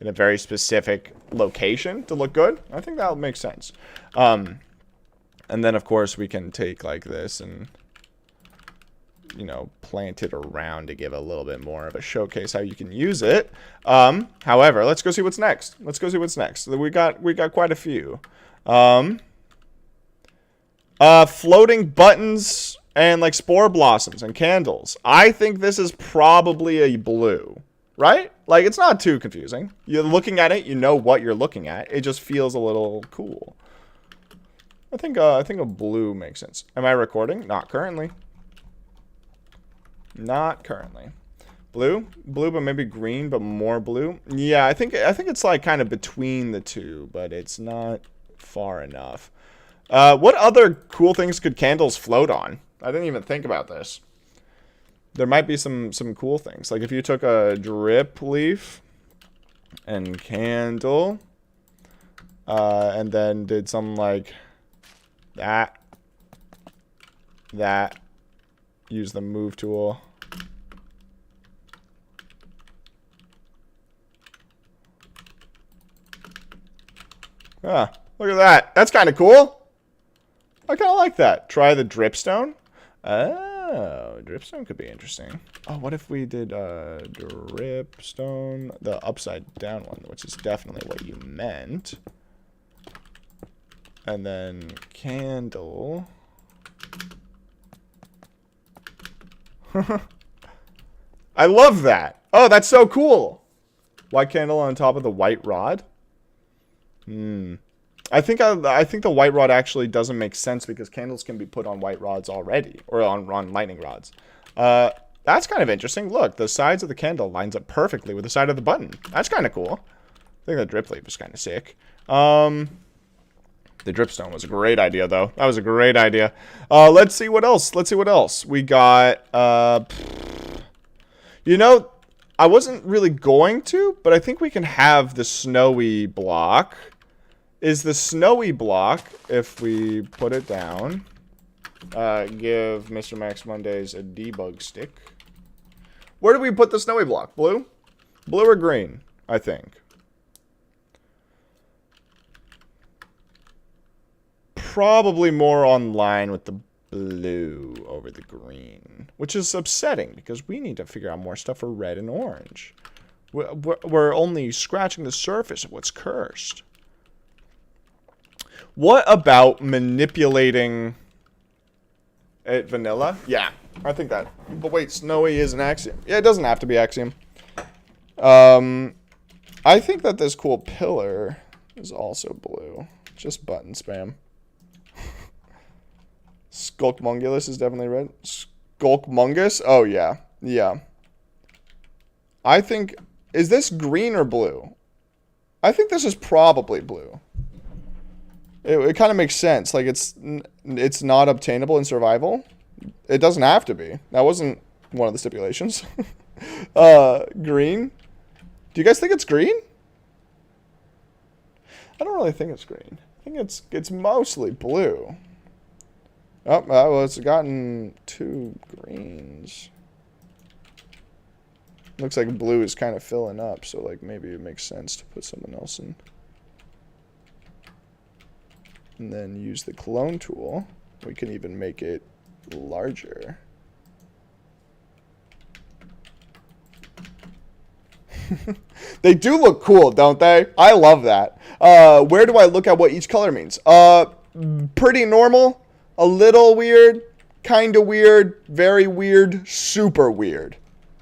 in a very specific location to look good. I think that'll make sense. And then of course we can take like this and, you know, plant it around to give a little bit more of a showcase how you can use it. However, let's go see what's next. Let's go see what's next. We got quite a few. Floating buttons and like spore blossoms and candles. I think this is probably a blue, right? Like it's not too confusing. You're looking at it, you know what you're looking at. It just feels a little cool. I think a blue makes sense. Am I recording? Not currently. Not currently. Blue, but maybe green, but more blue. Yeah, I think it's like kind of between the two, but it's not far enough. What other cool things could candles float on? I didn't even think about this. There might be some cool things. Like if you took a drip leaf and candle, and then did something like that, use the move tool. Ah, look at that. That's kind of cool. I kind of like that. Try the dripstone. Oh, dripstone could be interesting. Oh, what if we did dripstone, the upside down one, which is definitely what you meant. And then candle. I love that. Oh, that's so cool. White candle on top of the white rod. I think the white rod actually doesn't make sense because candles can be put on white rods already, or on lightning rods. That's kind of interesting. Look, the sides of the candle lines up perfectly with the side of the button. That's kind of cool. I think the drip leaf is kind of sick. The dripstone was a great idea, though. That was a great idea. Let's see what else. We got, you know, I wasn't really going to, but I think we can have the snowy block. Is the snowy block, if we put it down, give Mr. Max Mondays a debug stick. Where do we put the snowy block? Blue? Blue or green, I think. Probably more on line with the blue over the green, which is upsetting because we need to figure out more stuff for red and orange. We're only scratching the surface of what's cursed. What about manipulating it vanilla? Yeah, I think that. But wait, snowy is an axiom. Yeah, it doesn't have to be axiom. I think that this cool pillar is also blue. Just button spam. Skulkmongulus is definitely red. Skulkmungus? Oh, yeah. Yeah. I think... Is this green or blue? I think this is probably blue. It kind of makes sense. Like, it's not obtainable in survival. It doesn't have to be. That wasn't one of the stipulations. Green? Do you guys think it's green? I don't really think it's green. I think it's mostly blue. Oh, well, it's gotten 2 greens. Looks like blue is kind of filling up, so like maybe it makes sense to put something else in. And then use the clone tool. We can even make it larger. They do look cool, don't they? I love that. Where do I look at what each color means? Pretty normal. A little weird, kind of weird, very weird, super weird.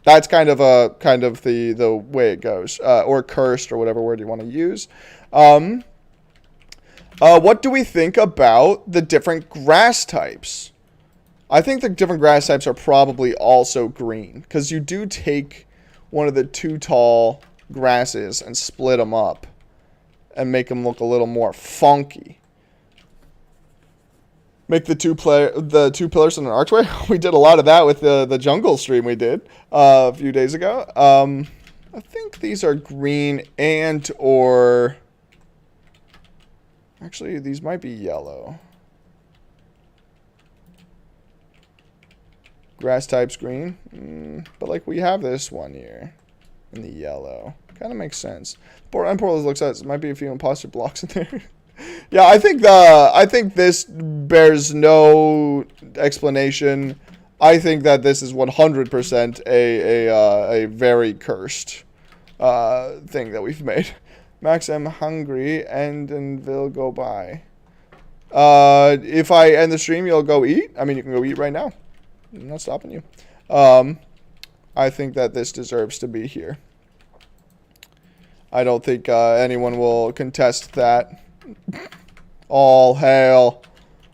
That's kind of the way it goes, or cursed, or whatever word you want to use. What do we think about the different grass types? I think the different grass types are probably also green, because you do take one of the 2 tall grasses and split them up and make them look a little more funky. Make the two pillars in an archway. We did a lot of that with the jungle stream we did a few days ago. I think these are green or actually these might be yellow. Grass type's green, but like we have this one here in the yellow. Kind of makes sense. End portal looks like it might be a few imposter blocks in there. Yeah, I think this bears no explanation. I think that this is 100% a very cursed thing that we've made. Max, I'm hungry and will go by. If I end the stream, you'll go eat. I mean, you can go eat right now. I'm not stopping you. I think that this deserves to be here. I don't think anyone will contest that. All hail.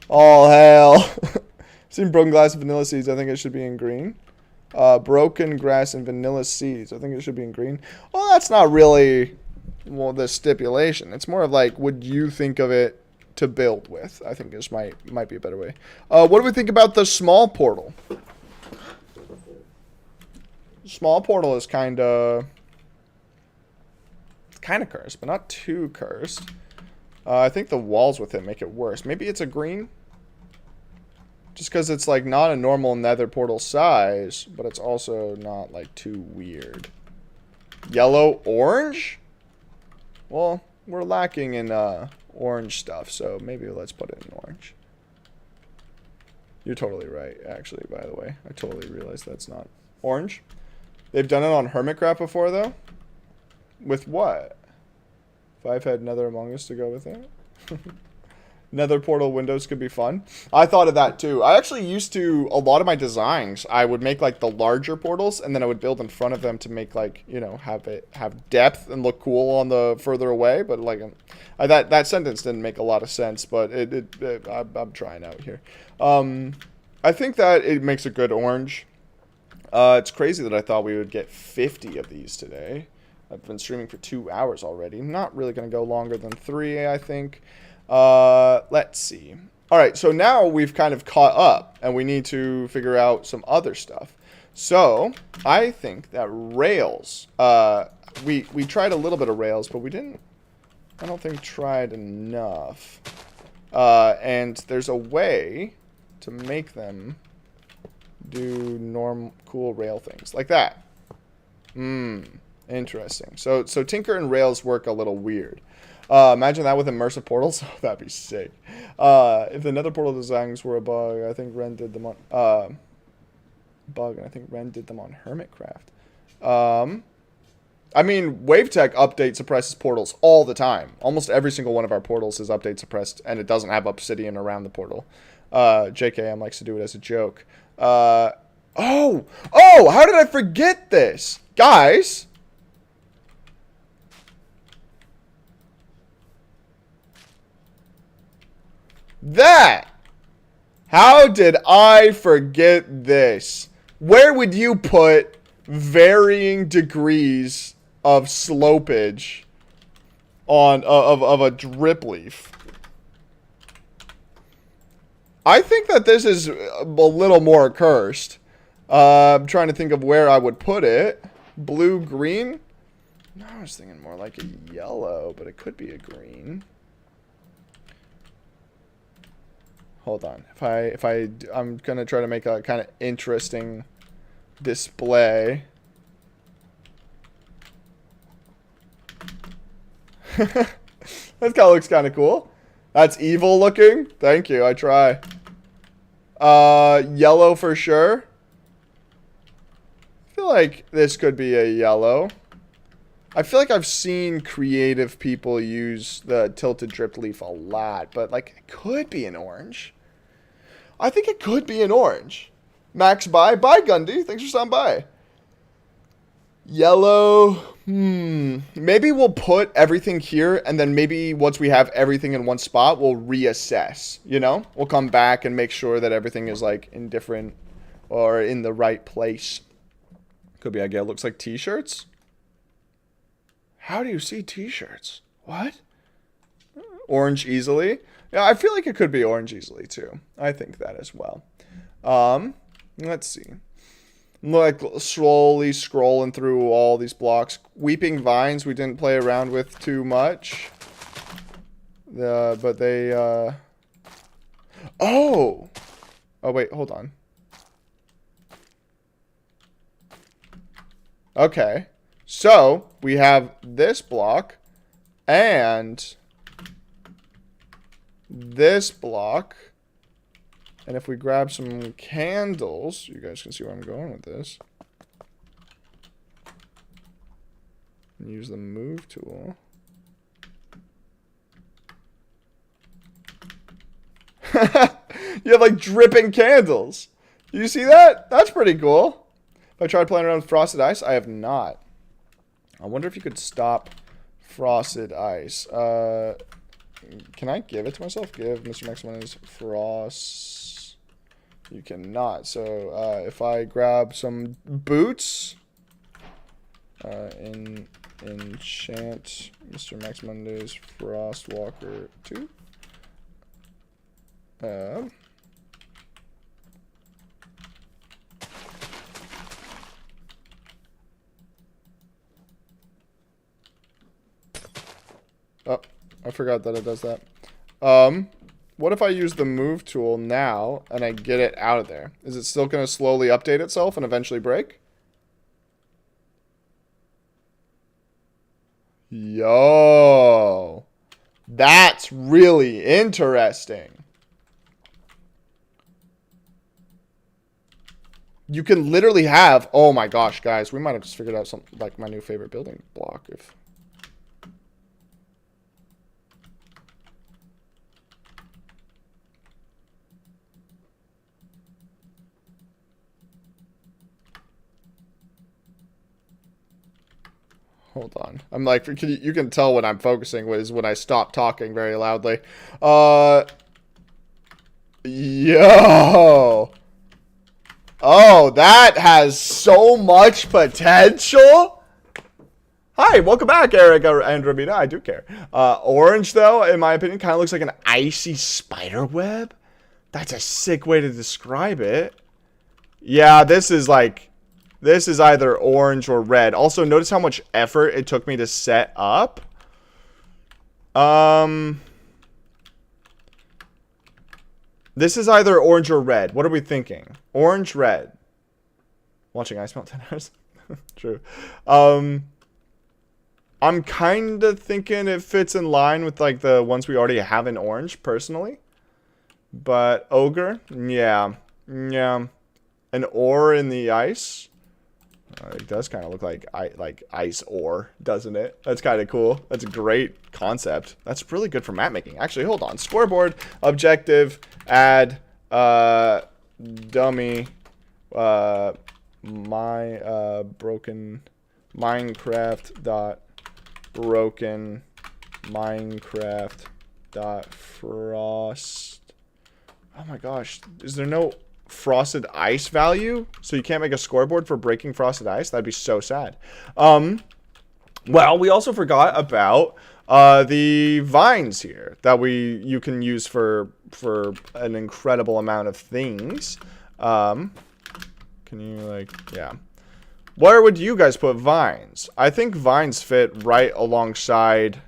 All hail. Seen broken glass and vanilla seeds. I think it should be in green. Broken grass and vanilla seeds. I think it should be in green. Well, that's not really, well, the stipulation. It's more of like, would you think of it to build with? I think this might be a better way. What do we think about the small portal? Small portal is kind of cursed, but not too cursed. I think the walls with it make it worse. Maybe it's a green? Just because it's like not a normal nether portal size, but it's also not like too weird. Yellow, orange? Well, we're lacking in orange stuff, so maybe let's put it in orange. You're totally right, actually, by the way. I totally realized that's not orange. They've done it on Hermitcraft before, though. With what? If I've had Nether Among Us to go with it. Nether portal windows could be fun. I thought of that too. I actually used to, a lot of my designs, I would make like the larger portals and then I would build in front of them to make like, you know, have depth and look cool on the further away. But like, that sentence didn't make a lot of sense, but I'm trying out here. I think that it makes a good orange. It's crazy that I thought we would get 50 of these today. I've been streaming for 2 hours already. Not really going to go longer than 3, I think. Let's see. All right, so now we've kind of caught up, and we need to figure out some other stuff. So I think that rails. We tried a little bit of rails, but we didn't. I don't think tried enough. And there's a way to make them do cool rail things like that. Interesting. So Tinker and Rails work a little weird. Imagine that with immersive portals. Oh, that'd be sick. If the nether portal designs were a bug, I think Ren did them on Hermitcraft. I mean, WaveTech update suppresses portals all the time. Almost every single one of our portals is update suppressed, and it doesn't have obsidian around the portal. JKM likes to do it as a joke. Oh, how did I forget this? Guys. How did I forget this? Where would you put varying degrees of slopage on of a drip leaf? I think that this is a little more cursed. I'm trying to think of where I would put it. Blue, green? No, I was thinking more like a yellow, but it could be a green. Hold on. I'm gonna try to make a kind of interesting display. That kind of looks kind of cool. That's evil looking. Thank you. I try. Yellow for sure. I feel like this could be a yellow. I feel like I've seen creative people use the tilted drip leaf a lot, but like it could be an orange. I think it could be an orange. Max bye Gundy. Thanks for stopping by. Yellow. Maybe we'll put everything here, and then maybe once we have everything in one spot, we'll reassess. You know, we'll come back and make sure that everything is like in different or in the right place. Could be, I guess, it looks like t-shirts. How do you see t-shirts? What? Orange easily. Yeah, I feel like it could be orange easily too. I think that as well. Let's see. Like slowly scrolling through all these blocks. Weeping vines we didn't play around with too much. But they Oh wait, hold on. Okay. So we have this block and this block, and if we grab some candles, you guys can see where I'm going with this, and use the move tool. You have like dripping candles. You see that? That's pretty cool. If I tried playing around with frosted ice, I have not. I wonder if you could stop frosted ice. Can I give it to myself? Give Mr. Maximum frost. You cannot. So if I grab some boots, enchant Mr. Max Monday's Frost Walker 2. Oh, I forgot that it does that. What if I use the move tool now and I get it out of there? Is it still going to slowly update itself and eventually break? Yo, that's really interesting. You can literally have, oh my gosh, guys, we might have just figured out something like my new favorite building block. If hold on, I'm like, you can tell when I'm focusing is when I stop talking very loudly. Yo. Oh, that has so much potential. Hi, welcome back, Eric and Ramita. I do care. Orange, though, in my opinion, kind of looks like an icy spider web. That's a sick way to describe it. Yeah, this is either orange or red. Also, notice how much effort it took me to set up. This is either orange or red. What are we thinking? Orange, red. Watching Ice Melt 10 hours. True. I'm kind of thinking it fits in line with like the ones we already have in orange, personally. But ogre, yeah. An ore in the ice. It does kind of look like ice ore, doesn't it? That's kind of cool. That's a great concept. That's really good for map making. Actually, hold on. Scoreboard, objective, add, dummy, broken Minecraft dot broken Minecraft dot frost. Oh my gosh, is there no frosted ice value? So you can't make a scoreboard for breaking frosted ice? That'd be so sad. Well, we also forgot about the vines here that you can use for an incredible amount of things. Can you like, yeah. Where would you guys put vines? I think vines fit right alongside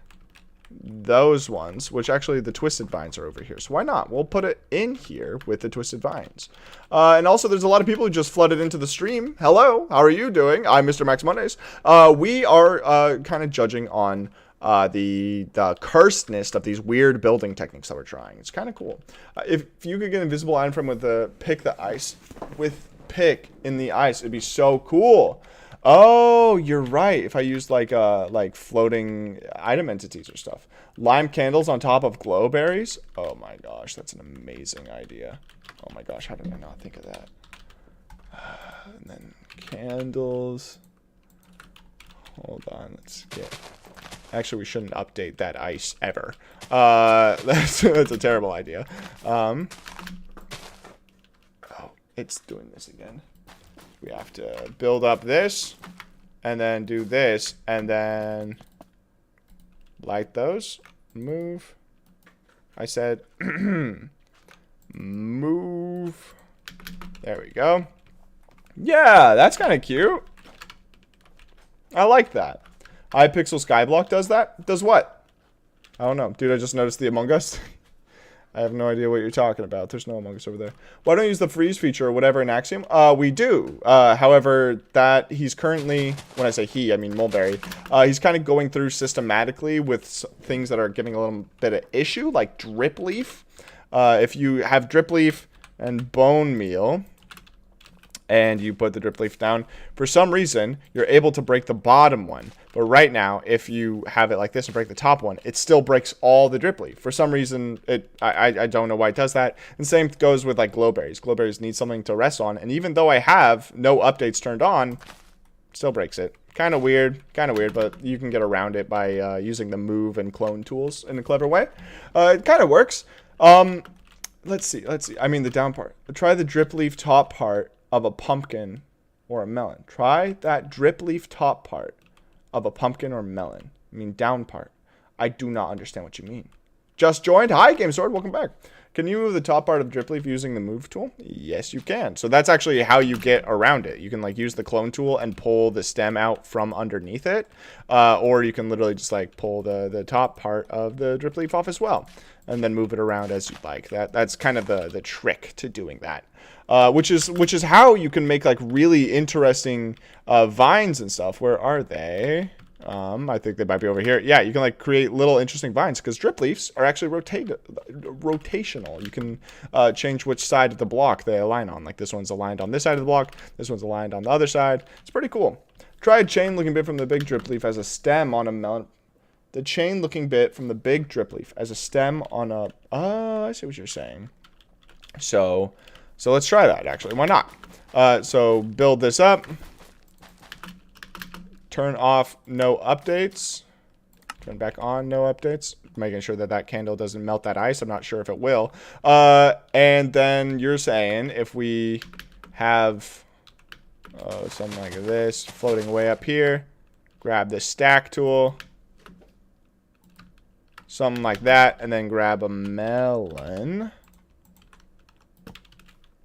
those ones, which actually the twisted vines are over here. So why not? We'll put it in here with the twisted vines. And also there's a lot of people who just flooded into the stream. Hello, how are you doing? I'm Mr. Max Mondays. We are kind of judging on the cursedness of these weird building techniques that we're trying. It's kind of cool. If you could get an invisible item from with the pick the ice with pick in the ice, it'd be so cool. Oh, you're right. If I used like floating item entities or stuff. Lime candles on top of glow berries. Oh my gosh, that's an amazing idea. Oh my gosh, how did I not think of that? And then candles. Hold on, let's get. Actually, we shouldn't update that ice ever. That's a terrible idea. Oh, it's doing this again. We have to build up this, and then do this, and then light those. Move. I said move. There we go. Yeah, that's kind of cute. I like that. iPixel Skyblock does that? Does what? I don't know. Dude, I just noticed the Among Us. I have no idea what you're talking about. There's no Among Us over there. Why don't you use the freeze feature or whatever in Axiom? We do. However, that he's currently, when I say he, I mean Mulberry. He's kind of going through systematically with things that are giving a little bit of issue, like drip leaf. If you have drip leaf and bone meal, and you put the drip leaf down, for some reason, you're able to break the bottom one. But right now, if you have it like this and break the top one, it still breaks all the drip leaf. For some reason, I don't know why it does that. And same goes with like glowberries. Glowberries need something to rest on. And even though I have no updates turned on, still breaks it. Kind of weird, but you can get around it by using the move and clone tools in a clever way. It kind of works. Let's see. I mean the down part. Try the drip leaf top part of a pumpkin or a melon. Try that drip leaf top part of a pumpkin or melon. I mean down part. I do not understand what you mean. Just joined? Hi, Game Sword. Welcome back. Can you move the top part of drip leaf using the move tool? Yes, you can. So that's actually how you get around it. You can like use the clone tool and pull the stem out from underneath it. Or you can literally just like pull the top part of the drip leaf off as well. And then move it around as you'd like. That's kind of the trick to doing that. Which is how you can make like really interesting vines and stuff. Where are they? I think they might be over here. Yeah, you can like create little interesting vines because drip leaves are actually rotational. You can change which side of the block they align on. Like this one's aligned on this side of the block. This one's aligned on the other side. It's pretty cool. Try a chain looking bit from the big drip leaf as a stem on a melon. The chain looking bit from the big drip leaf as a stem on a. I see what you're saying. So let's try that actually. Why not? So build this up. Turn off no updates. Turn back on no updates. Making sure that candle doesn't melt that ice. I'm not sure if it will. And then you're saying if we have something like this floating way up here, grab this stack tool. Something like that. And then grab a melon.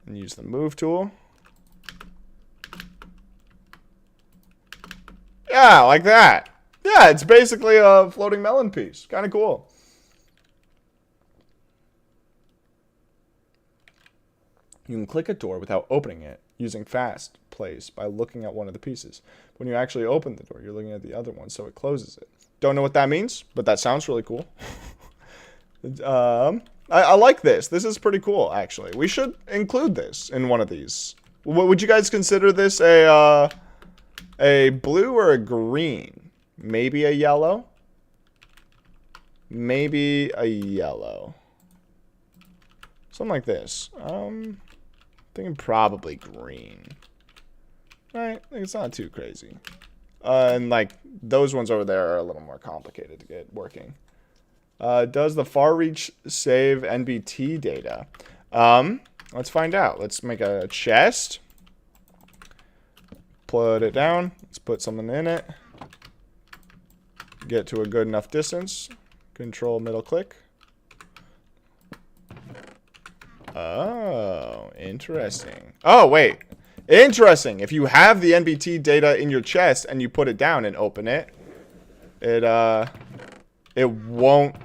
And use the move tool. Yeah, like that. Yeah, it's basically a floating melon piece. Kind of cool. You can click a door without opening it. using fast place by looking at one of the pieces. When you actually open the door, you're looking at the other one, so it closes it. Don't know what that means, but that sounds really cool. I like this. This is pretty cool, actually. We should include this in one of these. Would you guys consider this a blue or a green? Maybe a yellow? Maybe a yellow. Something like this. Thinking probably green. Right? I think it's not too crazy. And like those ones over there are a little more complicated to get working. Does the far reach save NBT data? Let's find out. Let's make a chest. Put it down. Let's put something in it. Get to a good enough distance. Control middle click. Oh, interesting. Oh, wait. Interesting. If you have the NBT data in your chest and you put it down and open it, it won't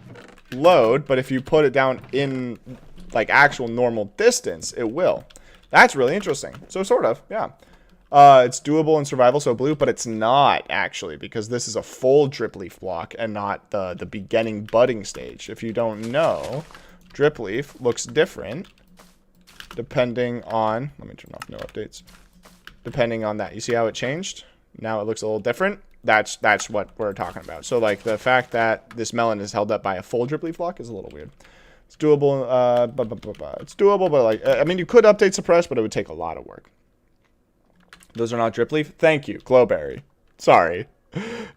load, but if you put it down in like actual normal distance, it will. That's really interesting. So sort of, yeah. It's doable in survival, so blue, but it's not actually, because this is a full drip leaf block and not the beginning budding stage. If you don't know, drip leaf looks different depending on, let me turn off no updates. Depending on that. You see how it changed? Now it looks a little different. That's what we're talking about. So like the fact that this melon is held up by a full drip leaf block is a little weird. It's doable, it's doable, but like, I mean, you could update suppress, but it would take a lot of work. Those are not drip leaf. Thank you, Glowberry. Sorry.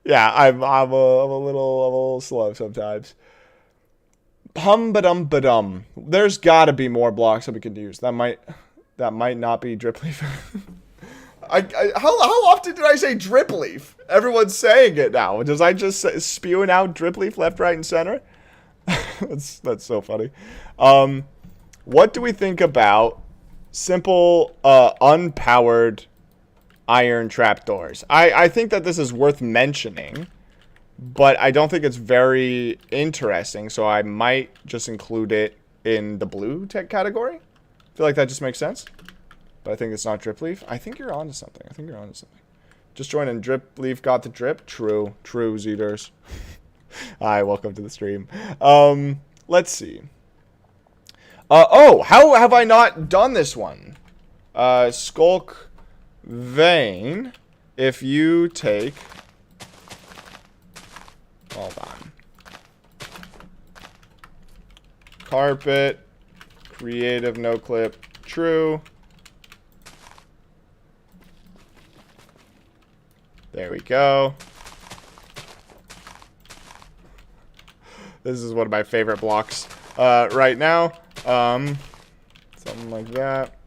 Yeah, I'm a little slow sometimes. Ba-dum. There's gotta be more blocks that we could use. That might not be drip leaf. How often did I say drip leaf? Everyone's saying it now. Was I just spewing out drip leaf left, right, and center? that's so funny. What do we think about simple unpowered iron trapdoors? I think that this is worth mentioning, but I don't think it's very interesting, so I might just include it in the blue tech category. I feel like that just makes sense. But I think it's not drip leaf. I think you're onto something. Just join in. Drip leaf got the drip. True, Zeters. Hi, welcome to the stream. Let's see. Oh, how have I not done this one? Skulk vein. If you take, hold on. Carpet, creative, no clip, true. There we go. This is one of my favorite blocks right now. Something like that.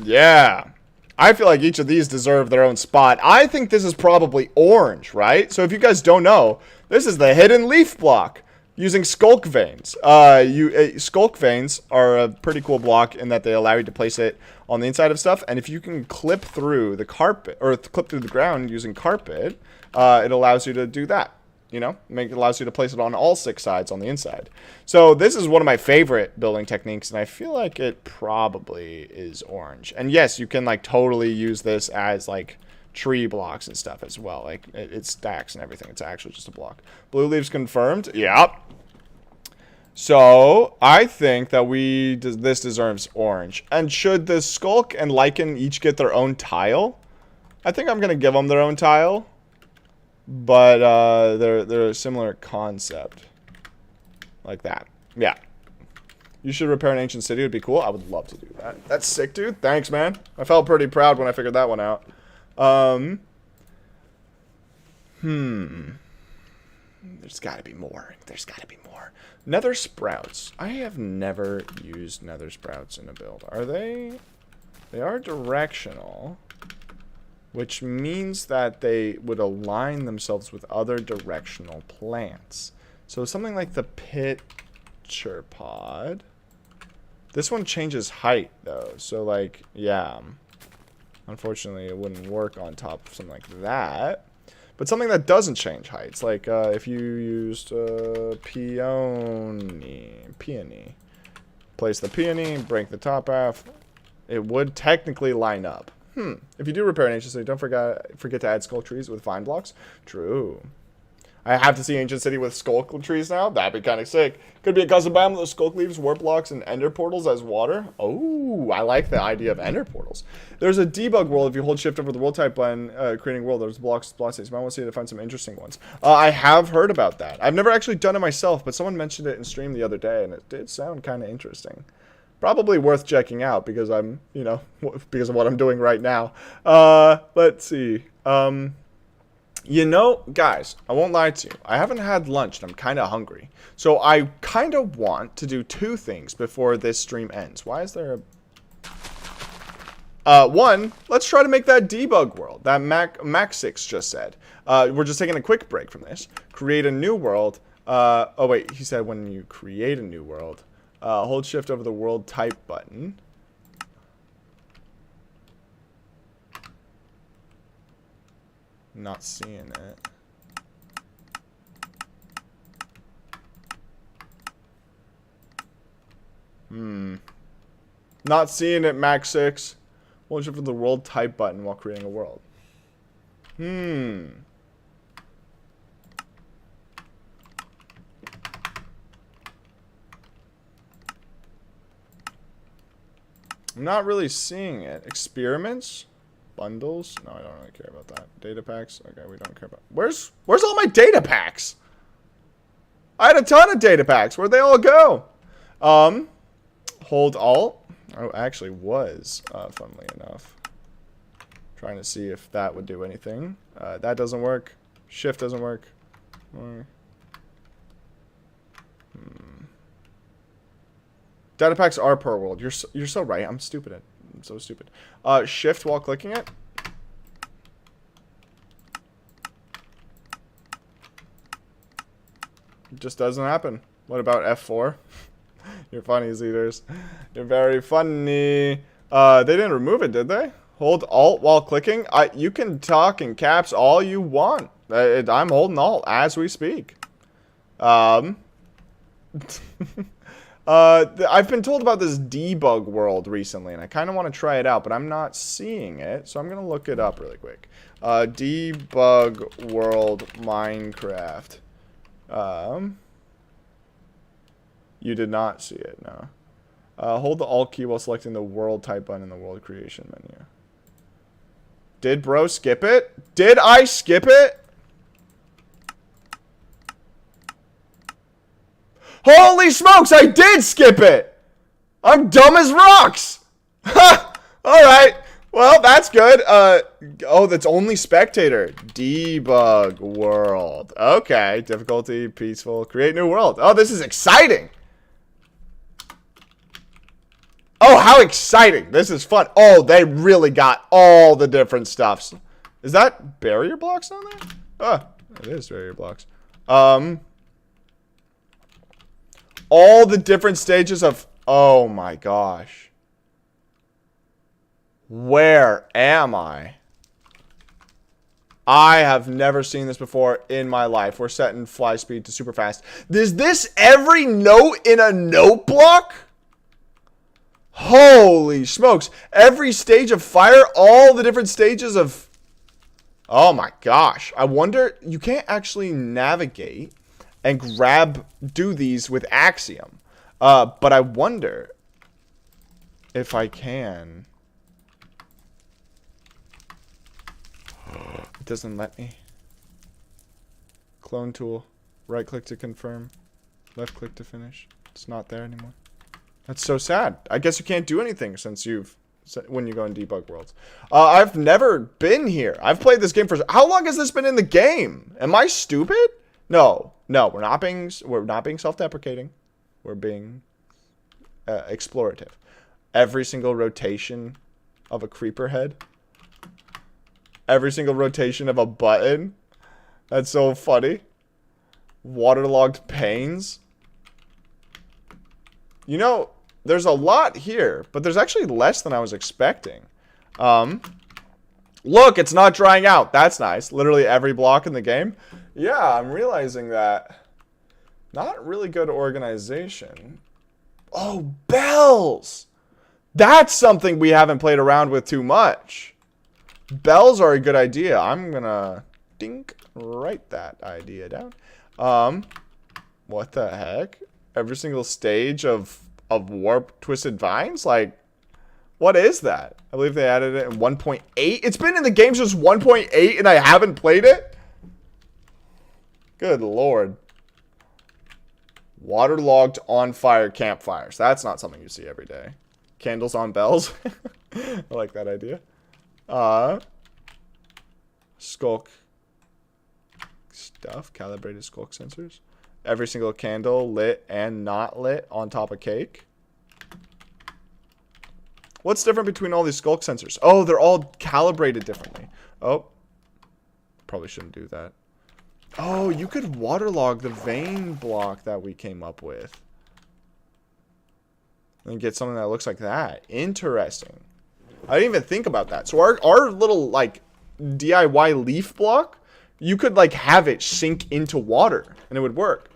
Yeah. I feel like each of these deserve their own spot. I think this is probably orange, right? So if you guys don't know, this is the hidden leaf block. Using skulk veins. Skulk veins are a pretty cool block in that they allow you to place it on the inside of stuff. And if you can clip through the carpet, or clip through the ground using carpet, it allows you to do that. You know, it allows you to place it on all 6 sides on the inside. So this is one of my favorite building techniques, and I feel like it probably is orange. And yes, you can like totally use this as like tree blocks and stuff as well. Like it stacks and everything. It's actually just a block. Blue leaves confirmed. Yep. So I think that this deserves orange. And should the skulk and lichen each get their own tile? I think I'm gonna give them their own tile, but they're a similar concept, like that. Yeah. You should repair an ancient city. It would be cool. I would love to do that. That's sick, dude. Thanks, man. I felt pretty proud when I figured that one out. There's gotta be more. Nether sprouts. I have never used nether sprouts in a build. Are they? They are directional, which means that they would align themselves with other directional plants. So something like the pitcher pod. This one changes height though. So like, yeah. Unfortunately, it wouldn't work on top of something like that. but something that doesn't change heights. Like if you used peony. Place the peony, break the top half. It would technically line up. If you do repair an ancient city, don't forget to add skull trees with vine blocks. True. I have to see ancient city with skull trees now. That'd be kind of sick. Could be a custom biome with skull leaves, warp blocks, and ender portals as water. Oh, I like the idea of ender portals. There's a debug world if you hold shift over the world type button, creating world. There's blocks, states. You might want to see to find some interesting ones. I have heard about that. I've never actually done it myself, but someone mentioned it in stream the other day, and it did sound kind of interesting. Probably worth checking out because I'm, because of what I'm doing right now. Let's see. Guys, I won't lie to you. I haven't had lunch and I'm kind of hungry. So I kind of want to do two things before this stream ends. Why is there a... one, let's try to make that debug world that Max6 just said. We're just taking a quick break from this. Create a new world. Oh wait, he said when you create a new world, hold shift over the world type button. Not seeing it. Not seeing it, Max 6. Hold shift for the world type button while creating a world. I'm not really seeing it. Experiments? Bundles? No, I don't really care about that. Data packs? Okay, we don't care about... Where's all my data packs? I had a ton of data packs. Where'd they all go? Hold Alt. Oh, actually was, funnily enough. Trying to see if that would do anything. That doesn't work. Shift doesn't work. Data packs are per world. You're so right. I'm stupid. I'm so stupid. Shift while clicking it. It just doesn't happen. What about F4? You're funny, Zeders. You're very funny. They didn't remove it, did they? Hold Alt while clicking. You can talk in caps all you want. I'm holding Alt as we speak. I've been told about this debug world recently, and I kind of want to try it out, but I'm not seeing it, so I'm going to look it up really quick. Debug world Minecraft. You did not see it, no. Hold the Alt key while selecting the world type button in the world creation menu. Did bro skip it? Did I skip it? Holy smokes, I did skip it! I'm dumb as rocks! Ha! Alright. Well, that's good. Oh, that's only spectator. Debug world. Okay. Difficulty, peaceful. Create new world. Oh, this is exciting! Oh, how exciting! This is fun. Oh, they really got all the different stuffs. Is that barrier blocks on there? Oh, it is barrier blocks. All the different stages of... Oh my gosh. Where am I? I have never seen this before in my life. We're setting fly speed to super fast. Is this every note in a note block? Holy smokes. Every stage of fire, all the different stages of... Oh my gosh. I wonder... You can't actually navigate and do these with Axiom. But I wonder if I can. It doesn't let me. Clone tool. Right click to confirm. Left click to finish. It's not there anymore. That's so sad. I guess you can't do anything when you go in debug worlds. I've never been here. I've played this game for... How long has this been in the game? Am I stupid? No, we're not being self-deprecating. We're being explorative. Every single rotation of a creeper head. Every single rotation of a button. That's so funny. Waterlogged panes. You know, there's a lot here, but there's actually less than I was expecting. Look, it's not drying out. That's nice. Literally every block in the game. Yeah, I'm realizing that. Not really good organization. Oh, bells! That's something we haven't played around with too much. Bells are a good idea. I'm gonna write that idea down. What the heck? Every single stage of warp twisted vines? Like, what is that? I believe they added it in 1.8. It's been in the game since 1.8 and I haven't played it? Good lord. Waterlogged on fire campfires. That's not something you see every day. Candles on bells. I like that idea. Skulk stuff. Calibrated skulk sensors. Every single candle lit and not lit on top of cake. What's different between all these skulk sensors? Oh, they're all calibrated differently. Oh. Probably shouldn't do that. Oh, you could waterlog the vein block that we came up with. And get something that looks like that. Interesting. I didn't even think about that. So our little, like, DIY leaf block, you could, like, have it sink into water. And it would work.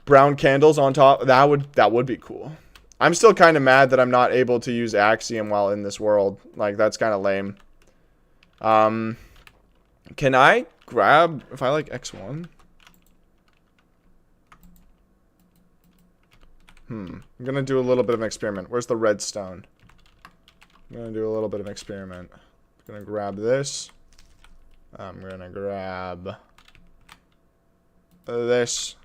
Brown candles on top. That would be cool. I'm still kind of mad that I'm not able to use Axiom while in this world. Like, that's kind of lame. Can I grab, if I like X1? I'm going to do a little bit of an experiment. Where's the redstone? I'm going to do a little bit of an experiment. I'm going to grab this. I'm going to grab this.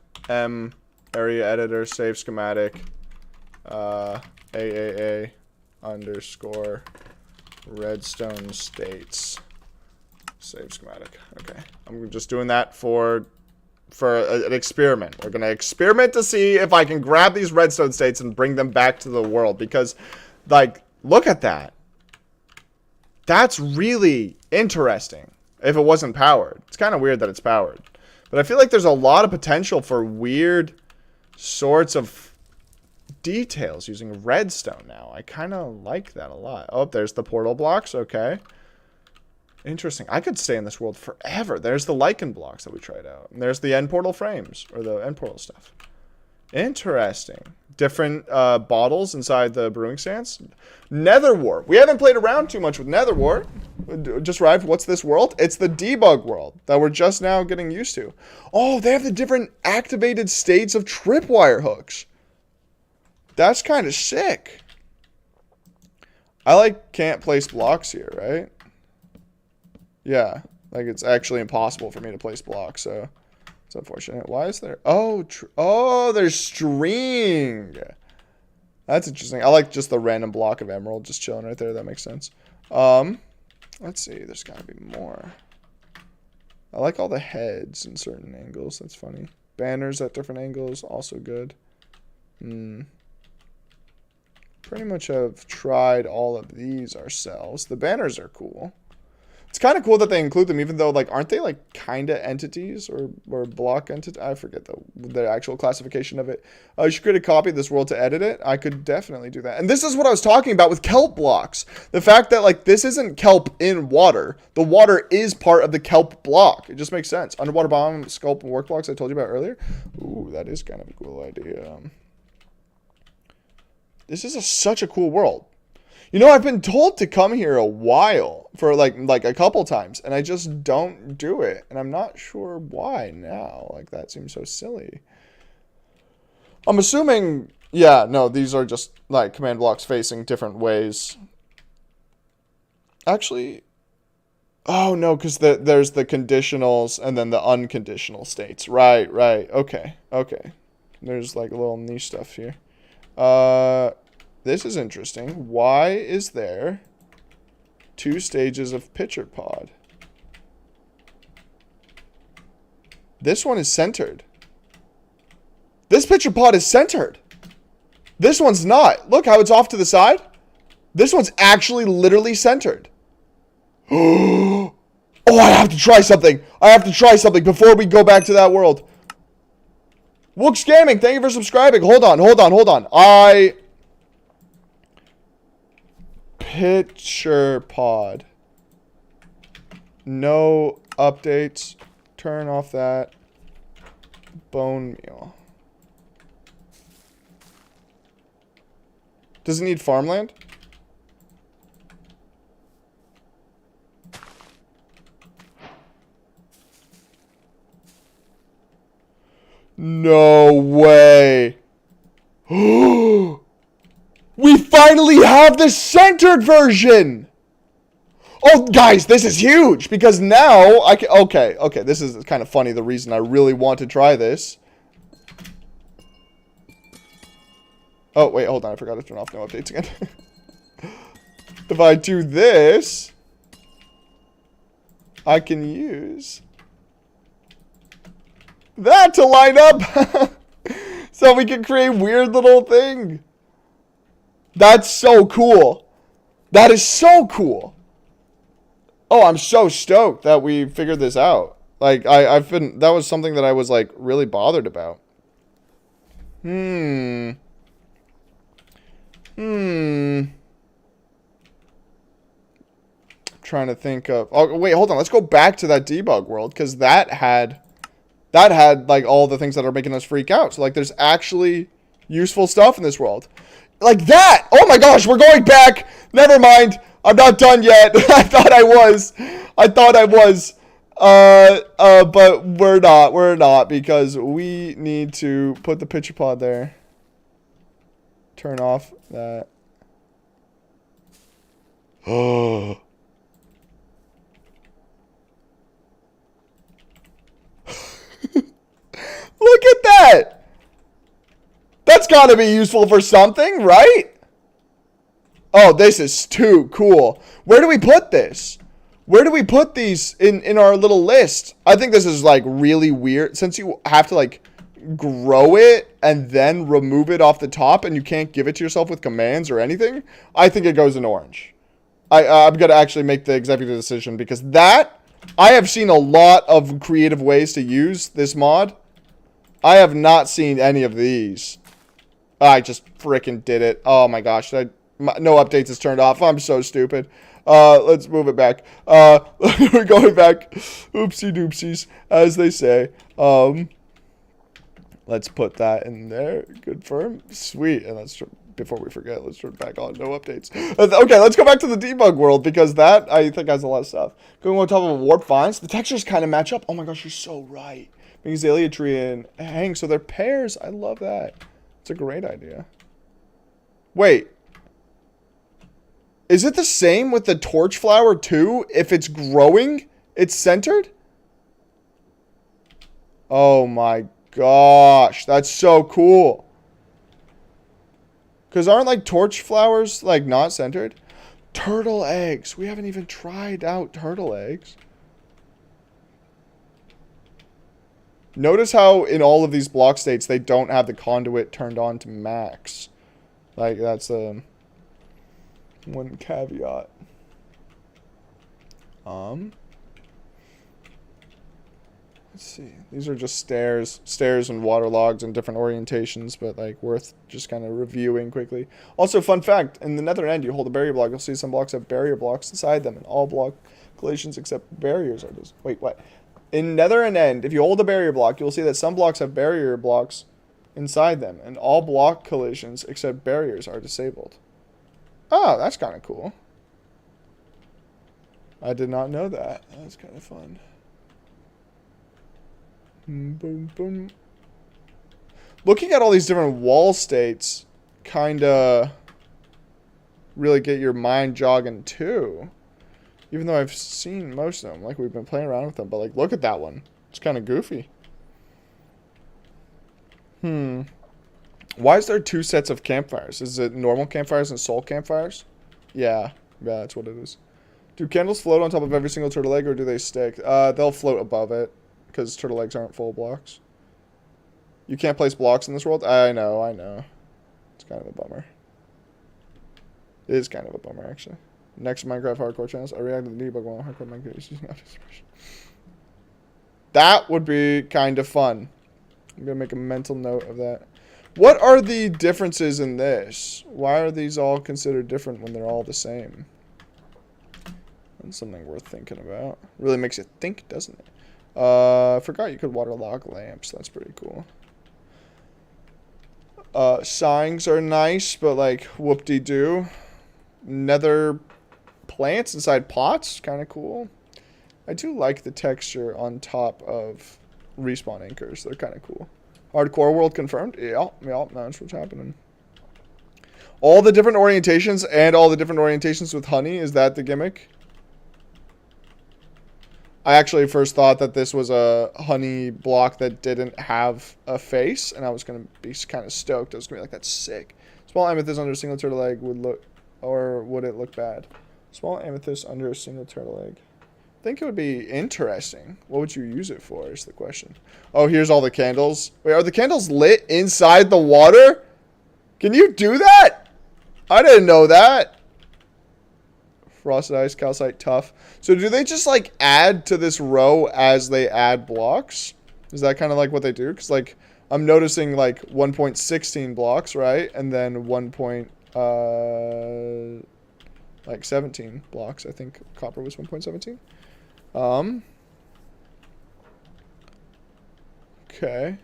Area editor, save schematic. AAA underscore redstone states. Save schematic. Okay. I'm just doing that for an experiment. We're going to experiment to see if I can grab these redstone states and bring them back to the world. Because, like, look at that. That's really interesting if it wasn't powered. It's kind of weird that it's powered. But I feel like there's a lot of potential for weird sorts of details using redstone now. I kind of like that a lot. Oh, there's the portal blocks. Okay. Interesting. I could stay in this world forever. There's the lichen blocks that we tried out. And there's the end portal frames, or the end portal stuff. Interesting. Different bottles inside the brewing stands. Nether wart. We haven't played around too much with nether wart. Just arrived. What's this world? It's the debug world that we're just now getting used to. Oh, they have the different activated states of tripwire hooks. That's kind of sick. I like can't place blocks here, right? Yeah, like it's actually impossible for me to place blocks, so it's unfortunate. Why is there? Oh, there's string. That's interesting. I like just the random block of emerald just chilling right there. That makes sense. Let's see. There's got to be more. I like all the heads in certain angles. That's funny. Banners at different angles, also good. Pretty much have tried all of these ourselves. The banners are cool. It's kind of cool that they include them, even though, like, aren't they, like, kind of entities or block entity? I forget the actual classification of it. You should create a copy of this world to edit it. I could definitely do that. And this is what I was talking about with kelp blocks. The fact that, like, this isn't kelp in water. The water is part of the kelp block. It just makes sense. Underwater bomb, sculpt, and work blocks I told you about earlier. Ooh, that is kind of a cool idea. This is such a cool world. You know, I've been told to come here a while for like a couple times, and I just don't do it. And I'm not sure why now. Like, that seems so silly. I'm assuming, yeah, no, these are just like command blocks facing different ways. Actually, oh no, because there's the conditionals and then the unconditional states. Right, okay. There's like a little niche stuff here. This is interesting. Why is there 2 stages of pitcher pod? This one is centered. This pitcher pod is centered. This one's not. Look how it's off to the side. This one's actually literally centered. Oh, I have to try something. I have to try something before we go back to that world. Wooks Gaming, thank you for subscribing. Hold on. Pitcher pod. No updates. Turn off that. Bone meal. Does it need farmland? No way. We finally have the centered version. Oh, guys, this is huge because now I can. Okay, this is kind of funny. The reason I really want to try this. Oh, wait, hold on. I forgot to turn off no updates again. If I do this, I can use that to line up. So we can create weird little thing. That's so cool. That is so cool. Oh, I'm so stoked that we figured this out. Like, that was something that I was, like, really bothered about. Trying to think of... Oh, wait, hold on. Let's go back to that debug world, because that had, like, all the things that are making us freak out. So, like, there's actually useful stuff in this world. Like that! Oh my gosh, we're going back! Never mind. I'm not done yet. I thought I was. But we're not. We're not, because we need to put the pitcher pod there. Turn off that. Oh. Look at that! That's gotta be useful for something, right? Oh, this is too cool. Where do we put this? Where do we put these in our little list? I think this is, like, really weird. Since you have to, like, grow it and then remove it off the top and you can't give it to yourself with commands or anything, I think it goes in orange. I'm going to actually make the executive decision, because that, I have seen a lot of creative ways to use this mod. I have not seen any of these. I just freaking did it. Oh my gosh. No updates is turned off. I'm so stupid. Let's move it back. We're going back. Oopsie doopsies, as they say. Let's put that in there. Confirm. Sweet. And let's, before we forget, let's turn back on. No updates. Okay, let's go back to the debug world, because that, I think, has a lot of stuff. Going on top of warp vines. The textures kind of match up. Oh my gosh, you're so right. Being Azalea tree and hang, so they're pairs. I love that. It's a great idea. Wait. Is it the same with the torch flower too? If it's growing, it's centered? Oh my gosh. That's so cool. Because aren't, like, torch flowers, like, not centered? Turtle eggs. We haven't even tried out turtle eggs. Notice how in all of these block states, they don't have the conduit turned on to max. Like, that's one caveat. Let's see. These are just stairs and water logs in different orientations, but, like, worth just kind of reviewing quickly. Also, fun fact, in the nether end, you hold a barrier block, you'll see some blocks have barrier blocks inside them, and all block collisions except barriers are just... Wait, what? In nether and end, if you hold a barrier block, you'll see that some blocks have barrier blocks inside them, and all block collisions except barriers are disabled. Oh, that's kind of cool. I did not know that. That's kind of fun. Boom, boom. Looking at all these different wall states kind of really get your mind jogging too. Even though I've seen most of them, like, we've been playing around with them, but, like, look at that one. It's kind of goofy. Why is there two sets of campfires? Is it normal campfires and soul campfires? Yeah, that's what it is. Do candles float on top of every single turtle egg, or do they stick? They'll float above it, because turtle eggs aren't full blocks. You can't place blocks in this world? I know. It's kind of a bummer. It is kind of a bummer, actually. Next Minecraft hardcore channels, I react to the debug while hardcore Minecraft is using expression. That would be kind of fun. I'm gonna make a mental note of that. What are the differences in this? Why are these all considered different when they're all the same? That's something worth thinking about. Really makes you think, doesn't it? I forgot you could waterlog lamps. That's pretty cool. Signs are nice, but like whoop-de-doo. Nether plants inside pots, kind of cool. I do like the texture on top of respawn anchors. They're kind of cool. Hardcore world confirmed. Yeah, that's what's happening. All the different orientations and all the different orientations with honey. Is that the gimmick? I actually first thought that this was a honey block that didn't have a face, and I was going to be kind of stoked. I was going to be like, that's sick. Small amethyst under a single turtle egg would look, or would it look bad? Small amethyst under a single turtle egg. I think it would be interesting. What would you use it for is the question. Oh, here's all the candles. Wait, are the candles lit inside the water? Can you do that? I didn't know that. Frosted ice, calcite, tough. So do they just like add to this row as they add blocks? Is that kind of like what they do? Because like I'm noticing like 1.16 blocks, right? And then 17 blocks. I think copper was 1.17. Okay.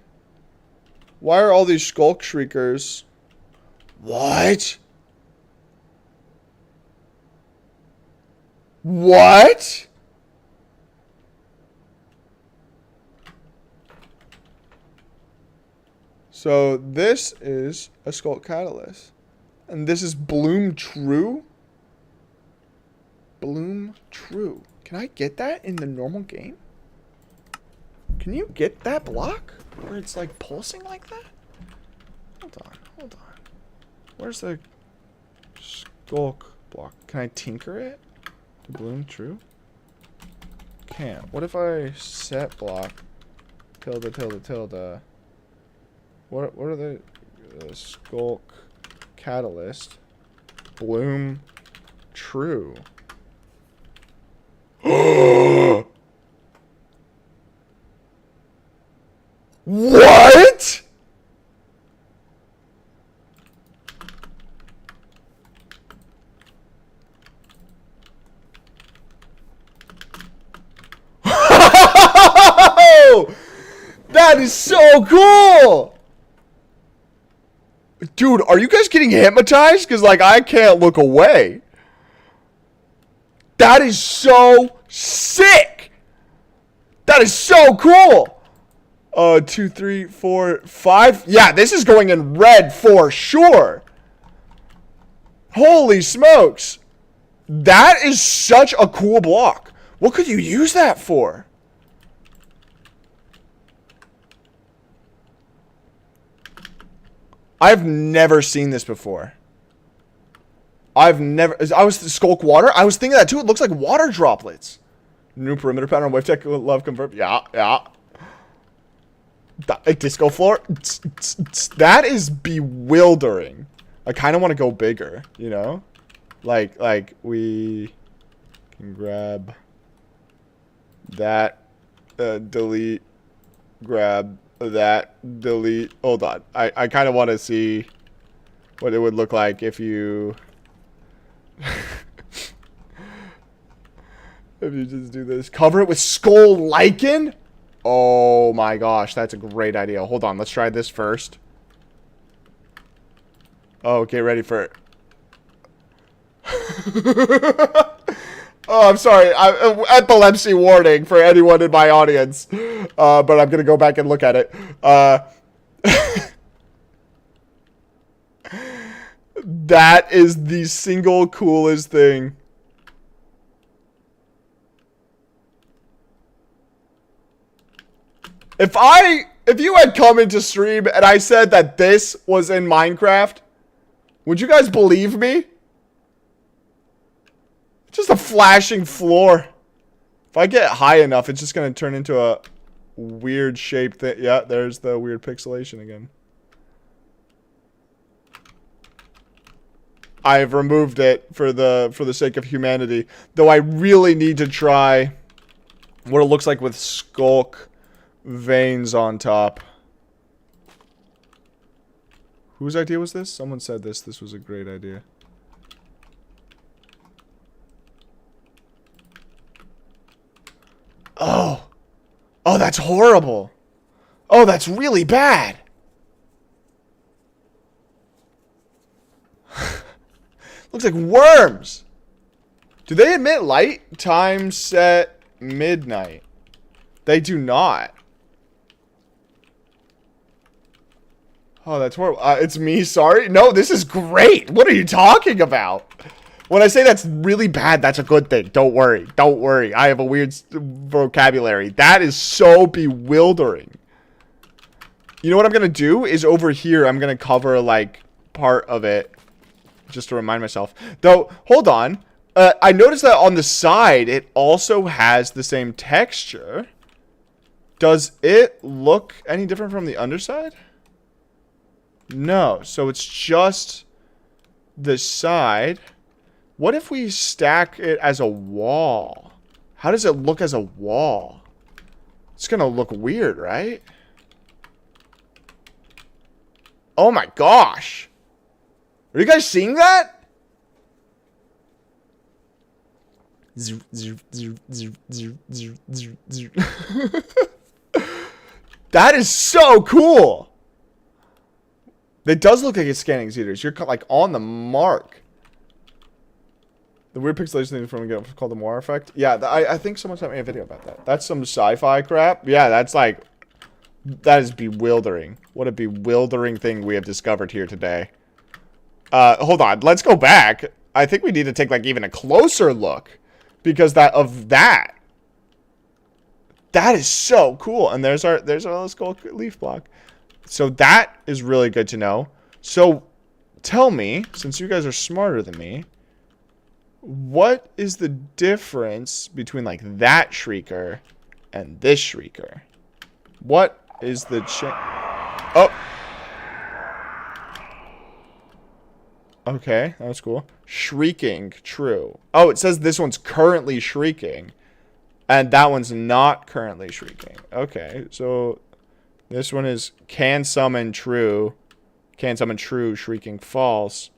Why are all these skulk shriekers? What? What? So this is a skulk catalyst. And this is Bloom True? Bloom True. Can I get that in the normal game? Can you get that block? Where it's like pulsing like that? Hold on. Where's the skulk block? Can I tinker it? To bloom true? Can't. What if I set block tilde. What are the skulk catalyst bloom true? What? That is so cool! Dude, are you guys getting hypnotized? Because, like, I can't look away. That is so sick! That is so cool! 2, 3, 4, 5. Yeah, this is going in red for sure. Holy smokes. That is such a cool block. What could you use that for? I've never seen this before. I was skulk water. I was thinking that too. It looks like water droplets. New perimeter pattern. Wave tech love confirmed. Yeah. Disco floor. That is bewildering. I kind of want to go bigger, you know? Like we can grab that, delete, grab that, delete. Hold on. I kind of want to see what it would look like if you if you just do this. Cover it with skull lichen? Oh my gosh, that's a great idea. Hold on, let's try this first. Oh, get ready for it. Oh, I'm sorry. Epilepsy warning for anyone in my audience. But I'm going to go back and look at it. That is the single coolest thing. If you had come into stream and I said that this was in Minecraft, would you guys believe me? Just a flashing floor. If I get high enough, it's just going to turn into a weird shape thing. Yeah, there's the weird pixelation again. I've removed it for the sake of humanity. Though I really need to try what it looks like with skulk veins on top. Whose idea was this? Someone said this. This was a great idea. Oh. Oh, that's horrible. Oh, that's really bad. Looks like worms. Do they emit light? Time set midnight. They do not. Oh, that's horrible. It's me, sorry. No, this is great. What are you talking about? When I say that's really bad, that's a good thing. Don't worry. Don't worry. I have a weird vocabulary. That is so bewildering. You know what I'm going to do is over here, I'm going to cover, like, part of it. Just to remind myself. Though, hold on. I noticed that on the side, it also has the same texture. Does it look any different from the underside? No. So it's just the side. What if we stack it as a wall? How does it look as a wall? It's going to look weird, right? Oh my gosh. Are you guys seeing that? That is so cool. It does look like it's scanning zeders. You're like on the mark. The weird pixelation thing from called the Moore effect. Yeah, I think someone sent me a video about that. That's some sci-fi crap. Yeah, that's like, that is bewildering. What a bewildering thing we have discovered here today. Hold on. Let's go back. I think we need to take like even a closer look because that is so cool. And there's our skull leaf block. So that is really good to know. So tell me, since you guys are smarter than me, what is the difference between like that shrieker and this shrieker? What is the Oh. Okay, that was cool. Shrieking, true. Oh, it says this one's currently shrieking. And that one's not currently shrieking. Okay, so this one is can summon true. Can summon true, shrieking false.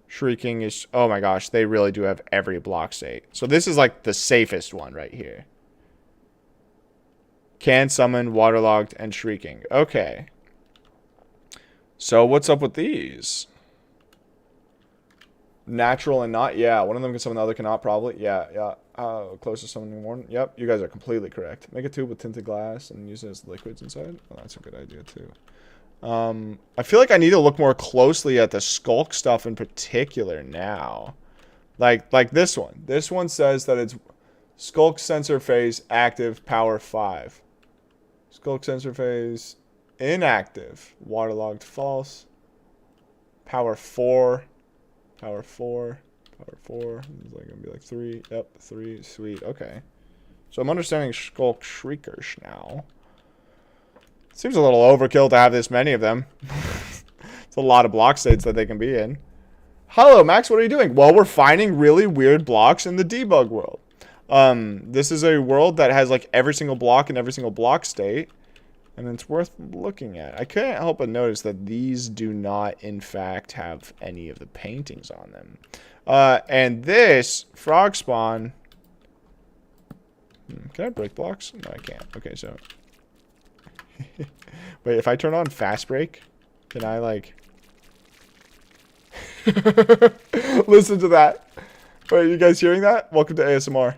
Shrieking is... Oh my gosh, they really do have every block state. So this is like the safest one right here. Can summon, waterlogged, and shrieking. Okay. So what's up with these? Natural and not? Yeah, one of them can summon, the other cannot probably. Yeah. Close to summoning one. Yep, you guys are completely correct. Make a tube with tinted glass and use it as liquids inside. Oh, that's a good idea too. I feel like I need to look more closely at the skulk stuff in particular now. Like this one. This one says that it's skulk sensor phase active, power 5. Skulk sensor phase inactive, waterlogged false. Power 4. Power 4. Power 4. It's like gonna be like 3. Yep, 3. Sweet. Okay. So I'm understanding skulk shriekers now. Seems a little overkill to have this many of them. It's a lot of block states that they can be in. Hello, Max. What are you doing? Well, we're finding really weird blocks in the debug world. This is a world that has like every single block in every single block state. And it's worth looking at. I couldn't help but notice that these do not, in fact, have any of the paintings on them. And this frog spawn... Can I break blocks? No, I can't. Okay, so... Wait, if I turn on fast break, can I, like... Listen to that. Wait, you guys hearing that? Welcome to ASMR.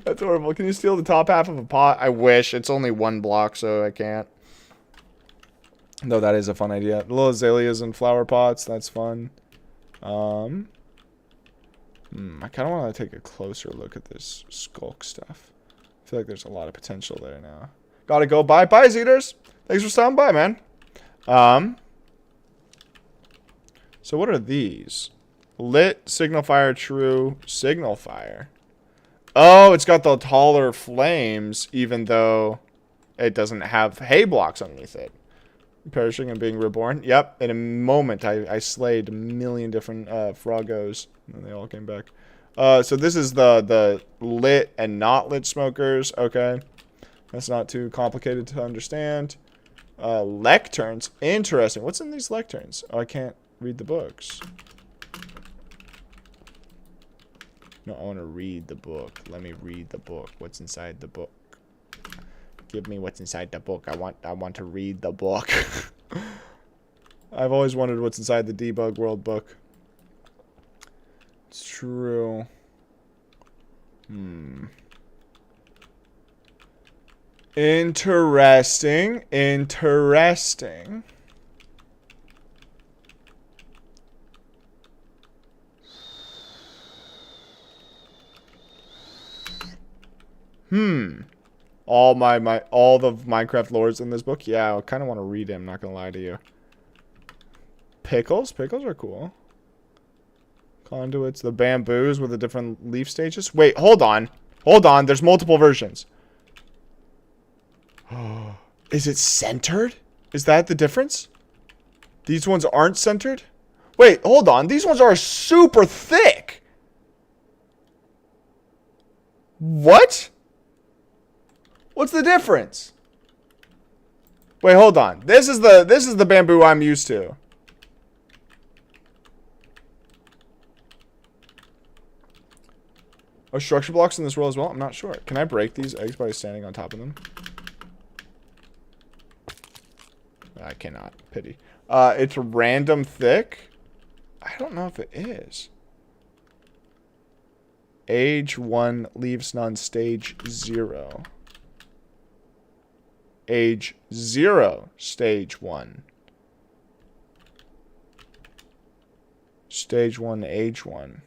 That's horrible. Can you steal the top half of a pot? I wish. It's only one block, so I can't. No, that is a fun idea. Little azaleas and flower pots. That's fun. I kind of want to take a closer look at this skulk stuff. I feel like there's a lot of potential there now. Gotta go. Bye. Bye, Zeders. Thanks for stopping by, man. So what are these? Lit, signal fire, true, signal fire. Oh, it's got the taller flames, even though it doesn't have hay blocks underneath it. Perishing and being reborn. Yep, in a moment, I slayed a million different froggos, and they all came back. So this is the lit and not lit smokers. Okay, that's not too complicated to understand. Lecterns. Interesting. What's in these lecterns? Oh, I can't read the books. No, I want to read the book. Let me read the book. What's inside the book? Give me what's inside the book. I want to read the book. I've always wondered what's inside the Debug World book. It's true. Interesting. Interesting. All all the Minecraft lores in this book. Yeah, I kind of want to read him, not gonna lie to you. Pickles? Pickles are cool. Conduits, the bamboos with the different leaf stages. Wait, hold on. Hold on, there's multiple versions. Is it centered? Is that the difference? These ones aren't centered? Wait, hold on. These ones are super thick. What? What's the difference? Wait, hold on. This is the bamboo I'm used to. Oh, structure blocks in this world as well? I'm not sure. Can I break these eggs by standing on top of them? I cannot. Pity. It's random thick? I don't know if it is. Age 1 leaves none. Stage 0. Age 0. Stage 1. Stage 1. Age 1.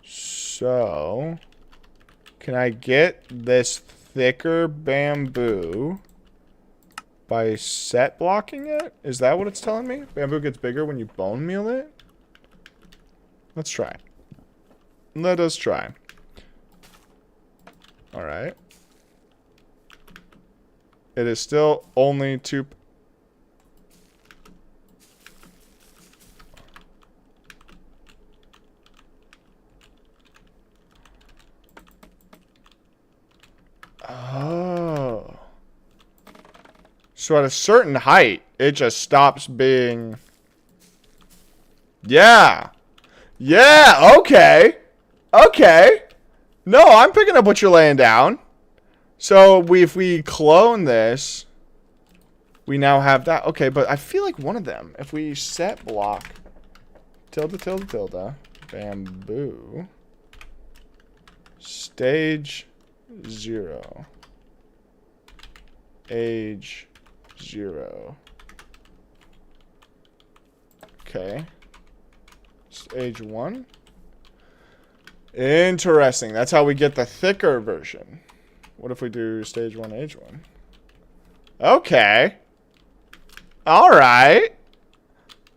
So, can I get this thicker bamboo by set blocking it? Is that what it's telling me? Bamboo gets bigger when you bone meal it? Let's try. Let us try. Alright. It is still only 2... Oh. So at a certain height, it just stops being... Yeah. Yeah, okay. Okay. No, I'm picking up what you're laying down. So if we clone this, we now have that. Okay, but I feel like one of them, if we set block, tilde, tilde, tilde, bamboo, stage 0, age 0. Okay. Stage 1. Interesting. That's how we get the thicker version. What if we do stage 1, age 1? Okay. Alright.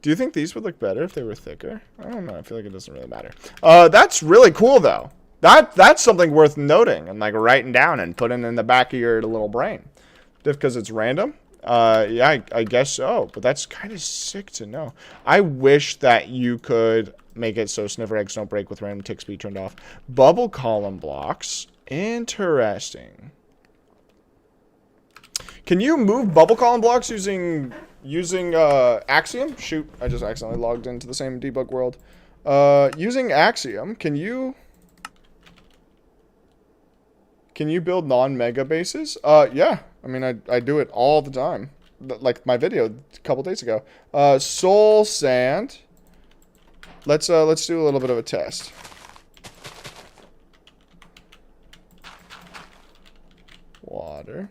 Do you think these would look better if they were thicker? I don't know. I feel like it doesn't really matter. That's really cool, though. That's something worth noting and, like, writing down and putting in the back of your little brain. Just because it's random? Yeah, I guess so. But that's kind of sick to know. I wish that you could make it so sniffer eggs don't break with random tick speed turned off. Bubble column blocks. Interesting. Can you move bubble column blocks using Axiom? Shoot, I just accidentally logged into the same debug world. Using Axiom, can you build non-mega bases? Yeah. I mean, I do it all the time. Like my video a couple days ago. Soul sand. Let's do a little bit of a test. Water.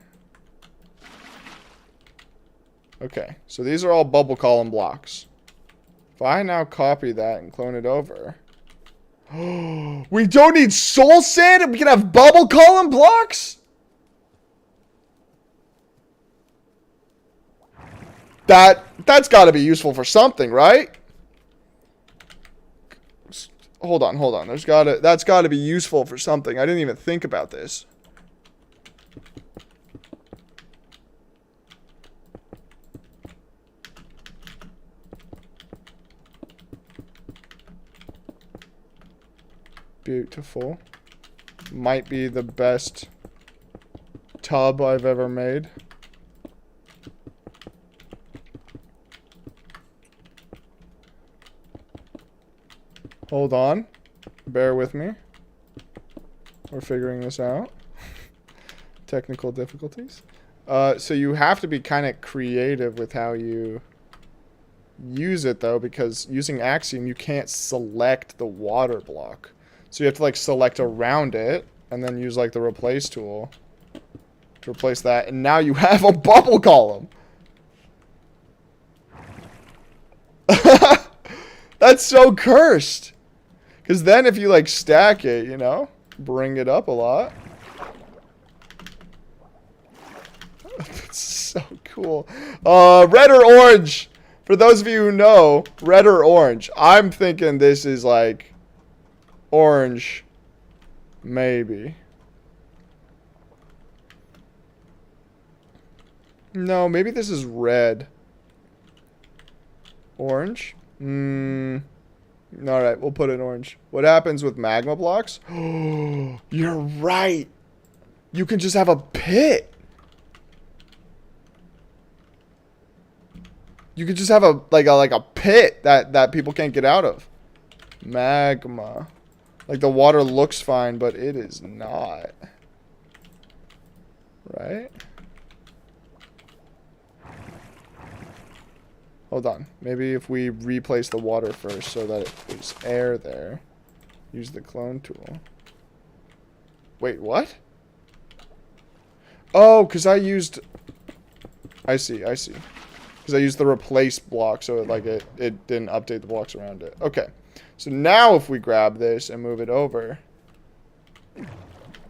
Okay, so these are all bubble column blocks. If I now copy that and clone it over. We don't need soul sand and we can have bubble column blocks? That's got to be useful for something, right? Hold on. That's got to be useful for something. I didn't even think about this. Beautiful. Might be the best tub I've ever made. Hold on. Bear with me. We're figuring this out. Technical difficulties. So you have to be kind of creative with how you use it, though, because using Axiom, you can't select the water block. So you have to, like, select around it, and then use, like, the replace tool to replace that. And now you have a bubble column. That's so cursed. Because then if you, like, stack it, you know, bring it up a lot. That's so cool. Red or orange? For those of you who know, red or orange. I'm thinking this is, like, orange. Maybe. No, maybe this is red. Orange? Alright, we'll put it orange. What happens with magma blocks? Oh, you're right. You can just have a pit. You could just have a pit that people can't get out of. Magma. Like the water looks fine, but it is not. Right? Hold on. Maybe if we replace the water first so that there's air there. Use the clone tool. Wait, what? Oh, because I used... I see. Because I used the replace block so it didn't update the blocks around it. Okay. So now if we grab this and move it over...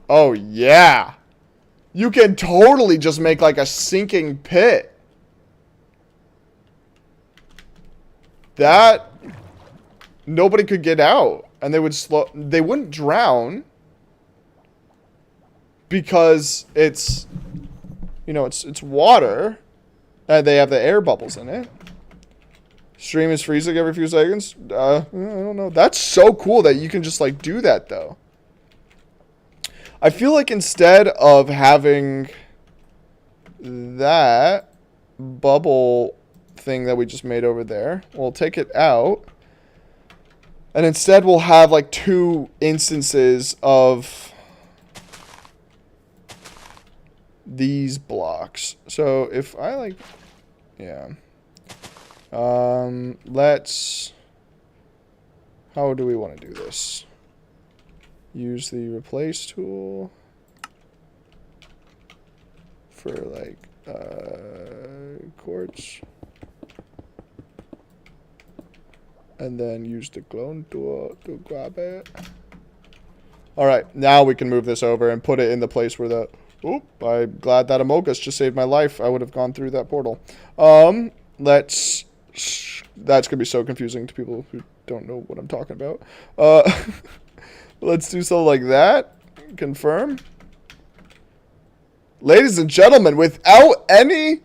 Oh, yeah! You can totally just make like a sinking pit. That nobody could get out, and they wouldn't drown because it's, you know, it's water and they have the air bubbles in it. Stream is freezing every few seconds. I don't know. That's so cool that you can just like do that though. I feel like instead of having that bubble thing that we just made over there, we'll take it out, and instead we'll have like 2 instances of these blocks. So if I like, yeah, let's, how do we want to do this? Use the replace tool for like quartz. And then use the clone tool to grab it. Alright, now we can move this over and put it in the place where the... Oop, I'm glad that Amogus just saved my life. I would have gone through that portal. Let's... That's going to be so confusing to people who don't know what I'm talking about. Let's do something like that. Confirm. Ladies and gentlemen, without any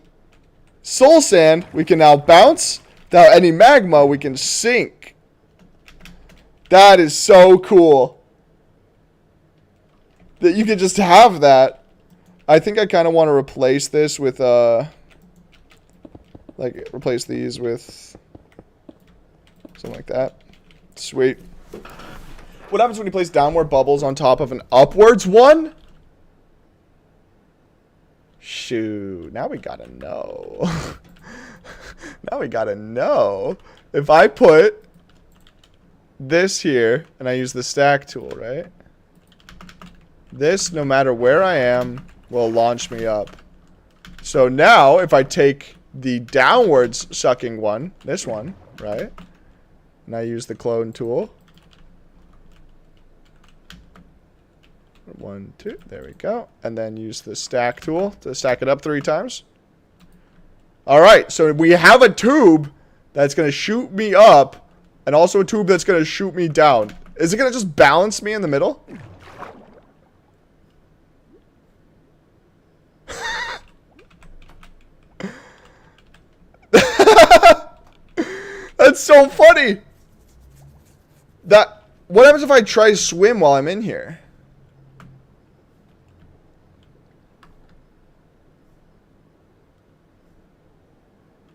soul sand, we can now bounce. Without any magma, we can sink. That is so cool. That you can just have that. I think I kind of want to replace this with, like, replace these with something like that. Sweet. What happens when you place downward bubbles on top of an upwards one? Shoot, now we gotta know. Now we gotta know. If I put this here, and I use the stack tool, right? This, no matter where I am, will launch me up. So now, if I take the downwards sucking one, this one, right? And I use the clone tool. 1, 2, there we go. And then use the stack tool to stack it up 3 times. Alright, so we have a tube that's going to shoot me up, and also a tube that's going to shoot me down. Is it going to just balance me in the middle? That's so funny. What happens if I try to swim while I'm in here?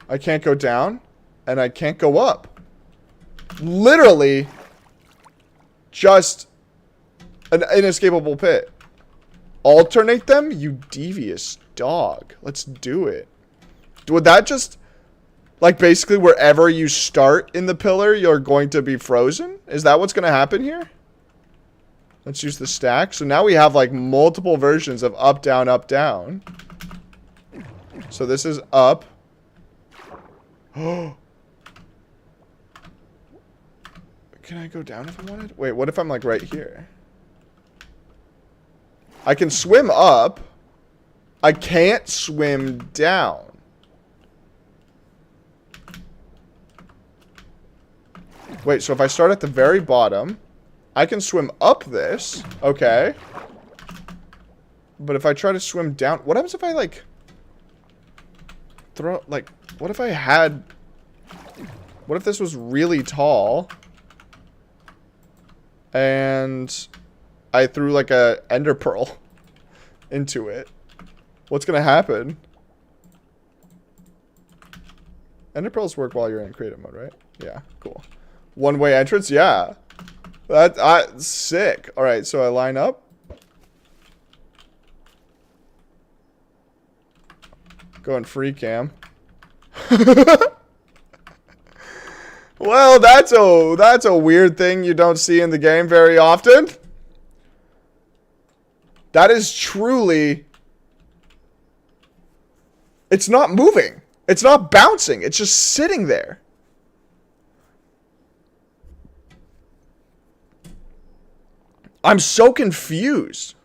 I can't go down, and I can't go up. Literally, just an inescapable pit. Alternate them? You devious dog. Let's do it. Would that just... Like, basically, wherever you start in the pillar, you're going to be frozen? Is that what's going to happen here? Let's use the stack. So now we have, like, multiple versions of up, down, up, down. So this is up. Oh. Can I go down if I wanted? Wait, what if I'm, like, right here? I can swim up. I can't swim down. Wait, so if I start at the very bottom, I can swim up this. Okay. But if I try to swim down... What happens if I, like... Throw... Like, what if I had... What if this was really tall? And... I threw, like, a ender pearl into it. What's gonna happen? Ender pearls work while you're in creative mode, right? Yeah, cool. One-way entrance? Yeah. That's sick. Alright, so I line up. Going free cam. Well, that's a weird thing you don't see in the game very often. That is truly... It's not moving. It's not bouncing. It's just sitting there. I'm so confused.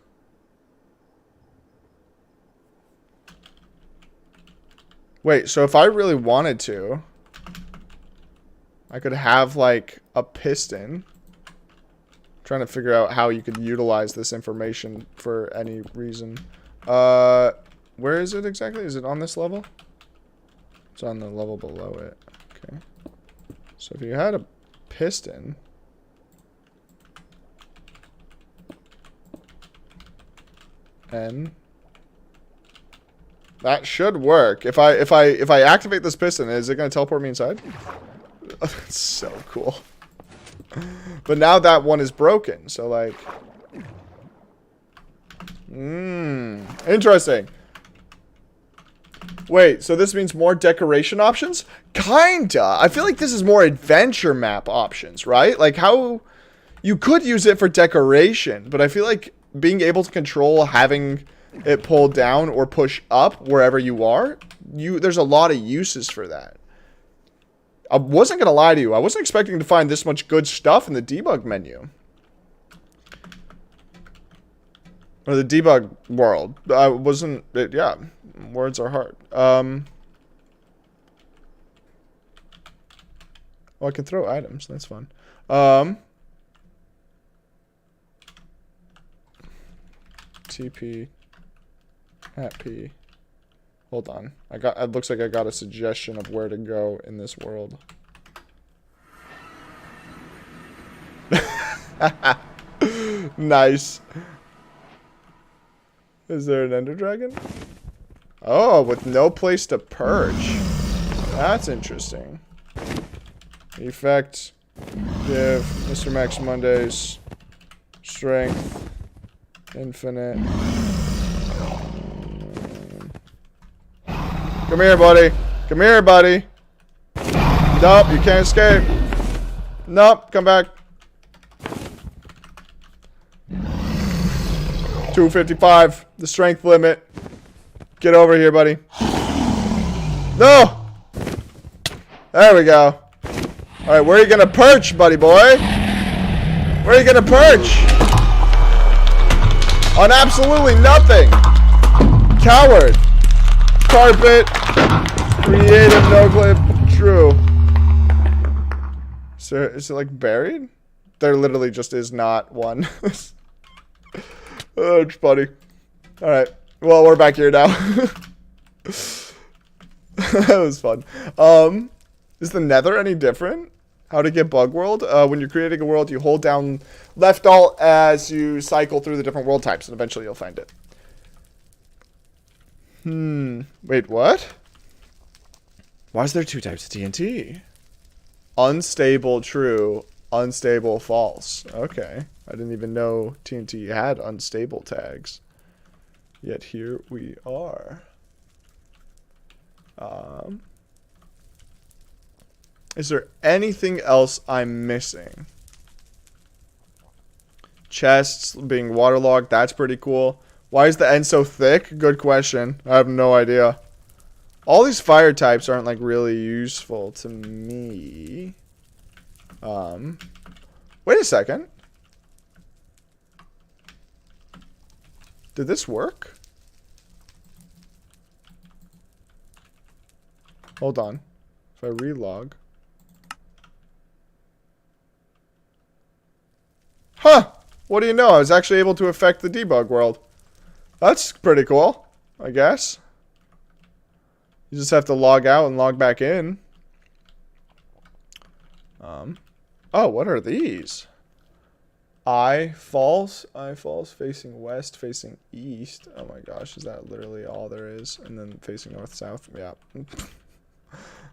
Wait, so if I really wanted to, I could have, like, a piston. Trying to figure out how you could utilize this information for any reason. Where is it exactly? Is it on this level? It's on the level below it. Okay. So if you had a piston... N. That should work. If I activate this piston, is it going to teleport me inside? That's so cool. But now that one is broken, so like... Interesting. Wait, so this means more decoration options? Kinda. I feel like this is more adventure map options, right? Like how... You could use it for decoration, but I feel like being able to control having it pull down or push up wherever you are, there's a lot of uses for that. I wasn't going to lie to you. I wasn't expecting to find this much good stuff in the debug menu. Or the debug world. I wasn't... yeah. Words are hard. Oh, I can throw items. That's fun. TP at P. Hold on. It looks like I got a suggestion of where to go in this world. Nice. Is there an Ender Dragon? Oh, with no place to perch. That's interesting. Effect. Give Mr. Max Mondays. Strength. Infinite. Come here, buddy. Come here, buddy. Nope, you can't escape. Nope, come back. 255, the strength limit. Get over here, buddy. No! There we go. Alright, where are you gonna perch, buddy boy? Where are you gonna perch? On absolutely nothing. Coward. Carpet. Creative, no clip. True. So, is it like buried? There literally just is not one. Oh, it's funny. Alright. Well, we're back here now. That was fun. Is the Nether any different? How to get bug world? When you're creating a world, you hold down left alt as you cycle through the different world types, and eventually you'll find it. Wait, what? Why is there two types of TNT? Unstable, true. Unstable false. Okay. I didn't even know TNT had unstable tags. Yet here we are. Is there anything else I'm missing? Chests being waterlogged, that's pretty cool. Why is the end so thick? Good question. I have no idea. All these fire types aren't like really useful to me. Wait a second. Did this work? Hold on. If I relog. Huh! What do you know? I was actually able to affect the debug world. That's pretty cool, I guess. You just have to log out and log back in. Oh, what are these? I false, facing west, facing east. Oh my gosh, is that literally all there is? And then facing north, south. Yeah.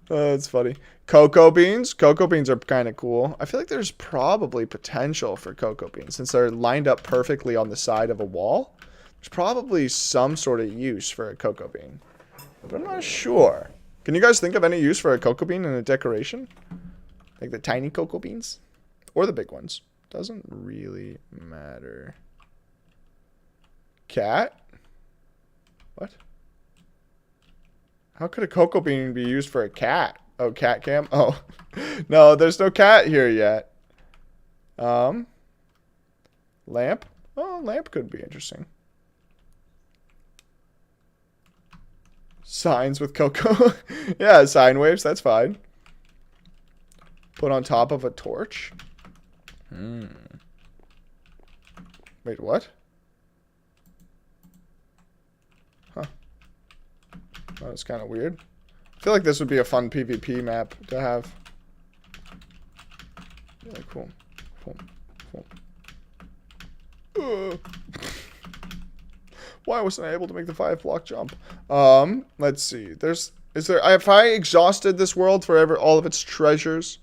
That's funny. Cocoa beans. Cocoa beans are kind of cool. I feel like there's probably potential for cocoa beans since they're lined up perfectly on the side of a wall. There's probably some sort of use for a cocoa bean, but I'm not sure. Can you guys think of any use for a cocoa bean in a decoration? Like the tiny cocoa beans or the big ones? Doesn't really matter. Cat? What? How could a cocoa bean be used for a cat? Oh, cat cam? Oh. No, there's no cat here yet. Lamp? Oh, lamp could be interesting. Signs with cocoa? Yeah, sine waves, that's fine. Put on top of a torch? Wait, what? Huh. That was kind of weird. I feel like this would be a fun PvP map to have. Yeah, cool. Why wasn't I able to make the 5-block jump? Let's see. Have I exhausted this world for all of its treasures?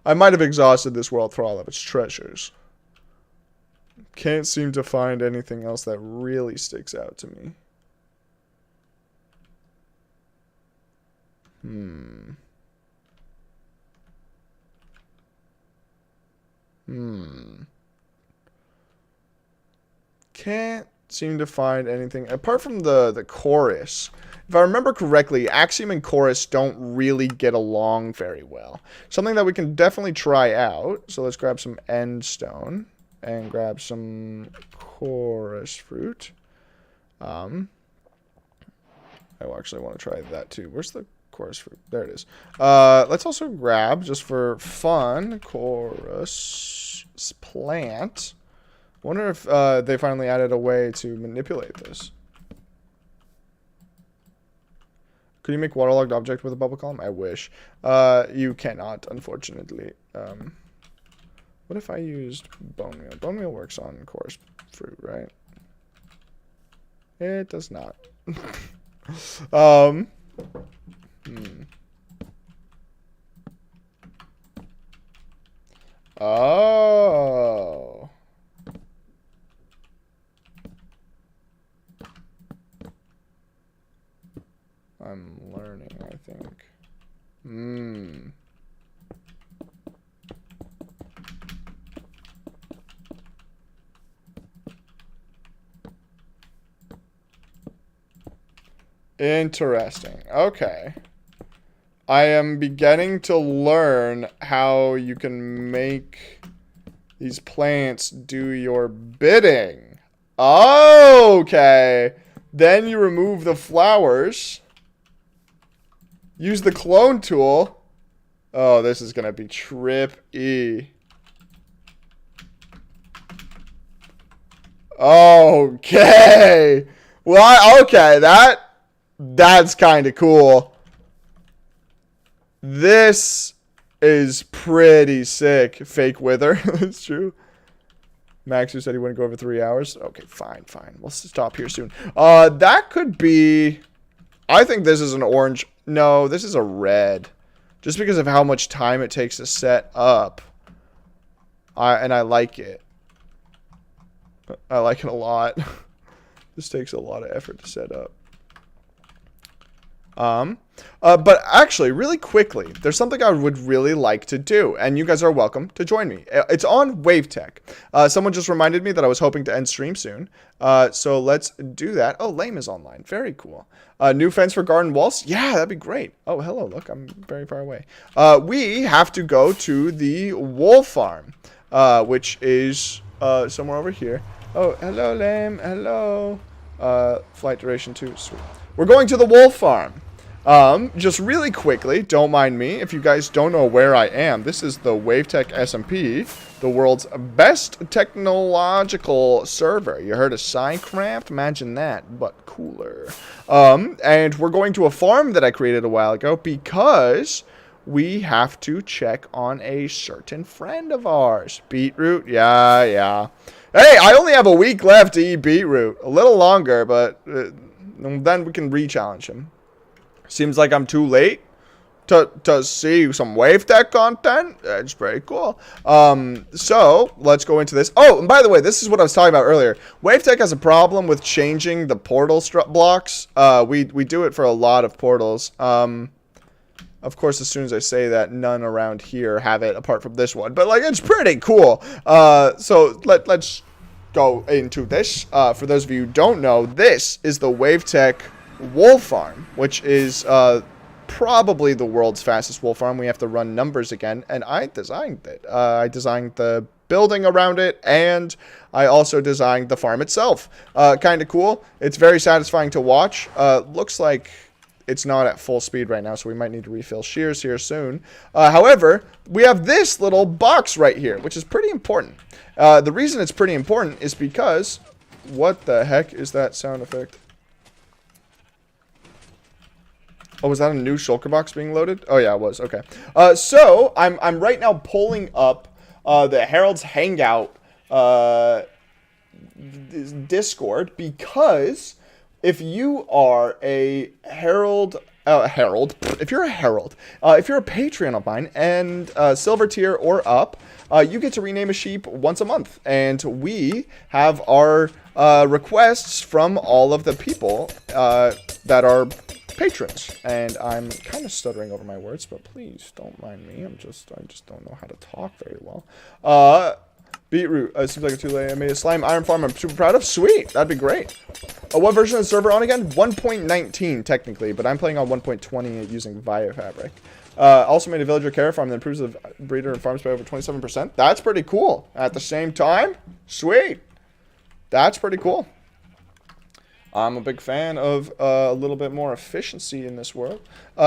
I might have exhausted this world for all of its treasures. Can't seem to find anything else that really sticks out to me. Can't seem to find anything apart from the chorus. If I remember correctly, Axiom and chorus don't really get along very well. Something that we can definitely try out. So let's grab some end stone and grab some chorus fruit. I actually want to try that too. Where's the chorus fruit? There it is. Let's also grab, just for fun, chorus plant. Wonder if they finally added a way to manipulate this. Could you make waterlogged object with a bubble column? I wish. You cannot, unfortunately. What if I used bone meal? Bone meal works on chorus fruit, right? It does not. Oh. I'm learning, I think. Interesting. Okay. I am beginning to learn how you can make these plants do your bidding. Okay. Then you remove the flowers. Use the clone tool. Oh, this is going to be trippy. Okay. Well, okay, that's kind of cool. This is pretty sick. Fake wither. That's true. Max, who said he wouldn't go over 3 hours. Okay, fine. We'll stop here soon. That could be... I think this is an orange... No, this is a red. Just because of how much time it takes to set up. And I like it. I like it a lot. This takes a lot of effort to set up. But actually, really quickly, there's something I would really like to do, and you guys are welcome to join me. It's on WaveTech. Someone just reminded me that I was hoping to end stream soon. So let's do that. Oh, Lame is online. Very cool. New fence for garden walls? Yeah, that'd be great. Oh, hello. Look, I'm very far away. We have to go to the wool farm, which is somewhere over here. Oh, hello, Lame. Hello. Flight duration 2. Sweet. We're going to the wool farm. Just really quickly, don't mind me, if you guys don't know where I am, this is the WaveTech SMP, the world's best technological server. You heard of Psycraft? Imagine that, but cooler. And we're going to a farm that I created a while ago because we have to check on a certain friend of ours. Beetroot? Yeah. Hey, I only have a week left to eat beetroot. A little longer, but then we can re-challenge him. Seems like I'm too late to see some WaveTech content. It's pretty cool. So let's go into this. Oh, and by the way, this is what I was talking about earlier. WaveTech has a problem with changing the portal blocks. We do it for a lot of portals. Of course, as soon as I say that, none around here have it apart from this one. But like, it's pretty cool. So let's go into this. For those of you who don't know, this is the WaveTech wool farm, which is probably the world's fastest wool farm. We have to run numbers again, and I designed it. I designed the building around it, and I also designed the farm itself. Kind of cool. It's very satisfying to watch. Looks like it's not at full speed right now, so we might need to refill shears here soon. However, we have this little box right here, which is pretty important. The reason it's pretty important is because... What the heck is that sound effect? Oh, was that a new shulker box being loaded? Oh, yeah, it was. Okay. So, I'm right now pulling up the Herald's Hangout Discord because... If you are a Herald, if you're a Herald, if you're a Patreon of mine and silver tier or up, you get to rename a sheep once a month. And we have our requests from all of the people that are patrons. And I'm kind of stuttering over my words, but please don't mind me. I just don't know how to talk very well. Beetroot. Seems like a too-late. I made a slime iron farm I'm super proud of. Sweet. That'd be great. What version of the server on again? 1.19 technically, but I'm playing on 1.20 using Via Fabric. Also made a villager care farm that improves the breeder and farms by over 27%. That's pretty cool. At the same time, sweet. That's pretty cool. I'm a big fan of a little bit more efficiency in this world.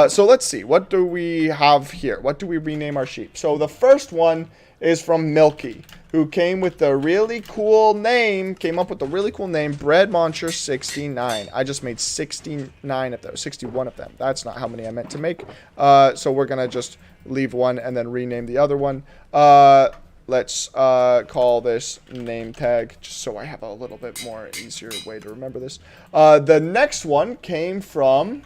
So let's see. What do we have here? What do we rename our sheep? So the first one is from Milky, who came with the really cool name, Bread Monster 69. I just made 69 of those, 61 of them. That's not how many I meant to make. So we're going to just leave one and then rename the other one. Let's call this name tag, just so I have a little bit more easier way to remember this. The next one came from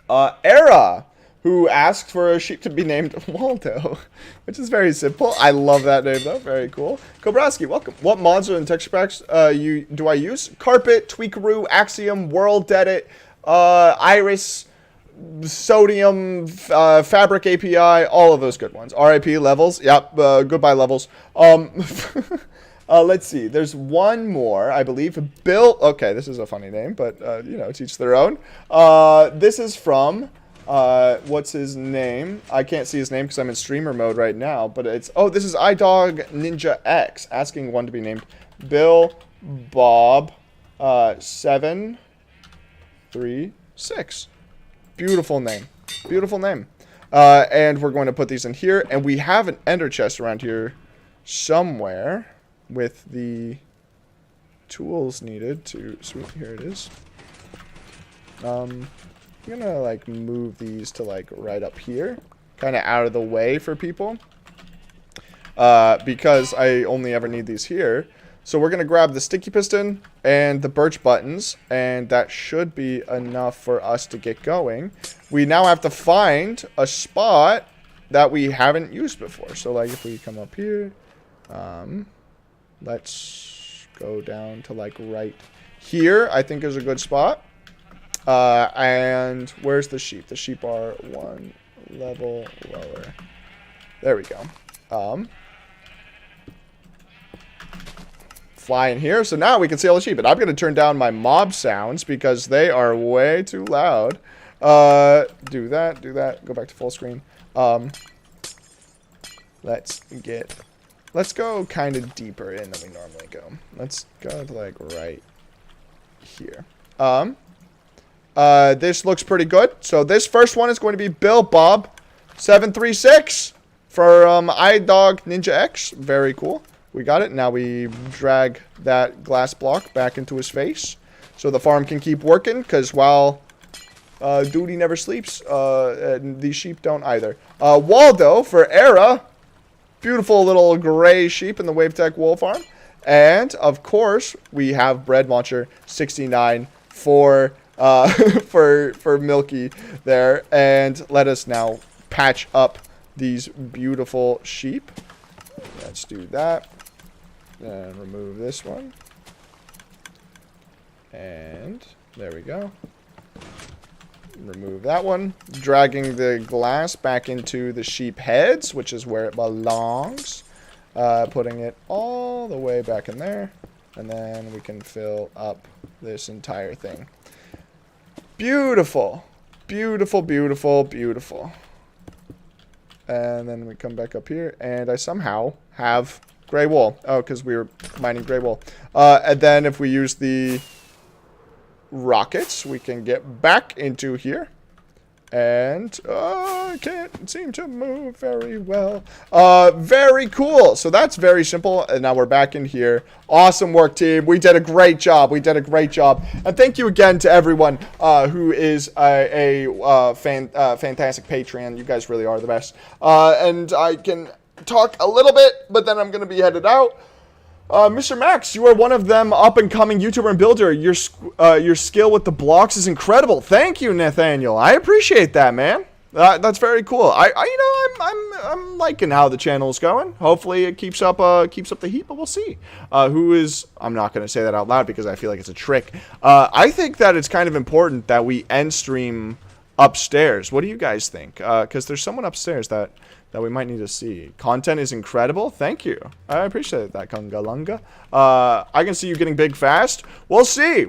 Era, who asked for a sheep to be named Waldo, which is very simple. I love that name, though. Very cool. Kobrowski, welcome. What mods and texture packs do I use? Carpet, Tweakaroo, Axiom, World Edit, Iris, Sodium, Fabric API, all of those good ones. RIP levels. Yep, goodbye levels. Let's see. There's one more, I believe. Bill. Okay, this is a funny name, but, you know, to each their own. This is from... what's his name? I can't see his name because I'm in streamer mode right now, but it's, oh, this is iDog Ninja X asking one to be named Bill Bob 736. Beautiful name. Beautiful name. And we're going to put these in here, and we have an ender chest around here somewhere with the tools needed to, sweet, here it is. I'm gonna like move these to like right up here, kind of out of the way for people, because I only ever need these here. So we're gonna grab the sticky piston and the birch buttons, and that should be enough for us to get going. We now have to find a spot that we haven't used before. So like if we come up here, Let's go down to like right here. I think is a good spot. And where's the sheep? The sheep are one level lower. There we go. Fly in here. So now we can see all the sheep. And I'm going to turn down my mob sounds because they are way too loud. Do that. Go back to full screen. Let's go kind of deeper in than we normally go. Let's go to like right here. This looks pretty good. So this first one is going to be Bill Bob 736 from iDog Ninja X. Very cool. We got it. Now we drag that glass block back into his face so the farm can keep working, because while duty never sleeps, these sheep don't either. Waldo for Era. Beautiful little gray sheep in the WaveTech wool farm. And, of course, we have Bread Launcher 69 for Milky there. And let us now patch up these beautiful sheep. Let's do that. And remove this one. And there we go. Remove that one. Dragging the glass back into the sheep heads, which is where it belongs. Putting it all the way back in there. And then we can fill up this entire thing. Beautiful. Beautiful, beautiful, beautiful. And then we come back up here. And I somehow have gray wool. Oh, because we were mining gray wool. And then if we use the rockets, we can get back into here. And I can't seem to move very well. Very cool. So that's very simple. And now we're back in here. Awesome work, team. We did a great job. And thank you again to everyone who is a fantastic Patreon. You guys really are the best. And I can talk a little bit, but then I'm going to be headed out. Mr. Max, you are one of them up-and-coming YouTuber and builder. Your skill with the blocks is incredible. Thank you, Nathaniel. I appreciate that, man. That's very cool. I'm liking how the channel is going. Hopefully, it keeps up the heat, but we'll see. I'm not going to say that out loud because I feel like it's a trick. I think that it's kind of important that we end stream upstairs. What do you guys think? Because there's someone upstairs that we might need to see. Content is incredible. Thank you. I appreciate that, Kungalunga. I can see you getting big fast. We'll see.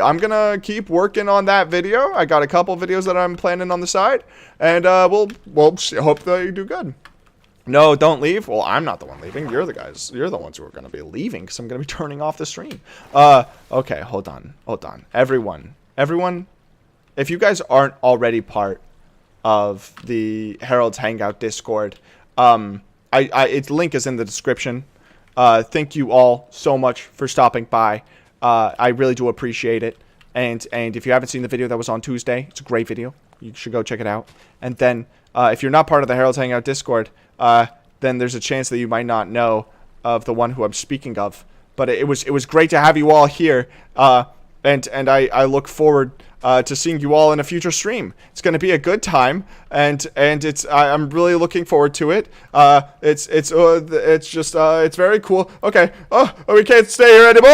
I'm going to keep working on that video. I got a couple videos that I'm planning on the side. And we'll hope that you do good. No, don't leave. Well, I'm not the one leaving. You're the guys. You're the ones who are going to be leaving because I'm going to be turning off the stream. Okay, hold on. Everyone, if you guys aren't already part of the Herald's Hangout Discord, its link is in the description. Thank you all so much for stopping by. I really do appreciate it. And if you haven't seen the video that was on Tuesday, it's a great video. You should go check it out. And then if you're not part of the Herald's Hangout Discord, then there's a chance that you might not know of the one who I'm speaking of. But it was great to have you all here. And I look forward to seeing you all in a future stream. It's going to be a good time, and I'm really looking forward to it. It's very cool. Okay. Oh, we can't stay here anymore.